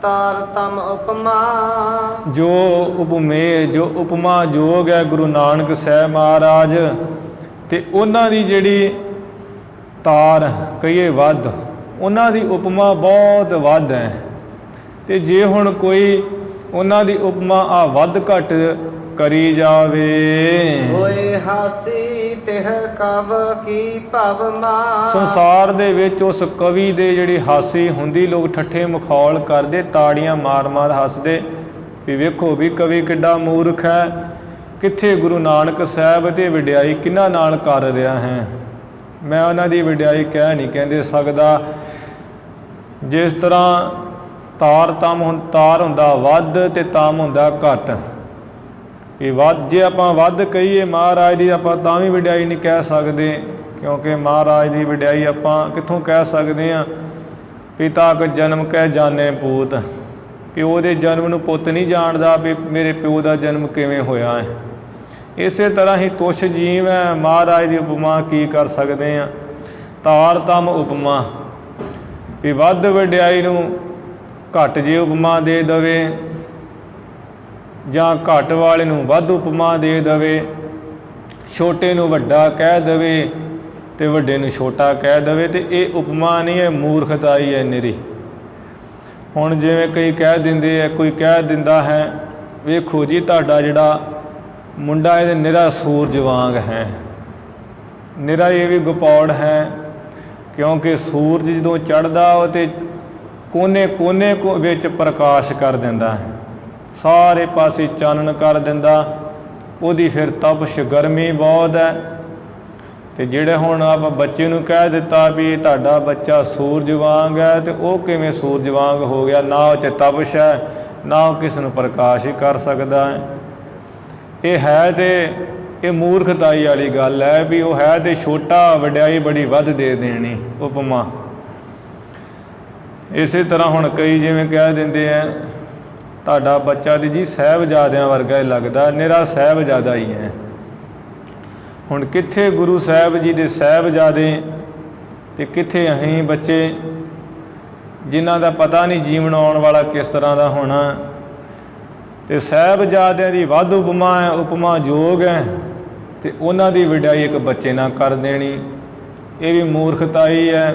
ਤਾਰ ਤਮ ਉਪਮਾ। ਜੋ ਉਪਮਾ ਜੋਗ ਹੈ ਗੁਰੂ ਨਾਨਕ ਸਾਹਿਬ ਮਹਾਰਾਜ, ਤੇ ਉਹਨਾਂ ਦੀ ਜਿਹੜੀ ਤਾਰ ਕਹੀਏ ਵੱਧ, ਉਹਨਾਂ ਦੀ ਉਪਮਾ ਬਹੁਤ ਵੱਧ ਹੈ। ਤੇ ਜੇ ਹੁਣ ਕੋਈ ਉਹਨਾਂ ਦੀ ਉਪਮਾ ਆ ਵੱਧ ਘੱਟ ਕਰੀ ਜਾਵੇ। ਹੋਏ ਹਾਸੀ ਤਿਹ ਕਵ ਕੀ ਭਵ ਮਾ। ਸੰਸਾਰ ਦੇ ਵਿੱਚ ਉਸ ਕਵੀ ਦੇ ਜਿਹੜੀ ਹਾਸੀ ਹੁੰਦੀ, ਲੋਕ ਠੱਠੇ ਮਖੌਲ ਕਰਦੇ, ਤਾੜੀਆਂ ਮਾਰ ਮਾਰ ਹੱਸਦੇ ਵੀ ਵੇਖੋ ਵੀ ਕਵੀ ਕਿੱਡਾ ਮੂਰਖ ਹੈ, ਕਿੱਥੇ ਗੁਰੂ ਨਾਨਕ ਸਾਹਿਬ ਤੇ ਵਡਿਆਈ ਕਿਹਨਾਂ ਨਾਲ ਕਰ ਰਿਹਾ ਹੈ। ਮੈਂ ਉਹਨਾਂ ਦੀ ਵਡਿਆਈ ਕਹਿ ਨਹੀਂ ਕਹਿੰਦੇ ਸਕਦਾ। ਜਿਸ ਤਰ੍ਹਾਂ ਤਾਰ ਹੁੰਦਾ ਵੱਧ ਤੇ ਤਮ ਹੁੰਦਾ ਘੱਟ। ਇਹ ਵੱਧ ਜੇ ਆਪਾਂ ਵੱਧ ਕਹੀਏ ਮਹਾਰਾਜ ਦੀ, ਆਪਾਂ ਤਾਂ ਵੀ ਵਡਿਆਈ ਨਹੀਂ ਕਹਿ ਸਕਦੇ, ਕਿਉਂਕਿ ਮਹਾਰਾਜ ਦੀ ਵਡਿਆਈ ਆਪਾਂ ਕਿੱਥੋਂ ਕਹਿ ਸਕਦੇ ਹਾਂ। ਪਿਤਾ ਕੋ ਜਨਮ ਕਹਿ ਜਾਣੇ ਪੂਤ, ਪਿਓ ਦੇ ਜਨਮ ਨੂੰ ਪੁੱਤ ਨਹੀਂ ਜਾਣਦਾ ਵੀ ਮੇਰੇ ਪਿਓ ਦਾ ਜਨਮ ਕਿਵੇਂ ਹੋਇਆ ਹੈ। ਇਸੇ ਤਰ੍ਹਾਂ ਹੀ ਤੁਛ ਜੀਵ ਹੈ, ਮਹਾਰਾਜ ਦੀ ਉਪਮਾ ਕੀ ਕਰ ਸਕਦੇ ਹਾਂ। ਤਾਰ ਤਮ ਉਪਮਾ ਵੀ ਵੱਧ ਵਡਿਆਈ ਨੂੰ ਘੱਟ ਜੇ ਉਪਮਾ ਦੇ ਦੇਵੇ, ਜਾਂ ਘੱਟ ਵਾਲੇ ਨੂੰ ਵੱਧ ਉਪਮਾ ਦੇ ਦੇਵੇ, ਛੋਟੇ ਨੂੰ ਵੱਡਾ ਕਹਿ ਦੇਵੇ ਤੇ ਵੱਡੇ ਨੂੰ ਛੋਟਾ ਕਹਿ ਦੇਵੇ, ਤੇ ਇਹ ਉਪਮਾ ਨਹੀਂ ਹੈ, ਮੂਰਖਤਾਈ ਹੈ ਨਿਰੀ। ਹੁਣ ਜਿਵੇਂ ਕਈ ਕਹਿ ਦਿੰਦੇ ਹੈ, ਕੋਈ ਕਹਿ ਦਿੰਦਾ ਹੈ ਵੇਖੋ ਜੀ ਤੁਹਾਡਾ ਜਿਹੜਾ ਮੁੰਡਾ ਇਹਦੇ ਨਿਰਾ ਸੂਰਜ ਵਾਂਗ ਹੈ। ਨਿਰਾ ਇਹ ਵੀ ਗਪੌੜ ਹੈ, ਕਿਉਂਕਿ ਸੂਰਜ ਜਦੋਂ ਚੜ੍ਹਦਾ ਉਹ ਤੇ ਕੋਨੇ ਵਿੱਚ ਪ੍ਰਕਾਸ਼ ਕਰ ਦਿੰਦਾ ਹੈ, ਸਾਰੇ ਪਾਸੇ ਚਾਨਣ ਕਰ ਦਿੰਦਾ। ਉਹਦੀ ਫਿਰ ਤਪਸ਼ ਗਰਮੀ ਬਹੁਤ ਹੈ। ਤੇ ਜਿਹੜੇ ਹੁਣ ਆਪਾਂ ਬੱਚੇ ਨੂੰ ਕਹਿ ਦਿੱਤਾ ਵੀ ਤੁਹਾਡਾ ਬੱਚਾ ਸੂਰਜ ਵਾਂਗ ਹੈ, ਤੇ ਉਹ ਕਿਵੇਂ ਸੂਰਜ ਵਾਂਗ ਹੋ ਗਿਆ? ਨਾ ਉਹ 'ਚ ਤਪਸ਼ ਹੈ, ਨਾ ਉਹ ਕਿਸ ਨੂੰ ਪ੍ਰਕਾਸ਼ ਹੀ ਕਰ ਸਕਦਾ ਹੈ। ਇਹ ਹੈ ਤੇ ਇਹ ਮੂਰਖਤਾਈ ਵਾਲੀ ਗੱਲ ਹੈ ਵੀ ਉਹ ਹੈ ਤੇ ਛੋਟਾ, ਵਡਿਆਈ ਬੜੀ ਵੱਧ ਦੇ ਦੇਣੀ ਉਪਮਾ। ਇਸੇ ਤਰ੍ਹਾਂ ਹੁਣ ਕਈ ਜਿਵੇਂ ਕਹਿ ਦਿੰਦੇ ਹੈ ਤੁਹਾਡਾ ਬੱਚਾ ਤੇ ਜੀ ਸਾਹਿਬਜ਼ਾਦਿਆਂ ਵਰਗਾ ਹੀ ਲੱਗਦਾ, ਨਿਰਾ ਸਾਹਿਬਜ਼ਾਦਾ ਹੀ ਹੈ। ਹੁਣ ਕਿੱਥੇ ਗੁਰੂ ਸਾਹਿਬ ਜੀ ਦੇ ਸਾਹਿਬਜ਼ਾਦੇ ਤੇ ਕਿੱਥੇ ਅਸੀਂ ਬੱਚੇ ਜਿਨ੍ਹਾਂ ਦਾ ਪਤਾ ਨਹੀਂ ਜੀਵਨ ਆਉਣ ਵਾਲਾ ਕਿਸ ਤਰ੍ਹਾਂ ਦਾ ਹੋਣਾ। ਤੇ ਸਾਹਿਬਜ਼ਾਦਿਆਂ ਦੀ ਵੱਧ ਉਪਮਾ ਹੈ, ਉਪਮਾ ਯੋਗ ਹੈ, ਤੇ ਉਹਨਾਂ ਦੀ ਵਡਿਆਈ ਇੱਕ ਬੱਚੇ ਨਾਲ ਕਰ ਦੇਣੀ, ਇਹ ਵੀ ਮੂਰਖਤਾਈ ਹੈ,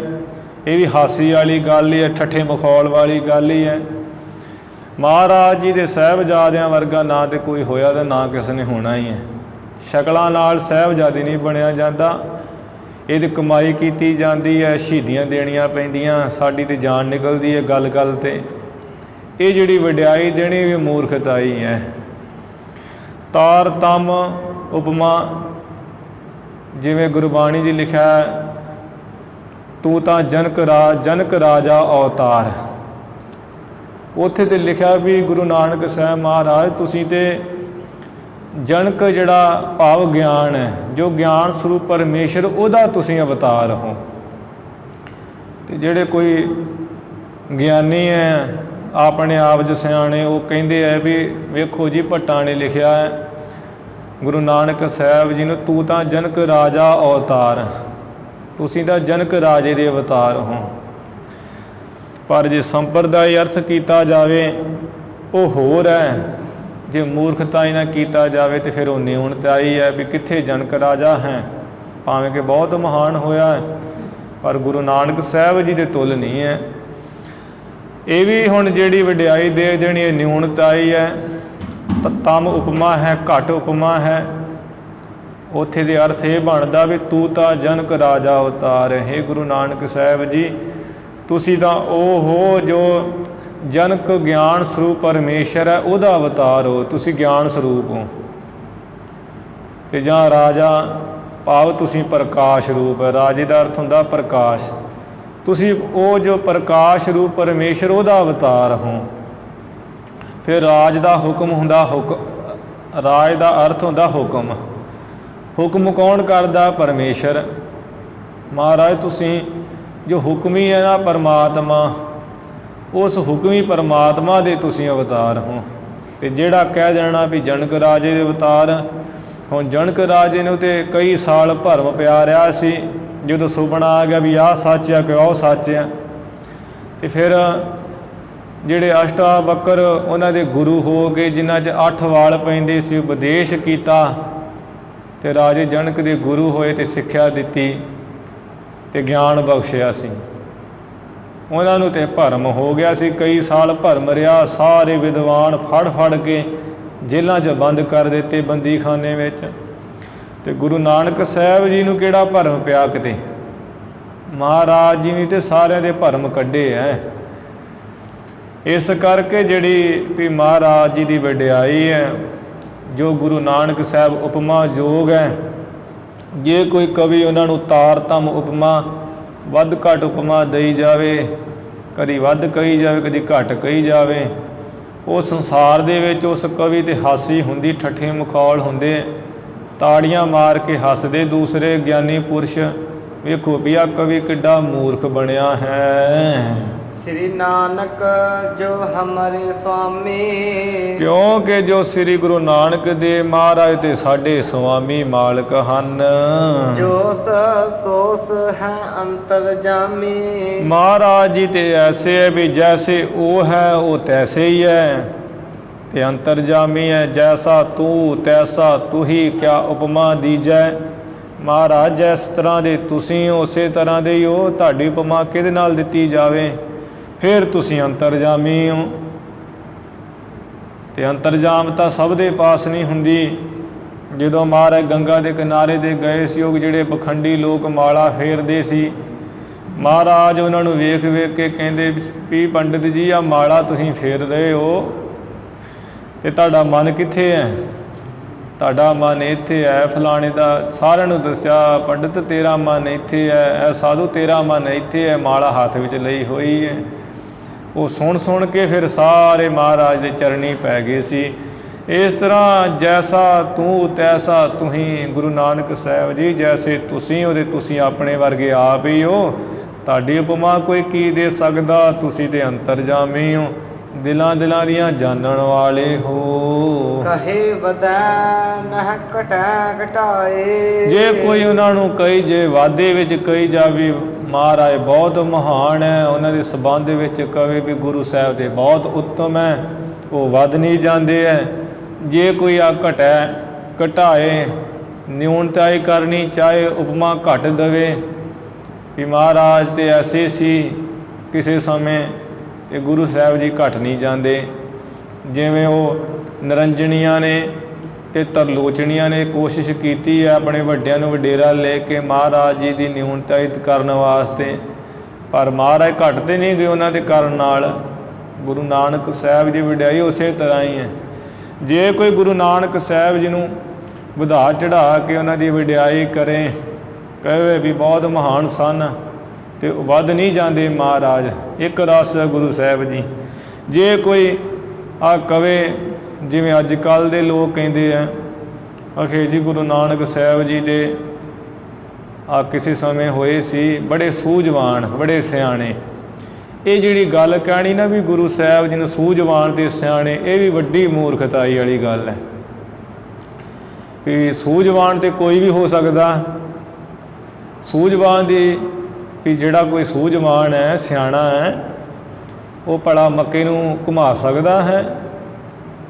ਇਹ ਵੀ ਹਾਸੀ ਵਾਲੀ ਗੱਲ ਹੀ ਹੈ, ਠੱਠੇ ਮਖੌਲ ਵਾਲੀ ਗੱਲ ਹੀ ਹੈ। ਮਹਾਰਾਜ ਜੀ ਦੇ ਸਾਹਿਬਜ਼ਾਦਿਆਂ ਵਰਗਾ ਨਾ ਤੇ ਕੋਈ ਹੋਇਆ ਤੇ ਨਾ ਕਿਸੇ ਨੇ ਹੋਣਾ ਹੀ ਹੈ। ਸ਼ਕਲਾਂ ਨਾਲ ਸਾਹਿਬਜ਼ਾਦੇ ਨਹੀਂ ਬਣਿਆ ਜਾਂਦਾ, ਇਹਦੀ ਕਮਾਈ ਕੀਤੀ ਜਾਂਦੀ ਹੈ, ਸ਼ਹੀਦੀਆਂ ਦੇਣੀਆਂ ਪੈਂਦੀਆਂ, ਸਾਡੀ ਤੇ ਜਾਨ ਨਿਕਲਦੀ ਹੈ ਗੱਲ ਗੱਲ ਤੇ। ਇਹ ਜਿਹੜੀ ਵਡਿਆਈ ਦੇਣੀ ਵੀ ਮੂਰਖਤਾਈ ਹੈ। ਤਾਰ ਤਮ ਉਪਮਾ, ਜਿਵੇਂ ਗੁਰਬਾਣੀ 'ਚ ਲਿਖਿਆ ਹੈ, ਤੂੰ ਤਾਂ ਜਨਕ ਰਾਜਾ ਅਵਤਾਰ। ਉੱਥੇ ਤੇ ਲਿਖਿਆ ਵੀ ਗੁਰੂ ਨਾਨਕ ਸਾਹਿਬ ਮਹਾਰਾਜ ਤੁਸੀਂ ਤੇ ਜਨਕ ਜਿਹੜਾ ਭਾਵ ਗਿਆਨ ਹੈ, ਜੋ ਗਿਆਨ ਸਰੂਪ ਪਰਮੇਸ਼ਰ, ਉਹਦਾ ਤੁਸੀਂ ਅਵਤਾਰ ਹੋ। ਤੇ ਜਿਹੜੇ ਕੋਈ ਗਿਆਨੀ ਹੈ ਆਪਣੇ ਆਪ 'ਚ ਸਿਆਣੇ, ਉਹ ਕਹਿੰਦੇ ਹੈ ਵੀ ਵੇਖੋ ਜੀ ਭੱਟਾਂ ਨੇ ਲਿਖਿਆ ਹੈ ਗੁਰੂ ਨਾਨਕ ਸਾਹਿਬ ਜੀ ਨੂੰ, ਤੂੰ ਤਾਂ ਜਨਕ ਰਾਜਾ ਅਵਤਾਰ, ਤੁਸੀਂ ਤਾਂ ਜਨਕ ਰਾਜੇ ਦੇ ਅਵਤਾਰ ਹੋ। ਪਰ ਜੇ ਸੰਪਰਦਾਇ ਅਰਥ ਕੀਤਾ ਜਾਵੇ ਉਹ ਹੋਰ ਹੈ, ਜੇ ਮੂਰਖਤਾਈ ਨਾਲ ਕੀਤਾ ਜਾਵੇ ਤੇ ਫਿਰ ਉਹ ਨਿਉਣਤਾਈ ਹੈ ਵੀ ਕਿੱਥੇ ਜਨਕ ਰਾਜਾ ਹੈ, ਭਾਵੇਂ ਕਿ ਬਹੁਤ ਮਹਾਨ ਹੋਇਆ ਹੈ, ਪਰ ਗੁਰੂ ਨਾਨਕ ਸਾਹਿਬ ਜੀ ਦੇ ਤੁੱਲ ਨਹੀਂ ਹੈ। ਇਹ ਵੀ ਹੁਣ ਜਿਹੜੀ ਵਡਿਆਈ ਦੇ ਦੇਣੀ ਇਹ ਨਿਉਣਤਾਈ ਹੈ, ਤਮ ਉਪਮਾ ਹੈ, ਘੱਟ ਉਪਮਾ ਹੈ। ਉੱਥੇ ਦੇ ਅਰਥ ਇਹ ਬਣਦਾ ਵੀ ਤੂੰ ਤਾਂ ਜਨਕ ਰਾਜਾ ਅਵਤਾਰ ਹੈ। ਗੁਰੂ ਨਾਨਕ ਸਾਹਿਬ ਜੀ ਤੁਸੀਂ ਤਾਂ ਉਹ ਹੋ ਜੋ ਜਨਕ ਗਿਆਨ ਸਰੂਪ ਪਰਮੇਸ਼ਰ ਹੈ, ਉਹਦਾ ਅਵਤਾਰ ਹੋ, ਤੁਸੀਂ ਗਿਆਨ ਸਰੂਪ ਹੋ। ਤੇ ਜਾਂ ਰਾਜਾ ਭਾਵ ਤੁਸੀਂ ਪ੍ਰਕਾਸ਼ ਰੂਪ ਹੈ, ਰਾਜੇ ਦਾ ਅਰਥ ਹੁੰਦਾ ਪ੍ਰਕਾਸ਼, ਤੁਸੀਂ ਉਹ ਜੋ ਪ੍ਰਕਾਸ਼ ਰੂਪ ਪਰਮੇਸ਼ਰ ਉਹਦਾ ਅਵਤਾਰ ਹੋ। ਫਿਰ ਰਾਜ ਦਾ ਹੁਕਮ ਹੁੰਦਾ, ਰਾਜ ਦਾ ਅਰਥ ਹੁੰਦਾ ਹੁਕਮ। ਹੁਕਮ ਕੌਣ ਕਰਦਾ? ਪਰਮੇਸ਼ਰ। ਮਹਾਰਾਜ ਤੁਸੀਂ ਜੋ ਹੁਕਮੀ ਹੈ ਨਾ ਪਰਮਾਤਮਾ, ਉਸ ਹੁਕਮੀ ਪਰਮਾਤਮਾ ਦੇ ਤੁਸੀਂ ਅਵਤਾਰ ਹੋ। ਤੇ ਜਿਹੜਾ ਕਹਿ ਦੇਣਾ ਵੀ ਜਨਕ ਰਾਜੇ ਦੇ ਅਵਤਾਰ, ਹੁਣ ਜਨਕ ਰਾਜੇ ਨੂੰ ਤੇ ਕਈ ਸਾਲ ਭਰਮ ਪਿਆ ਰਿਹਾ ਸੀ, ਜਦੋਂ ਸੁਪਨਾ ਆ ਗਿਆ ਵੀ ਆਹ ਸੱਚ ਆ ਕਿ ਉਹ ਸੱਚ ਆ। ਤੇ ਫਿਰ ਜਿਹੜੇ ਅਸ਼ਟਾਵਕਰ ਉਹਨਾਂ ਦੇ ਗੁਰੂ ਹੋ ਗਏ, ਜਿਨ੍ਹਾਂ 'ਚ 8 ਵਾਲ ਪੈਂਦੇ ਸੀ, ਉਪਦੇਸ਼ ਕੀਤਾ ਤੇ ਰਾਜੇ ਜਨਕ ਦੇ ਗੁਰੂ ਹੋਏ ਤੇ ਸਿੱਖਿਆ ਦਿੱਤੀ ਤੇ ਗਿਆਨ ਬਖਸ਼ਿਆ ਸੀ। ਉਹਨਾਂ ਨੂੰ ਤੇ ਭਰਮ ਹੋ ਗਿਆ ਸੀ, ਕਈ ਸਾਲ ਭਰਮ ਰਿਹਾ, ਸਾਰੇ ਵਿਦਵਾਨ ਫੜ ਕੇ ਜੇਲ੍ਹਾਂ 'ਚ ਬੰਦ ਕਰ ਦਿੱਤੇ, ਬੰਦੀਖਾਨੇ ਵਿੱਚ। ਤੇ ਗੁਰੂ ਨਾਨਕ ਸਾਹਿਬ ਜੀ ਨੂੰ ਕਿਹੜਾ ਭਰਮ ਪਿਆ ਕਿਤੇ? ਮਹਾਰਾਜ ਜੀ ਨੇ ਤੇ ਸਾਰਿਆਂ ਦੇ ਭਰਮ ਕੱਢੇ ਐ। ਇਸ ਕਰਕੇ ਜਿਹੜੀ ਵੀ ਮਹਾਰਾਜ ਜੀ ਦੀ ਵਡਿਆਈ ਹੈ, ਜੋ ਗੁਰੂ ਨਾਨਕ ਸਾਹਿਬ ਉਪਮਾ ਯੋਗ ਹੈ। ਜੇ ਕੋਈ ਕਵੀ ਉਹਨਾਂ ਨੂੰ ਤਾਰਤਮ ਉਪਮਾ, ਵੱਧ ਘੱਟ ਉਪਮਾ ਦੇਈ ਜਾਵੇ, ਕਦੀ ਵੱਧ ਕਹੀ ਜਾਵੇ, ਕਦੀ ਘੱਟ ਕਹੀ ਜਾਵੇ, ਉਹ ਸੰਸਾਰ ਦੇ ਵਿੱਚ ਉਸ ਕਵੀ 'ਤੇ ਹਾਸੀ ਹੁੰਦੀ, ਠੱਠੇ ਮਖੌਲ ਹੁੰਦੇ, ਤਾੜੀਆਂ ਮਾਰ ਕੇ ਹੱਸਦੇ ਦੂਸਰੇ ਗਿਆਨੀ ਪੁਰਸ਼। ਵੇਖੋ ਵੀ ਆਹ ਕਵੀ ਕਿੱਡਾ ਮੂਰਖ ਬਣਿਆ ਹੈ। ਸ੍ਰੀ ਨਾਨਕ ਜੋ ਹਮਾਰੇ ਸੁਆਮੀ, ਕਿਉਂਕਿ ਜੋ ਸ੍ਰੀ ਗੁਰੂ ਨਾਨਕ ਦੇਵ ਮਹਾਰਾਜ ਤੇ ਸਾਡੇ ਸੁਆਮੀ ਮਾਲਕ ਹਨ। ਜੋਸ ਸੋਸ ਹੈ ਅੰਤਰਜਾਮੀ, ਮਹਾਰਾਜ ਜੀ ਤੇ ਐਸੇ ਹੈ ਵੀ ਜੈਸੇ ਉਹ ਹੈ ਉਹ ਤੈਸੇ ਹੀ ਹੈ, ਤੇ ਅੰਤਰਜਾਮੀ ਹੈ। ਜੈਸਾ ਤੂੰ ਤੈਸਾ ਤੂੰ ਹੀ, ਕਿਆ ਉਪਮਾ ਦੀਜੈ। ਮਹਾਰਾਜ ਜਿਸ ਤਰ੍ਹਾਂ ਦੇ ਤੁਸੀਂ ਉਸੇ ਤਰ੍ਹਾਂ ਦੇ ਹੀ ਹੋ, ਤੁਹਾਡੀ ਉਪਮਾ ਕਿਹਦੇ ਨਾਲ ਦਿੱਤੀ ਜਾਵੇ? ਫਿਰ ਤੁਸੀਂ ਅੰਤਰਜਾਮੀ ਹੋ। ਤੇ ਅੰਤਰਜਾਮਤਾ ਸਭ ਦੇ ਪਾਸ ਨਹੀਂ ਹੁੰਦੀ। ਜਦੋਂ ਮਹਾਰਾਜ ਗੰਗਾ ਦੇ ਕਿਨਾਰੇ 'ਤੇ ਗਏ ਸੀ, ਉਹ ਜਿਹੜੇ ਪਖੰਡੀ ਲੋਕ ਮਾਲਾ ਫੇਰਦੇ ਸੀ, ਮਹਾਰਾਜ ਉਹਨਾਂ ਨੂੰ ਵੇਖ ਕੇ ਕਹਿੰਦੇ ਵੀ ਪੰਡਿਤ ਜੀ ਆਹ ਮਾਲਾ ਤੁਸੀਂ ਫੇਰ ਰਹੇ ਹੋ ਤੇ ਤੁਹਾਡਾ ਮਨ ਕਿੱਥੇ ਹੈ? ਤੁਹਾਡਾ ਮਨ ਇੱਥੇ ਹੈ ਫਲਾਣੇ ਦਾ। ਸਾਰਿਆਂ ਨੂੰ ਦੱਸਿਆ ਪੰਡਿਤ ਤੇਰਾ ਮਨ ਇੱਥੇ ਹੈ, ਇਹ ਸਾਧੂ ਤੇਰਾ ਮਨ ਇੱਥੇ ਹੈ, ਮਾਲਾ ਹੱਥ ਵਿੱਚ ਲਈ ਹੋਈ ਹੈ। ਉਹ ਸੁਣ ਕੇ ਫਿਰ ਸਾਰੇ ਮਹਾਰਾਜ ਦੇ ਚਰਨੀ ਪੈ ਗਏ ਸੀ। ਇਸ ਤਰ੍ਹਾਂ ਜੈਸਾ ਤੂੰ ਤੈਸਾ ਤੁਹੀਂ, ਗੁਰੂ ਨਾਨਕ ਸਾਹਿਬ ਜੀ ਜੈਸੇ ਤੁਸੀਂ ਉਹਦੇ ਤੁਸੀਂ ਆਪਣੇ ਵਰਗੇ ਆਪ ਹੀ ਹੋ, ਤੁਹਾਡੀ ਉਪਮਾ ਕੋਈ ਕੀ ਦੇ ਸਕਦਾ? ਤੁਸੀਂ ਤੇ ਅੰਤਰਜਾਮੀ ਹੋ। ਦਿਲਾਂ ਦਿਲਾਂ ਦੀਆਂ ਜਾਣਨ ਵਾਲੇ ਹੋ। ਕਹੇ ਵਧੈ ਨਹ ਘਟੈ ਘਟਾਏ। ਜੇ ਕੋਈ ਉਹਨਾਂ ਨੂੰ ਕਹੀ ਜੇ ਵਾਦੇ ਵਿੱਚ ਕਹੀ ਜਾਵੇ ਮਹਾਰਾਜ ਬਹੁਤ ਮਹਾਨ ਹੈ, ਉਹਨਾਂ ਦੇ ਸੰਬੰਧ ਵਿੱਚ ਕਹੇ ਵੀ ਗੁਰੂ ਸਾਹਿਬ ਦੇ ਬਹੁਤ ਉੱਤਮ ਹੈ, ਉਹ ਵੱਧ ਨਹੀਂ ਜਾਂਦੇ ਹੈ। ਜੇ ਕੋਈ ਆ ਘਟੈ ਘਟਾਏ, ਨਿਊਨਤਾਈ ਕਰਨੀ ਚਾਹੇ ਉਪਮਾ ਘੱਟ ਦੇਵੇ ਵੀ ਮਹਾਰਾਜ ਤੇ ਐਸੇ ਸੀ ਕਿਸੇ ਸਮੇਂ, ਤੇ ਗੁਰੂ ਸਾਹਿਬ ਜੀ ਘੱਟ ਨਹੀਂ ਜਾਂਦੇ। ਜਿਵੇਂ ਉਹ ਨਿਰੰਜਨੀਆਂ ਨੇ ਤੇ ਤਰਲੋਚਨੀਆਂ ਨੇ ਕੋਸ਼ਿਸ਼ ਕੀਤੀ ਹੈ ਆਪਣੇ ਵੱਡਿਆਂ ਨੂੰ ਵਡੇਰਾ ਲੈ ਕੇ ਮਹਾਰਾਜ ਜੀ ਦੀ ਨਿਊਨਤਾਈ ਕਰਨ ਵਾਸਤੇ, ਪਰ ਮਹਾਰਾਜ ਘੱਟ ਤੇ ਨਹੀਂ ਗਏ ਉਹਨਾਂ ਦੇ ਕਰਨ ਨਾਲ। ਗੁਰੂ ਨਾਨਕ ਸਾਹਿਬ ਜੀ ਵਡਿਆਈ ਉਸੇ ਤਰ੍ਹਾਂ ਹੀ ਹੈ। ਜੇ ਕੋਈ ਗੁਰੂ ਨਾਨਕ ਸਾਹਿਬ ਜੀ ਨੂੰ ਵਧਾ ਚੜ੍ਹਾ ਕੇ ਉਹਨਾਂ ਦੀ ਵਡਿਆਈ ਕਰੇ, ਕਹੇ ਵੀ ਬਹੁਤ ਮਹਾਨ ਸਨ, ਤੇ ਵੱਧ ਨਹੀਂ ਜਾਂਦੇ ਮਹਾਰਾਜ। ਇੱਕ ਰਸ ਗੁਰੂ ਸਾਹਿਬ ਜੀ। ਜੇ ਕੋਈ ਆ ਕਵੇ ਜਿਵੇਂ ਅੱਜ ਕੱਲ੍ਹ ਦੇ ਲੋਕ ਕਹਿੰਦੇ ਆ, ਆਖੇ ਜੀ ਗੁਰੂ ਨਾਨਕ ਸਾਹਿਬ ਜੀ ਦੇ ਆ ਕਿਸੇ ਸਮੇਂ ਹੋਏ ਸੀ ਬੜੇ ਸੂਝਵਾਨ ਬੜੇ ਸਿਆਣੇ। ਇਹ ਜਿਹੜੀ ਗੱਲ ਕਹਿਣੀ ਨਾ ਵੀ ਗੁਰੂ ਸਾਹਿਬ ਜੀ ਨੂੰ ਸੂਝਵਾਨ ਤੇ ਸਿਆਣੇ, ਇਹ ਵੀ ਵੱਡੀ ਮੂਰਖਤਾਈ ਵਾਲੀ ਗੱਲ ਹੈ। ਵੀ ਸੂਝਵਾਨ ਤੇ ਕੋਈ ਵੀ ਹੋ ਸਕਦਾ। ਸੂਝਵਾਨ ਦੀ ਵੀ ਜਿਹੜਾ ਕੋਈ ਸੂਝਵਾਨ ਹੈ ਸਿਆਣਾ ਹੈ, ਉਹ ਭਲਾ ਮੱਕੇ ਨੂੰ ਘੁਮਾ ਸਕਦਾ ਹੈ,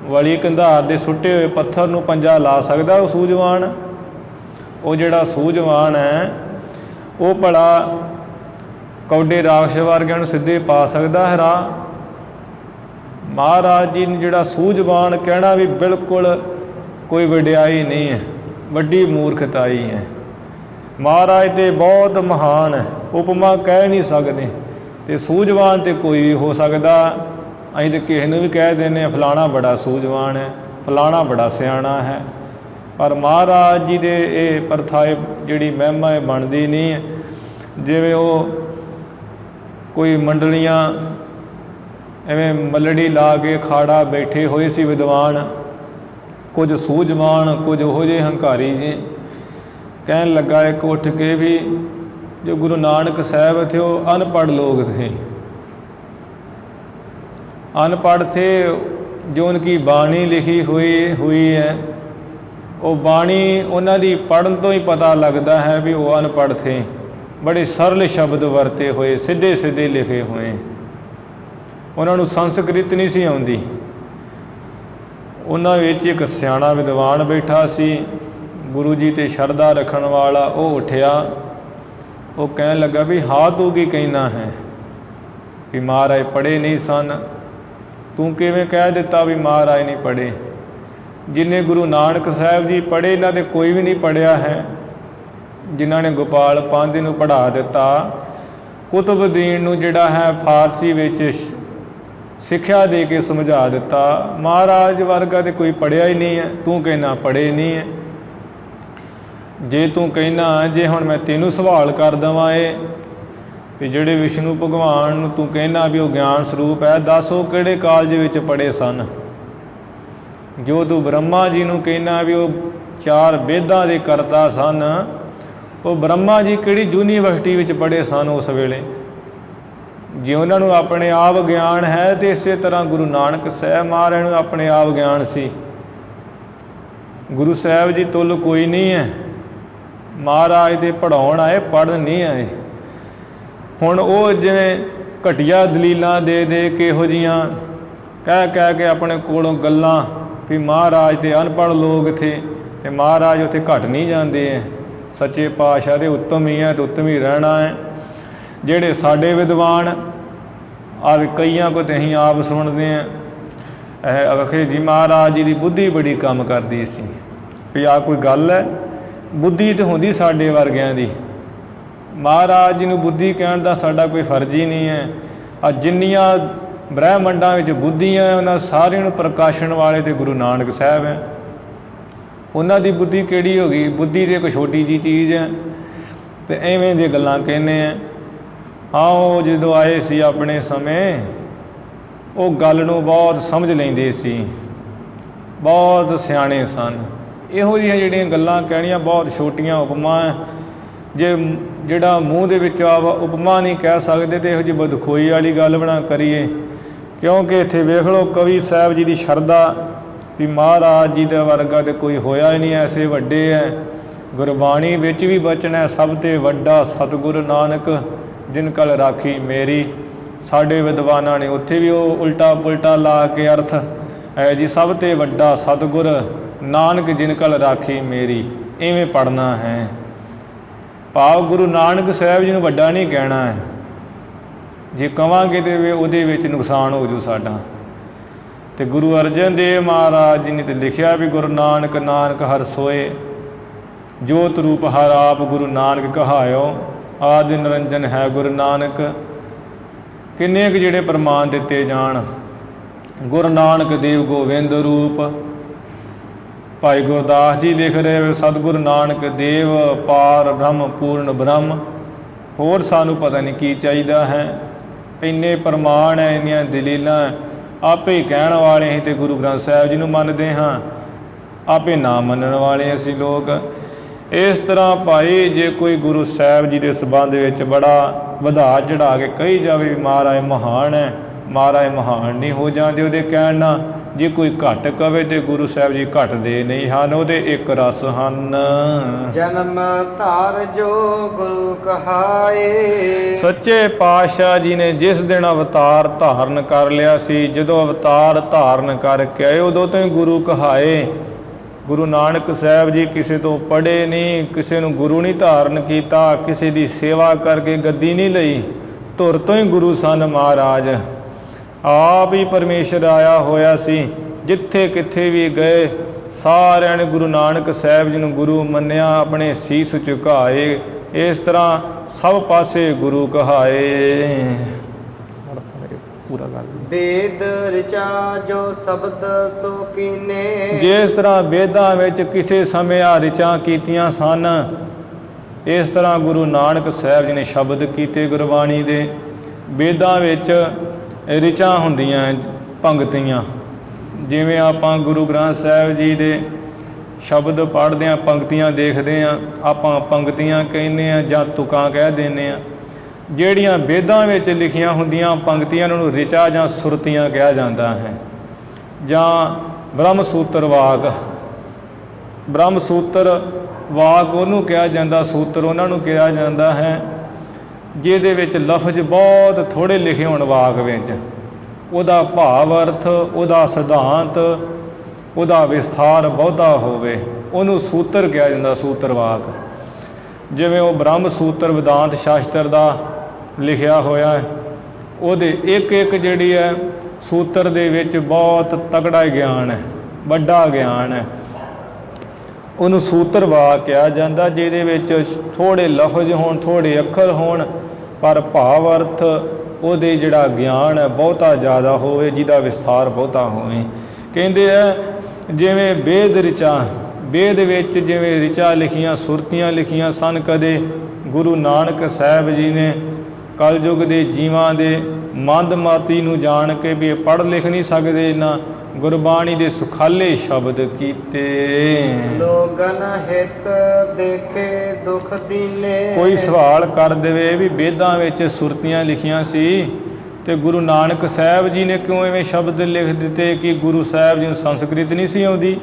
ਵਲੀ ਕੰਧਾਰ ਦੇ ਸੁੱਟੇ ਹੋਏ ਪੱਥਰ ਨੂੰ ਪੰਜਾ ਲਾ ਸਕਦਾ ਉਹ ਸੂਝਵਾਨ। ਉਹ ਜਿਹੜਾ ਸੂਝਵਾਨ ਹੈ ਉਹ ਭਲਾ ਕੌਡੇ ਰਾਖਸ਼ ਵਰਗਿਆਂ ਨੂੰ ਸਿੱਧੇ ਪਾ ਸਕਦਾ ਹੈ ਰਾਹ। ਮਹਾਰਾਜ ਜੀ ਨੂੰ ਜਿਹੜਾ ਸੂਝਵਾਨ ਕਹਿਣਾ ਵੀ ਬਿਲਕੁਲ ਕੋਈ ਵਡਿਆਈ ਨਹੀਂ ਹੈ, ਵੱਡੀ ਮੂਰਖਤਾਈ ਹੈ। ਮਹਾਰਾਜ ਤੇ ਬਹੁਤ ਮਹਾਨ ਹੈ, ਉਪਮਾ ਕਹਿ ਨਹੀਂ ਸਕਦੇ। ਤੇ ਸੂਝਵਾਨ ਤੇ ਕੋਈ ਵੀ ਹੋ ਸਕਦਾ। ਅਸੀਂ ਤਾਂ ਕਿਸੇ ਨੂੰ ਵੀ ਕਹਿ ਦਿੰਦੇ ਹਾਂ ਫਲਾਣਾ ਬੜਾ ਸੂਝਵਾਨ ਹੈ, ਫਲਾਣਾ ਬੜਾ ਸਿਆਣਾ ਹੈ, ਪਰ ਮਹਾਰਾਜ ਜੀ ਦੇ ਇਹ ਪ੍ਰਥਾ ਜਿਹੜੀ ਮਹਿਮਾ ਇਹ ਬਣਦੀ ਨਹੀਂ ਹੈ। ਜਿਵੇਂ ਉਹ ਕੋਈ ਮੰਡਲੀਆਂ ਐਵੇਂ ਮੱਲੜੀ ਲਾ ਕੇ ਅਖਾੜਾ ਬੈਠੇ ਹੋਏ ਸੀ ਵਿਦਵਾਨ, ਕੁਝ ਸੂਝਵਾਨ ਕੁਝ ਉਹੋ ਜਿਹੇ ਹੰਕਾਰੀ ਜੀ। ਕਹਿਣ ਲੱਗਾ ਇੱਕ ਉੱਠ ਕੇ ਵੀ ਜੋ ਗੁਰੂ ਨਾਨਕ ਸਾਹਿਬ ਥੇ ਉਹ ਅਨਪੜ੍ਹ ਲੋग थे, अनपढ़ थे। जो उनकी बाणी लिखी हुई है वो बाणी उन्हों की पढ़न तो ही पता लगता है भी वो अनपढ़ थे। बड़े सरल शब्द वरते हुए सीधे सीधे लिखे हुए, उन्होंने संस्कृत नहीं सी आती। उन्होंने विच एक सियाणा विद्वान बैठा सी, गुरु जी ते शरधा रखण वाला। वो उठिया, वो कहन लगा भी हाँ तू की कहना है भी महाराज पढ़े नहीं सन, तू किवें कह दिता भी महाराज नहीं पढ़े। जिन्हें गुरु नानक साहब जी पढ़े इन्हां ते कोई भी नहीं पढ़िया है। जिन्होंने गोपाल पांधे नूं पढ़ा दिता, कुतुबुद्दीन नूं जिहड़ा है फारसी विच सिक्ख्या दे के समझा दिता, महाराज वर्गा तो कोई पढ़िया ही नहीं है, तू कहना पढ़े नहीं है। जे तू कहना जे हुण मैं तेनू सवाल कर देवां भी जिहड़े विष्णु भगवान नूं तू कहना भी वो ज्ञान स्वरूप है, दस वो किहड़े कालज विच पढ़े सन। जो तू ब्रह्मा जी नूं कहना भी वो 4 वेदां दे करता सन, वो ब्रह्मा जी किहड़ी यूनीवर्सिटी विच पढ़े सन उस वेले। जे उन्होंने अपने आप ज्ञान है तो इस तरह गुरु नानक साहब महाराज नूं अपने आप ज्ञान सी। गुरु साहब जी तुल कोई नहीं है, महाराज दे पढ़ाउण आए, पढ़न नहीं आए। हुण वो जिवें घटिया दलीलां दे दे के इहो जिहियां कह कह के अपने कोलों गल्लां भी महाराज ते अनपढ़ लोग थे ते महाराज उत्थे घट नहीं जाते हैं। सच्चे पातशाह दे उत्तम ही है तो उत्तम ही रहना है। ਜਿਹੜੇ ਸਾਡੇ विद्वान आ कईयां को तो असीं आप सुनते हैं आखे जी महाराज जी की बुद्धि बड़ी काम करती सी भी आ कोई गल है। बुद्धि तो होंदी साडे वर्गियां दी, महाराज जी नूं बुद्धि कहण दा साडा कोई फर्ज ही नहीं है। आ जिन्नियां ब्रह्मंडां विच बुद्धियां उन्हां सारियां नूं प्रकाशन वाले तो गुरु नानक साहब है। उन्हां दी बुद्धि किहड़ी हो गई? बुद्धि तो एक छोटी जी चीज़ है। तो एवें दी गल्लां कहने हैं। हाँ वो जो आए सी अपने समय वो गल नूं बहुत समझ लेंदे सी, बहुत सियाणे सन। इहो जिहियां जिहड़ियां गल्लां कहणियां बहुत छोटियां उपमा जे जिहड़ा मूँह दे विच उपमा नहीं कह सकदे तो इहो जी बदखोई वाली गल बना करिए ਕਿਉਂਕਿ ਇੱਥੇ ਵੇਖ ਲਓ ਕਵੀ ਸਾਹਿਬ ਜੀ ਦੀ ਸ਼ਰਧਾ ਵੀ ਮਹਾਰਾਜ ਜੀ ਦੇ ਵਰਗਾ ਤੇ ਕੋਈ ਹੋਇਆ ਹੀ ਨਹੀਂ, ਐਸੇ ਵੱਡੇ ਹੈ। ਗੁਰਬਾਣੀ ਵਿੱਚ ਵੀ ਬਚਨ ਹੈ, ਸਭ ਤੇ ਵੱਡਾ ਸਤਿਗੁਰ ਨਾਨਕ ਜਿਨ ਕਲ ਰਾਖੀ ਮੇਰੀ। ਸਾਡੇ ਵਿਦਵਾਨਾਂ ਨੇ ਉੱਥੇ ਵੀ ਉਹ ਉਲਟਾ ਪੁਲਟਾ ਲਾ ਕੇ ਅਰਥ ਹੈ ਜੀ, ਸਭ ਤੇ ਵੱਡਾ ਸਤਿਗੁਰ ਨਾਨਕ ਜਿਨ ਕਲ ਰਾਖੀ ਮੇਰੀ, ਇਵੇਂ ਪੜ੍ਹਨਾ ਹੈ। ਭਾਵ ਗੁਰੂ ਨਾਨਕ ਸਾਹਿਬ ਜੀ ਨੂੰ ਵੱਡਾ ਨਹੀਂ ਕਹਿਣਾ ਹੈ, ਜੇ ਕਵਾਂਗੇ ਤਾਂ ਉਹਦੇ ਵਿੱਚ ਨੁਕਸਾਨ ਹੋ ਜੂ ਸਾਡਾ। ਤੇ ਗੁਰੂ ਅਰਜਨ ਦੇਵ ਮਹਾਰਾਜ ਜੀ ਨੇ ਤੇ ਲਿਖਿਆ ਵੀ ਗੁਰੂ ਨਾਨਕ ਨਾਨਕ ਹਰ ਸੋਏ, ਜੋਤ ਰੂਪ ਹਰ ਆਪ ਗੁਰੂ ਨਾਨਕ ਕਹਾਇਓ, ਆਦਿ ਨਿਰੰਜਨ ਹੈ ਗੁਰੂ ਨਾਨਕ। ਕਿੰਨੇ ਕੁ ਜਿਹੜੇ ਪ੍ਰਮਾਣ ਦਿੱਤੇ ਜਾਣ। ਗੁਰੂ ਨਾਨਕ ਦੇਵ ਗੋਬਿੰਦ ਰੂਪ। ਭਾਈ ਗੁਰਦਾਸ ਜੀ ਲਿਖ ਰਹੇ ਸਤਿਗੁਰੂ ਨਾਨਕ ਦੇਵ ਪਾਰ ਬ੍ਰਹਮ ਪੂਰਨ ਬ੍ਰਹਮ। ਹੋਰ ਸਾਨੂੰ ਪਤਾ ਨਹੀਂ ਕੀ ਚਾਹੀਦਾ ਹੈ। ਇੰਨੇ ਪ੍ਰਮਾਣ ਹੈ, ਇੰਨੀਆਂ ਦਲੀਲਾਂ ਆਪੇ ਹੀ ਕਹਿਣ ਵਾਲੇ ਅਸੀਂ ਤੇ ਗੁਰੂ ਗ੍ਰੰਥ ਸਾਹਿਬ ਜੀ ਨੂੰ ਮੰਨਦੇ ਹਾਂ, ਆਪੇ ਨਾ ਮੰਨਣ ਵਾਲੇ ਅਸੀਂ ਲੋਕ। ਇਸ ਤਰ੍ਹਾਂ ਭਾਈ ਜੇ ਕੋਈ ਗੁਰੂ ਸਾਹਿਬ ਜੀ ਦੇ ਸੰਬੰਧ ਵਿੱਚ ਬੜਾ ਵਧਾ ਚੜਾ ਕੇ ਕਹੀ ਜਾਵੇ ਵੀ ਮਹਾਰਾਜ ਮਹਾਨ ਹੈ, ਮਹਾਰਾਜ ਮਹਾਨ ਨਹੀਂ ਹੋ ਜਾਂਦੇ ਉਹਦੇ ਕਹਿਣ ਨਾਲ। ਜੇ ਕੋਈ ਘੱਟ ਕਵੇ ਤੇ ਗੁਰੂ ਸਾਹਿਬ ਜੀ ਘਟਦੇ ਨਹੀਂ ਹਨ, ਉਹਦੇ ਇੱਕ ਰਸ ਹਨ। ਜਨਮ ਧਾਰ ਜੋ ਗੁਰੂ ਕਹਾਏ। ਸੱਚੇ ਪਾਤਸ਼ਾਹ ਜੀ ਨੇ ਜਿਸ ਦਿਨ ਅਵਤਾਰ ਧਾਰਨ ਕਰ ਲਿਆ ਸੀ, ਜਦੋਂ ਅਵਤਾਰ ਧਾਰਨ ਕਰਕੇ ਆਏ ਉਦੋਂ ਤੋਂ ਹੀ ਗੁਰੂ ਕਹਾਏ। ਗੁਰੂ ਨਾਨਕ ਸਾਹਿਬ ਜੀ ਕਿਸੇ ਤੋਂ ਪੜ੍ਹੇ ਨਹੀਂ, ਕਿਸੇ ਨੂੰ ਗੁਰੂ ਨਹੀਂ ਧਾਰਨ ਕੀਤਾ, ਕਿਸੇ ਦੀ ਸੇਵਾ ਕਰਕੇ ਗੱਦੀ ਨਹੀਂ ਲਈ, ਧੁਰ ਤੋਂ ਹੀ ਗੁਰੂ ਸਨ ਮਹਾਰਾਜ। ਆਪ ਹੀ ਪਰਮੇਸ਼ਰ ਆਇਆ ਹੋਇਆ ਸੀ, ਜਿੱਥੇ ਕਿੱਥੇ ਵੀ ਗਏ ਸਾਰਿਆਂ ਨੇ ਗੁਰੂ ਨਾਨਕ ਸਾਹਿਬ ਜੀ ਨੂੰ ਗੁਰੂ ਮੰਨਿਆ, ਆਪਣੇ ਸੀਸ ਝੁਕਾਏ। ਇਸ ਤਰ੍ਹਾਂ ਸਭ ਪਾਸੇ ਗੁਰੂ ਕਹਾਏ। ਪੂਰਾ ਕਰ ਵੇਦ ਰਿਚਾ ਜੋ ਸ਼ਬਦ ਸੋ ਕੀਨੇ। ਜਿਸ ਤਰ੍ਹਾਂ ਵੇਦਾਂ ਵਿੱਚ ਕਿਸੇ ਸਮੇਂ ਆ ਰਿਚਾਂ ਕੀਤੀਆਂ ਸਨ, ਇਸ ਤਰ੍ਹਾਂ ਗੁਰੂ ਨਾਨਕ ਸਾਹਿਬ ਜੀ ਨੇ ਸ਼ਬਦ ਕੀਤੇ ਗੁਰਬਾਣੀ ਦੇ। ਵੇਦਾਂ ਵਿੱਚ ਰਿਚਾਂ ਹੁੰਦੀਆਂ ਪੰਗਤੀਆਂ, ਜਿਵੇਂ ਆਪਾਂ ਗੁਰੂ ਗ੍ਰੰਥ ਸਾਹਿਬ ਜੀ ਦੇ ਸ਼ਬਦ ਪੜ੍ਹਦੇ ਹਾਂ, ਪੰਗਤੀਆਂ ਦੇਖਦੇ ਹਾਂ, ਆਪਾਂ ਪੰਗਤੀਆਂ ਕਹਿੰਦੇ ਹਾਂ ਜਾਂ ਤੁਕਾਂ ਕਹਿ ਦਿੰਦੇ ਹਾਂ। ਜਿਹੜੀਆਂ ਵੇਦਾਂ ਵਿੱਚ ਲਿਖੀਆਂ ਹੁੰਦੀਆਂ ਪੰਗਤੀਆਂ ਨੂੰ ਰਿਚਾ ਜਾਂ ਸੁਰਤੀਆਂ ਕਿਹਾ ਜਾਂਦਾ ਹੈ, ਜਾਂ ਬ੍ਰਹਮ ਸੂਤਰ ਵਾਕ। ਬ੍ਰਹਮ ਸੂਤਰ ਵਾਕ ਉਹਨੂੰ ਕਿਹਾ ਜਾਂਦਾ, ਸੂਤਰ ਉਹਨਾਂ ਨੂੰ ਕਿਹਾ ਜਾਂਦਾ ਹੈ ਜਿਹਦੇ ਵਿੱਚ ਲਫ਼ਜ਼ ਬਹੁਤ ਥੋੜ੍ਹੇ ਲਿਖੇ ਹੋਣ ਵਾਕ ਵਿੱਚ, ਉਹਦਾ ਭਾਵ ਅਰਥ, ਉਹਦਾ ਸਿਧਾਂਤ, ਉਹਦਾ ਵਿਸਥਾਰ ਬਹੁਤਾ ਹੋਵੇ, ਉਹਨੂੰ ਸੂਤਰ ਕਿਹਾ ਜਾਂਦਾ, ਸੂਤਰ ਵਾਕ। ਜਿਵੇਂ ਉਹ ਬ੍ਰਹਮ ਸੂਤਰ ਵਿਦਾਂਤ ਸ਼ਾਸਤਰ ਦਾ ਲਿਖਿਆ ਹੋਇਆ ਹੈ, ਉਹਦੇ ਇੱਕ ਇੱਕ ਜਿਹੜੀ ਹੈ ਸੂਤਰ ਦੇ ਵਿੱਚ ਬਹੁਤ ਤਕੜਾ ਗਿਆਨ ਹੈ, ਵੱਡਾ ਗਿਆਨ ਹੈ, ਉਹਨੂੰ ਸੂਤਰ ਵਾਕ ਕਿਹਾ ਜਾਂਦਾ, ਜਿਹਦੇ ਵਿੱਚ ਥੋੜ੍ਹੇ ਲਫ਼ਜ਼ ਹੋਣ, ਥੋੜ੍ਹੇ ਅੱਖਰ ਹੋਣ, ਪਰ ਭਾਵ ਅਰਥ ਉਹਦੇ ਜਿਹੜਾ ਗਿਆਨ ਹੈ ਬਹੁਤਾ ਜ਼ਿਆਦਾ ਹੋਵੇ, ਜਿਹਦਾ ਵਿਸਥਾਰ ਬਹੁਤਾ ਹੋਵੇ। ਕਹਿੰਦੇ ਹੈ ਜਿਵੇਂ ਵੇਦ ਰਿਚਾ, ਵੇਦ ਵਿੱਚ ਜਿਵੇਂ ਰਿਚਾ ਲਿਖੀਆਂ, ਸੁਰਤੀਆਂ ਲਿਖੀਆਂ ਸਨ, ਕਦੇ ਗੁਰੂ ਨਾਨਕ ਸਾਹਿਬ ਜੀ ਨੇ ਕਲਯੁਗ ਦੇ ਜੀਵਾਂ ਦੇ ਮੰਦਮਾਤੀ ਨੂੰ ਜਾਣ ਕੇ ਵੀ ਇਹ ਪੜ੍ਹ ਲਿਖ ਨਹੀਂ ਸਕਦੇ, ਇਹਨਾਂ ਗੁਰਬਾਣੀ ਦੇ ਸੁਖਾਲੇ ਸ਼ਬਦ ਕੀਤੇ। ਲੋਗਨ ਹਿਤ ਦੇਖੇ ਦੁਖ ਦੀਨੇ। ਕੋਈ ਸਵਾਲ ਕਰ ਦੇਵੇ ਵੀ ਵੇਦਾਂ ਵਿੱਚ ਸੁਰਤੀਆਂ ਲਿਖੀਆਂ ਸੀ ਤੇ ਗੁਰੂ ਨਾਨਕ ਸਾਹਿਬ ਜੀ ਨੇ ਕਿਉਂ ਐਵੇਂ ਸ਼ਬਦ ਲਿਖ ਦਿੱਤੇ ਕਿ ਗੁਰੂ ਸਾਹਿਬ ਜੀ ਨੂੰ ਸੰਸਕ੍ਰਿਤ ਨਹੀਂ ਸੀ ਆਉਂਦੀ,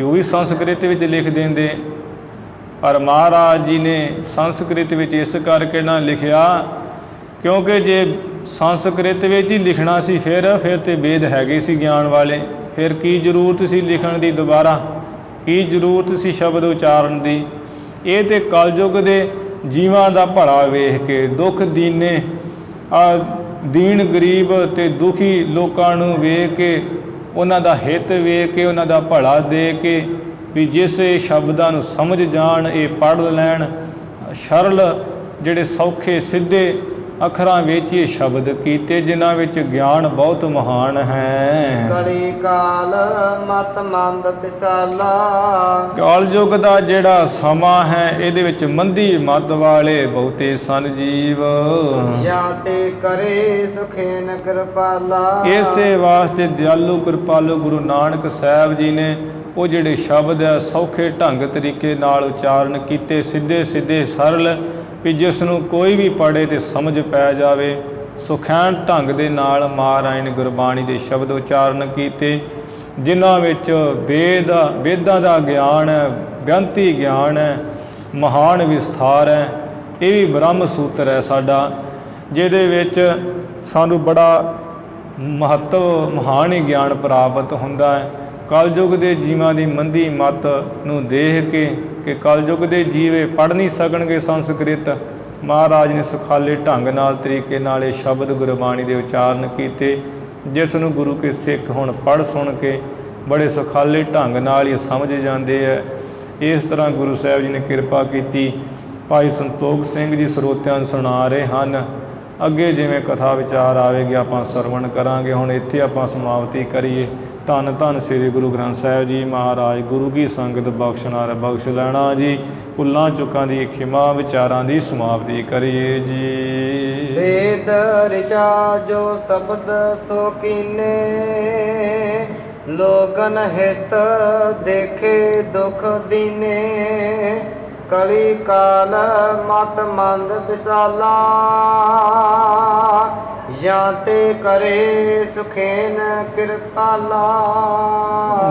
ਉਹ ਵੀ ਸੰਸਕ੍ਰਿਤ ਵਿੱਚ ਲਿਖ ਦਿੰਦੇ। ਪਰ ਮਹਾਰਾਜ ਜੀ ਨੇ ਸੰਸਕ੍ਰਿਤ ਵਿੱਚ ਇਸ ਕਰਕੇ ਨਾ ਲਿਖਿਆ ਕਿਉਂਕਿ ਜੇ ਸੰਸਕ੍ਰਿਤ ਵਿੱਚ ਹੀ ਲਿਖਣਾ ਸੀ ਫਿਰ ਤੇ ਵੇਦ ਹੈਗੇ ਸੀ ਗਿਆਨ ਵਾਲੇ, ਫਿਰ ਕੀ ਜ਼ਰੂਰਤ ਸੀ ਲਿਖਣ ਦੀ ਦੁਬਾਰਾ, ਕੀ ਜ਼ਰੂਰਤ ਸੀ ਸ਼ਬਦ ਉਚਾਰਨ ਦੀ। ਇਹ ਤੇ ਕਲਯੁਗ ਦੇ ਜੀਵਾਂ ਦਾ ਭਲਾ ਵੇਖ ਕੇ, ਦੁੱਖ ਦੀਨੇ ਦੀਨ ਗਰੀਬ ਅਤੇ ਦੁਖੀ ਲੋਕਾਂ ਨੂੰ ਵੇਖ ਕੇ, ਉਹਨਾਂ ਦਾ ਹਿੱਤ ਵੇਖ ਕੇ, ਉਹਨਾਂ ਦਾ ਭਲਾ ਦੇ ਕੇ ਵੀ ਜਿਸ ਇਹ ਸ਼ਬਦਾਂ ਨੂੰ ਸਮਝ ਜਾਣ, ਇਹ ਪੜ੍ਹ ਲੈਣ, ਸਰਲ ਜਿਹੜੇ ਸੌਖੇ ਸਿੱਧੇ ਅੱਖਰਾਂ ਵਿੱਚ ਇਹ ਸ਼ਬਦ ਕੀਤੇ ਜਿਨ੍ਹਾਂ ਵਿੱਚ ਗਿਆਨ ਬਹੁਤ ਮਹਾਨ ਹੈ। ਕਲੀ ਕਾਲ ਮਤ ਮੰਦ ਵਿਸਾਲਾ। ਕਲਯੁਗ ਦਾ ਜਿਹੜਾ ਸਮਾਂ ਹੈ ਇਹਦੇ ਵਿੱਚ ਮੰਦੀ ਮੱਤ ਵਾਲੇ ਬਹੁਤੇ ਸਨ ਜੀਵ। ਜਾਂ ਤੇ ਕਰੇ ਸੁਖੇਨ ਕਿਰਪਾਲਾ। ਇਸੇ ਵਾਸਤੇ ਦਿਆਲੂ ਕਿਰਪਾਲੂ ਗੁਰੂ ਨਾਨਕ ਸਾਹਿਬ ਜੀ ਨੇ ਉਹ ਜਿਹੜੇ ਸ਼ਬਦ ਹੈ ਸੌਖੇ ਢੰਗ ਤਰੀਕੇ ਨਾਲ ਉਚਾਰਨ ਕੀਤੇ, ਸਿੱਧੇ ਸਿੱਧੇ ਸਰਲ, ਵੀ ਜਿਸ ਨੂੰ ਕੋਈ ਵੀ ਪੜ੍ਹੇ ਤੇ ਸਮਝ ਪੈ ਜਾਵੇ। ਸੁਖੈਨ ਢੰਗ ਦੇ ਨਾਲ ਮਹਾਰਾਣੀ ਗੁਰਬਾਣੀ ਦੇ ਸ਼ਬਦ ਉਚਾਰਨ ਕੀਤੇ, ਜਿਨ੍ਹਾਂ ਵਿੱਚ ਵੇਦਾਂ ਦਾ ਗਿਆਨ ਹੈ, ਬੇਅੰਤੀ ਗਿਆਨ ਹੈ, ਮਹਾਨ ਵਿਸਥਾਰ ਹੈ। ਇਹ ਵੀ ਬ੍ਰਹਮ ਸੂਤਰ ਹੈ ਸਾਡਾ, ਜਿਹਦੇ ਵਿੱਚ ਸਾਨੂੰ ਬੜਾ ਮਹੱਤਵ ਮਹਾਨ ਹੀ ਗਿਆਨ ਪ੍ਰਾਪਤ ਹੁੰਦਾ ਹੈ। ਕਲਯੁਗ ਦੇ ਜੀਵਾਂ ਦੀ ਮੰਦੀ ਮੱਤ ਨੂੰ ਦੇਖ ਕੇ ਕਿ ਕਲਯੁਗ ਦੇ ਜੀਵੇ ਪੜ੍ਹ ਨਹੀਂ ਸਕਣਗੇ ਸੰਸਕ੍ਰਿਤ, ਮਹਾਰਾਜ ਨੇ ਸੁਖਾਲੇ ਢੰਗ ਨਾਲ ਤਰੀਕੇ ਨਾਲ ਇਹ ਸ਼ਬਦ ਗੁਰਬਾਣੀ ਦੇ ਉਚਾਰਨ ਕੀਤੇ, ਜਿਸ ਨੂੰ ਗੁਰੂ ਕੇ ਸਿੱਖ ਹੁਣ ਪੜ੍ਹ ਸੁਣ ਕੇ ਬੜੇ ਸੁਖਾਲੇ ਢੰਗ ਨਾਲ ਹੀ ਸਮਝ ਜਾਂਦੇ ਹੈ। ਇਸ ਤਰ੍ਹਾਂ ਗੁਰੂ ਸਾਹਿਬ ਜੀ ਨੇ ਕਿਰਪਾ ਕੀਤੀ। ਭਾਈ ਸੰਤੋਖ ਸਿੰਘ ਜੀ ਸਰੋਤਿਆਂ ਨੂੰ ਸੁਣਾ ਰਹੇ ਹਨ। ਅੱਗੇ ਜਿਵੇਂ ਕਥਾ ਵਿਚਾਰ ਆਵੇਗੀ ਆਪਾਂ ਸਰਵਣ ਕਰਾਂਗੇ। ਹੁਣ ਇੱਥੇ ਆਪਾਂ ਸਮਾਪਤੀ ਕਰੀਏ। ਧੰਨ ਧੰਨ ਸ੍ਰੀ ਗੁਰੂ ਗ੍ਰੰਥ ਸਾਹਿਬ ਜੀ ਮਹਾਰਾਜ। ਗੁਰੂ ਕੀ ਸੰਗਤ ਬਖਸ਼ਨਾਰ ਬਖਸ਼ ਲੈਣਾ ਜੀ। ਭੁੱਲਾਂ ਚੁੱਕਾਂ ਦੀ ਖਿਮਾ, ਵਿਚਾਰਾਂ ਦੀ ਸਮਾਪਤੀ ਕਰੀਏ ਜੀ। ਵੇਦ ਰਿਚਾ ਜੋ ਸ਼ਬਦ ਸੋ ਕੀਨੇ, ਲੋਗਨ ਹਿਤ ਦੇਖੇ ਦੁਖ ਦੀਨੇ। ਕਲੀ ਕਾਲ ਮਤ ਮੰਦ ਵਿਸਾਲਾ, ਜਾਂ ਤੇ ਕਰੇ ਸੁਖੇਨ ਕਿਰਪਾਲਾ।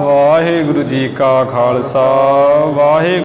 ਵਾਹਿਗੁਰੂ ਜੀ ਕਾ ਖਾਲਸਾ, ਵਾਹਿਗੁਰੂ